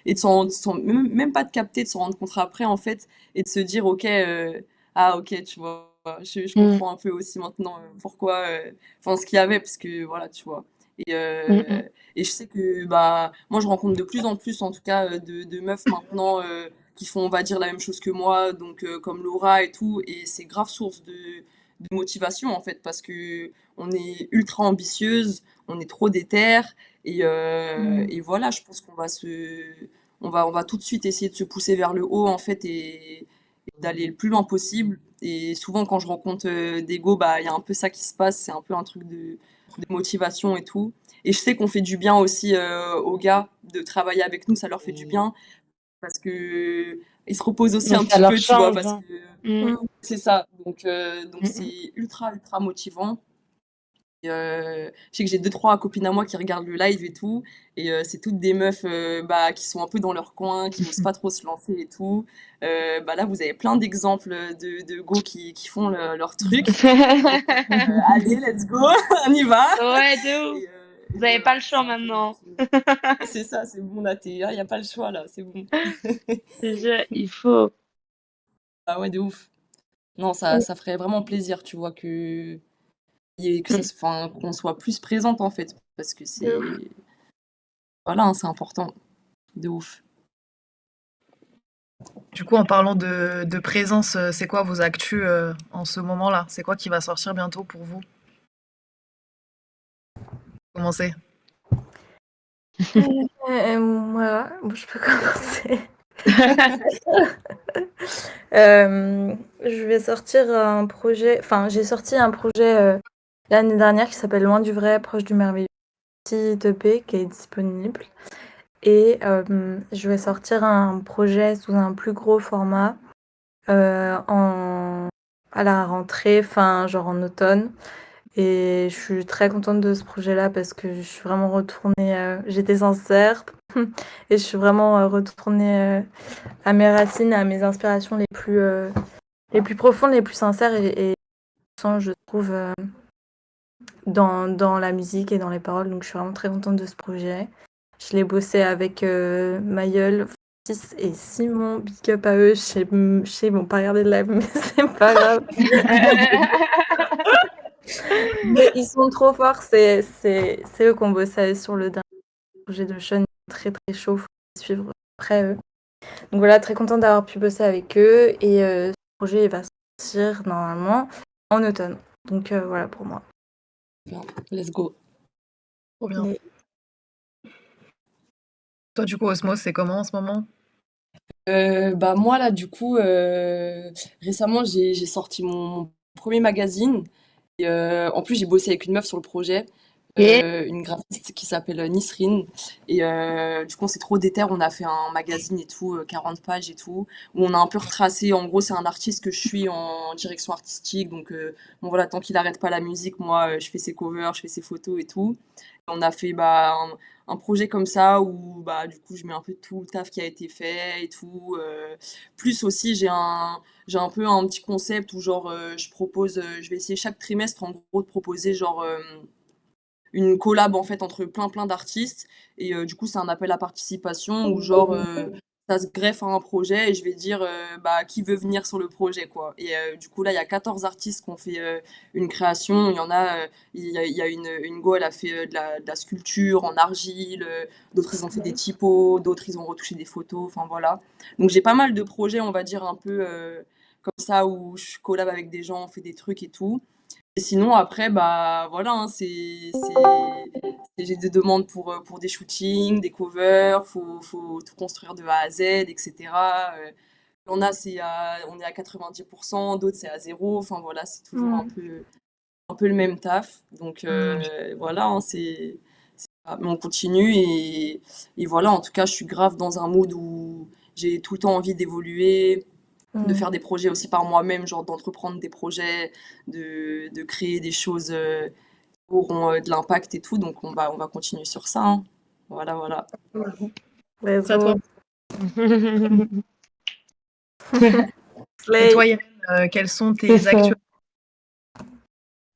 et même pas de capter, de s'en rendre compte après en fait, et de se dire, ok, ah ok, tu vois, je comprends un peu aussi maintenant pourquoi, enfin ce qu'il y avait, parce que voilà, tu vois. Et je sais que moi je rencontre de plus en plus en tout cas de meufs maintenant qui font, on va dire, la même chose que moi, donc comme Laura et tout, et c'est grave source de motivation en fait, parce que on est ultra ambitieuse, on est trop déter, et voilà, je pense on va tout de suite essayer de se pousser vers le haut en fait, et d'aller le plus loin possible. Et souvent, quand je rencontre des go, il y a un peu ça qui se passe, c'est un peu un truc de motivation et tout. Et je sais qu'on fait du bien aussi aux gars de travailler avec nous, ça leur fait du bien parce que ils se reposent aussi un Ça petit leur peu, tu vois, change. parce Hein. que c'est ça. Donc Mm. c'est ultra ultra motivant. Et, je sais que j'ai deux trois copines à moi qui regardent le live et tout, et c'est toutes des meufs qui sont un peu dans leur coin, qui n'osent pas trop se lancer et tout. Là, vous avez plein d'exemples de go qui font leur truc. Donc, allez, let's go, on y va. Ouais, de ouf. Et, Vous n'avez pas voilà, le c'est choix un peu maintenant. c'est ça, c'est bon, là, il n'y a pas le choix, là, c'est bon. Il faut. Ah ouais, de ouf. Non, ça ferait vraiment plaisir, tu vois, qu'on soit plus présente, en fait, parce que voilà, hein, c'est important, de ouf. Du coup, en parlant de présence, c'est quoi vos actus en ce moment-là? C'est quoi qui va sortir bientôt pour vous? Commencez. Moi, je peux commencer. Je vais sortir un projet, enfin j'ai sorti un projet l'année dernière qui s'appelle Loin du vrai, proche du merveilleux, petit EP qui est disponible. Et je vais sortir un projet sous un plus gros format à la rentrée, genre en automne. Et je suis très contente de ce projet-là parce que je suis vraiment retournée, j'étais sincère, et je suis vraiment retournée à mes racines, à mes inspirations les plus profondes, les plus sincères et je trouve, dans la musique et dans les paroles. Donc je suis vraiment très contente de ce projet. Je l'ai bossé avec Mayol, Francis et Simon. Big up à eux. Je sais, ils vont pas regarder le live, mais c'est pas grave. Mais ils sont trop forts. C'est eux qui ont bossé sur le dernier projet de Sean. Très très chaud. Faut les suivre après eux. Donc voilà, très contente d'avoir pu bosser avec eux. Et ce projet il va sortir normalement en automne. Donc voilà pour moi. Bien, let's go. Trop bien. Mais- Toi, du coup, Osmose, c'est comment en ce moment? Bah moi là du coup récemment j'ai sorti mon premier magazine et en plus j'ai bossé avec une meuf sur le projet, Et une graphiste qui s'appelle Nisrine et du coup on s'est trop déter, on a fait un magazine et tout, 40 pages et tout, où on a un peu retracé, en gros c'est un artiste que je suis en direction artistique, donc bon voilà, tant qu'il arrête pas la musique, moi je fais ses covers, je fais ses photos et tout. On a fait un projet comme ça où bah du coup je mets un peu tout le taf qui a été fait et tout. Plus aussi j'ai un peu un petit concept où genre je propose, je vais essayer chaque trimestre en gros de proposer genre une collab en fait entre plein d'artistes et du coup c'est un appel à participation où genre ça se greffe à un projet et je vais dire bah qui veut venir sur le projet quoi. Et du coup là il y a 14 artistes qui ont fait une création, il y en a il y a une go elle a fait de la sculpture en argile, d'autres ils ont fait des typos, d'autres ils ont retouché des photos, enfin voilà. Donc j'ai pas mal de projets on va dire un peu comme ça où je collab avec des gens, on fait des trucs et tout. Et sinon, après, bah voilà, hein, j'ai des demandes pour des shootings, des covers, faut tout construire de A à Z, etc. Il y en a, on est à 90%, d'autres c'est à zéro. Enfin voilà, c'est toujours un peu le même taf. Donc voilà, hein, mais on continue et voilà, en tout cas, je suis grave dans un mood où j'ai tout le temps envie d'évoluer, de faire des projets aussi par moi-même, genre d'entreprendre des projets, de créer des choses qui auront de l'impact et tout. Donc on va continuer sur ça, hein. Voilà, voilà. Let's C'est à toi. go. Et Slay. toi, Irène, quelles sont c'est tes ça. actualités?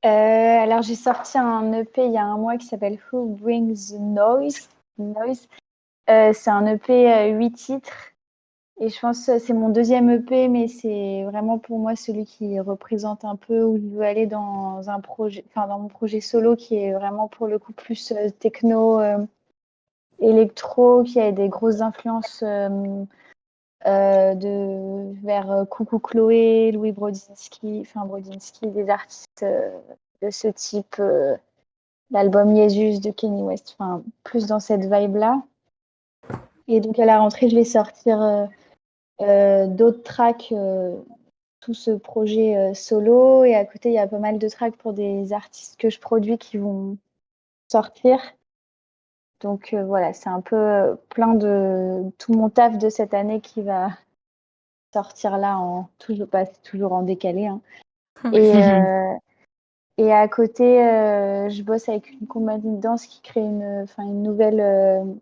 Alors, j'ai sorti un EP il y a un mois qui s'appelle Who Brings the Noise. Noise. C'est un EP 8 titres. Et je pense que c'est mon deuxième EP, mais c'est vraiment pour moi celui qui représente un peu où je veux aller dans un projet, enfin dans mon projet solo qui est vraiment pour le coup plus techno, électro, qui a des grosses influences vers Coucou Chloé, Louis Brodzinski, enfin Brodzinski, des artistes de ce type, l'album Jesus de Kanye West, enfin plus dans cette vibe-là. Et donc à la rentrée, je vais sortir d'autres tracks, tout ce projet solo. Et à côté, il y a pas mal de tracks pour des artistes que je produis qui vont sortir. Donc voilà, c'est un peu plein de tout mon taf de cette année qui va sortir là en toujours pas toujours en décalé. Hein. Et à côté, je bosse avec une compagnie de danse qui crée une nouvelle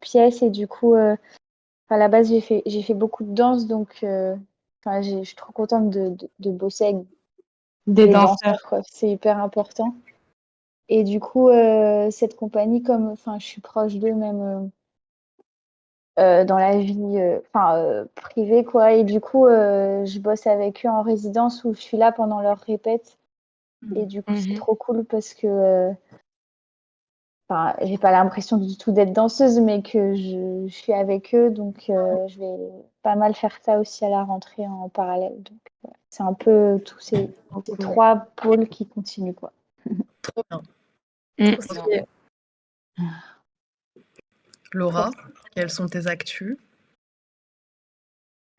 pièce et du coup, à la base j'ai fait beaucoup de danse donc je suis trop contente de bosser avec Des des danseurs. danseurs quoi. C'est hyper important. Et du coup, cette compagnie comme je suis proche d'eux même dans la vie privée quoi et du coup, je bosse avec eux en résidence où je suis là pendant leurs répètes et du coup, c'est trop cool parce que j'ai pas l'impression du tout d'être danseuse, mais que je suis avec eux, donc je vais pas mal faire ça aussi à la rentrée en parallèle. Donc c'est un peu tous ces trois pôles qui continuent quoi. Trop bien. Trop Trop stylé. Laura, quelles sont tes actus?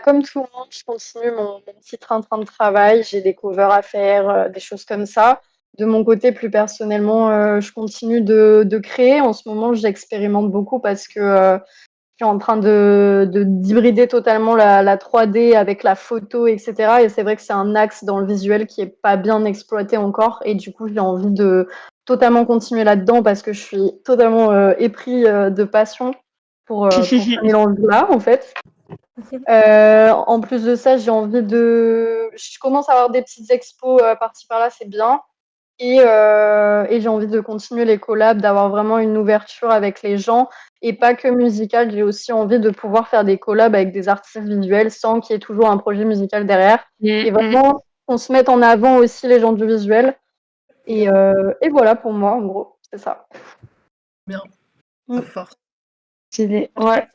Comme tout le monde, je continue mon petit train-train de travail. J'ai des covers à faire, des choses comme ça. De mon côté, plus personnellement, je continue de créer. En ce moment, j'expérimente beaucoup parce que je suis en train d'hybrider totalement la 3D avec la photo, etc. Et c'est vrai que c'est un axe dans le visuel qui est pas bien exploité encore. Et du coup, j'ai envie de totalement continuer là-dedans parce que je suis totalement épris de passion pour ce mélange-là, en fait. En plus de ça, j'ai envie de. Je commence à avoir des petites expos par-ci par-là, c'est bien. Et j'ai envie de continuer les collabs, d'avoir vraiment une ouverture avec les gens. Et pas que musical, j'ai aussi envie de pouvoir faire des collabs avec des artistes visuels sans qu'il y ait toujours un projet musical derrière. Et vraiment, qu'on se mette en avant aussi les gens du visuel. Et voilà pour moi, en gros, c'est ça. Bien. Mm. Fort. Stylé. Ouais.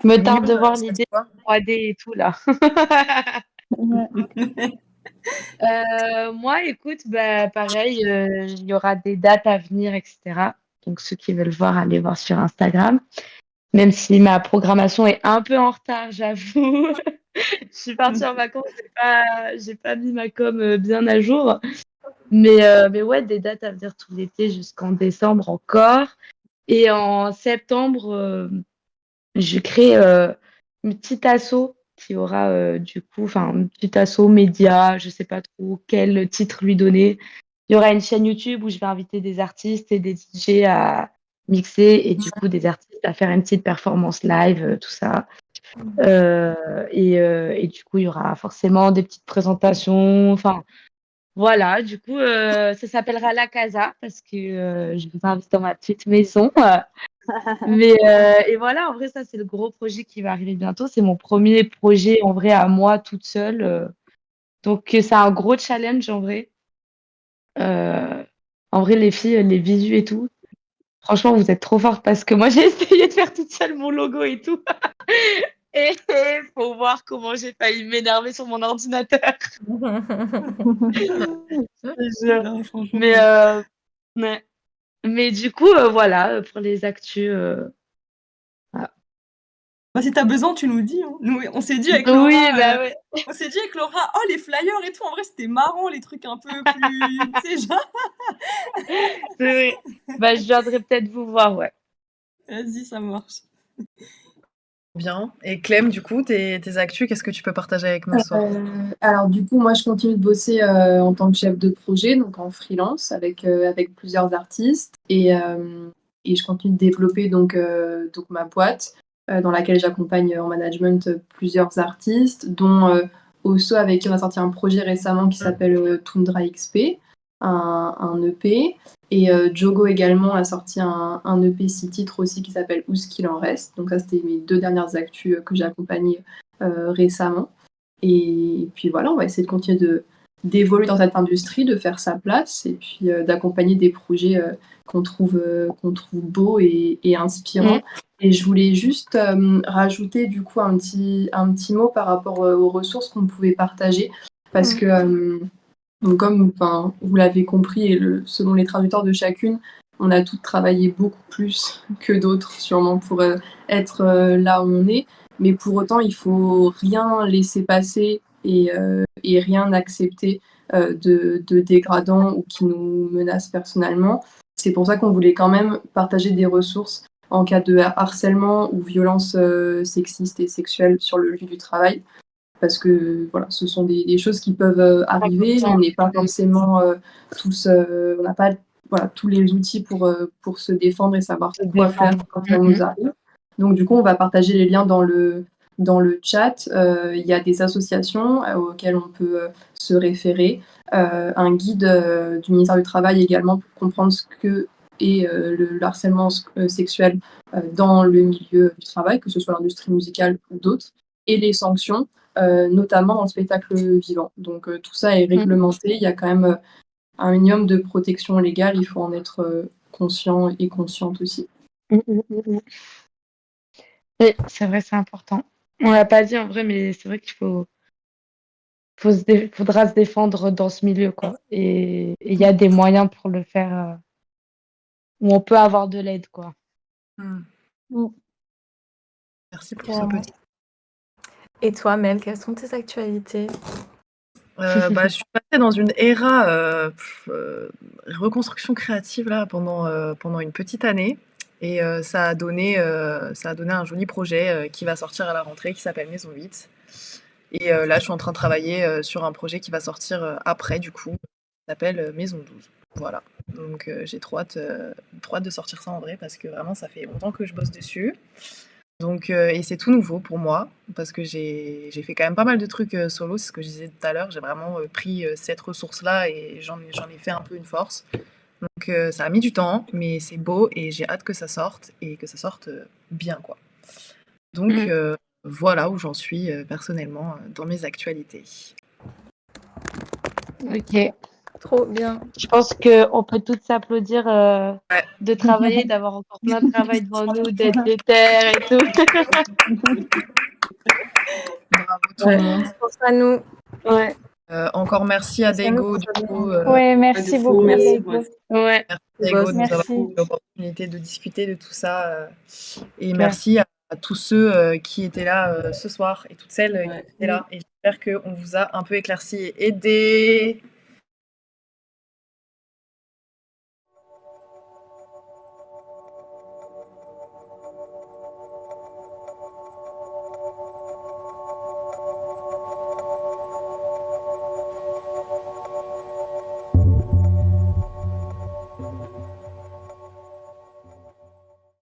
Me Et tarde de Mimoun, voir ça, l'idée c'est quoi 3D et tout là. Moi, écoute, bah, pareil, il y aura des dates à venir, etc. Donc, ceux qui veulent voir, allez voir sur Instagram. Même si ma programmation est un peu en retard, j'avoue. Je suis partie en vacances, j'ai pas mis ma com bien à jour. Mais ouais, des dates à venir tout l'été jusqu'en décembre encore. Et en septembre, je crée une petite asso qui aura du coup, enfin, une petite asso média, je sais pas trop quel titre lui donner. Il y aura une chaîne YouTube où je vais inviter des artistes et des DJ à mixer et du coup des artistes à faire une petite performance live, tout ça. Et du coup, il y aura forcément des petites présentations. Enfin, voilà, du coup, ça s'appellera La Casa parce que je vous invite dans ma petite maison. Et voilà, en vrai, ça, c'est le gros projet qui va arriver bientôt. C'est mon premier projet, en vrai, à moi, toute seule. Donc, c'est un gros challenge, en vrai. Euh, En vrai, les filles, les visus et tout, franchement, vous êtes trop fortes parce que moi, j'ai essayé de faire toute seule mon logo et tout. Et faut voir comment j'ai failli m'énerver sur mon ordinateur. Je te jure. Non, franchement. Ouais. Mais du coup, voilà, pour les actus. Voilà. Bah, si t'as besoin, tu nous dis. Hein. Nous, on s'est dit avec Oui, Laura, bah ouais. oh les flyers et tout, en vrai c'était marrant, les trucs un peu plus, tu sais, genre, C'est vrai. Bah, je viendrai peut-être vous voir, ouais. vas-y, ça marche. Bien. Et Clem, du coup, tes actus, qu'est-ce que tu peux partager avec nous ce soir? Alors du coup, moi je continue de bosser en tant que chef de projet, donc en freelance avec plusieurs artistes et je continue de développer donc ma boîte dans laquelle j'accompagne en management plusieurs artistes, dont Osso avec qui on a sorti un projet récemment qui s'appelle Tundra XP, un EP. Et Jogo également a sorti un EP 6 titres aussi qui s'appelle Où ce qu'il en reste. Donc ça, c'était mes deux dernières actus que j'ai accompagnées récemment. Et puis voilà, on va essayer de continuer d'évoluer dans cette industrie, de faire sa place et puis d'accompagner des projets qu'on trouve beaux et inspirants. Et je voulais juste rajouter du coup un petit mot par rapport aux ressources qu'on pouvait partager parce que donc comme vous l'avez compris et selon les traducteurs de chacune, on a toutes travaillé beaucoup plus que d'autres sûrement pour être là où on est. Mais pour autant, il faut rien laisser passer et rien accepter de dégradant ou qui nous menace personnellement. C'est pour ça qu'on voulait quand même partager des ressources en cas de harcèlement ou violence sexiste et sexuelle sur le lieu du travail parce que voilà, ce sont des choses qui peuvent arriver. On n'est pas forcément tous, on n'a pas voilà, tous les outils pour se défendre et savoir quoi faire quand ça nous arrive. Donc du coup, on va partager les liens dans le chat. Il y a des associations auxquelles on peut se référer, un guide du ministère du Travail également pour comprendre ce que est le harcèlement sexuel dans le milieu du travail, que ce soit l'industrie musicale ou d'autres, et les sanctions notamment dans le spectacle vivant. Donc tout ça est réglementé, il y a quand même un minimum de protection légale, il faut en être conscient et consciente aussi. Oui, c'est vrai, c'est important. On l'a pas dit en vrai, mais c'est vrai qu'il faudra se défendre dans ce milieu, quoi. Et il y a des moyens pour le faire où on peut avoir de l'aide, quoi. Merci pour ce petit. Et toi, Mel, quelles sont tes actualités? Je suis passée dans une ère reconstruction créative là pendant une petite année et ça a donné un joli projet qui va sortir à la rentrée qui s'appelle Maison 8. Et là, je suis en train de travailler sur un projet qui va sortir après, du coup, qui s'appelle Maison 12. Voilà. Donc j'ai trop hâte de sortir ça en vrai parce que vraiment, ça fait longtemps que je bosse dessus. Donc, et c'est tout nouveau pour moi parce que j'ai fait quand même pas mal de trucs solo, c'est ce que je disais tout à l'heure. J'ai vraiment pris cette ressource-là et j'en ai fait un peu une force. Donc ça a mis du temps, mais c'est beau et j'ai hâte que ça sorte et que ça sorte bien, quoi. Donc voilà où j'en suis personnellement dans mes actualités. Ok. Trop bien. Je pense qu'on peut toutes s'applaudir Ouais. de travailler, d'avoir encore plein de travail devant nous, d'être déter et tout. Bravo tout le monde. Pense à nous. Ouais. Encore merci à C'est à nous Daigo pour du ça. coup. Ouais, merci de fou, beaucoup, merci, Daigo. ouais. Ouais. Merci C'est Daigo boss. de nous avoir Merci. donné l'opportunité de discuter de tout ça. Et Claire. merci à tous ceux qui étaient là ce soir et toutes celles qui Ouais. étaient là. Et j'espère qu'on vous a un peu éclairci et aidé.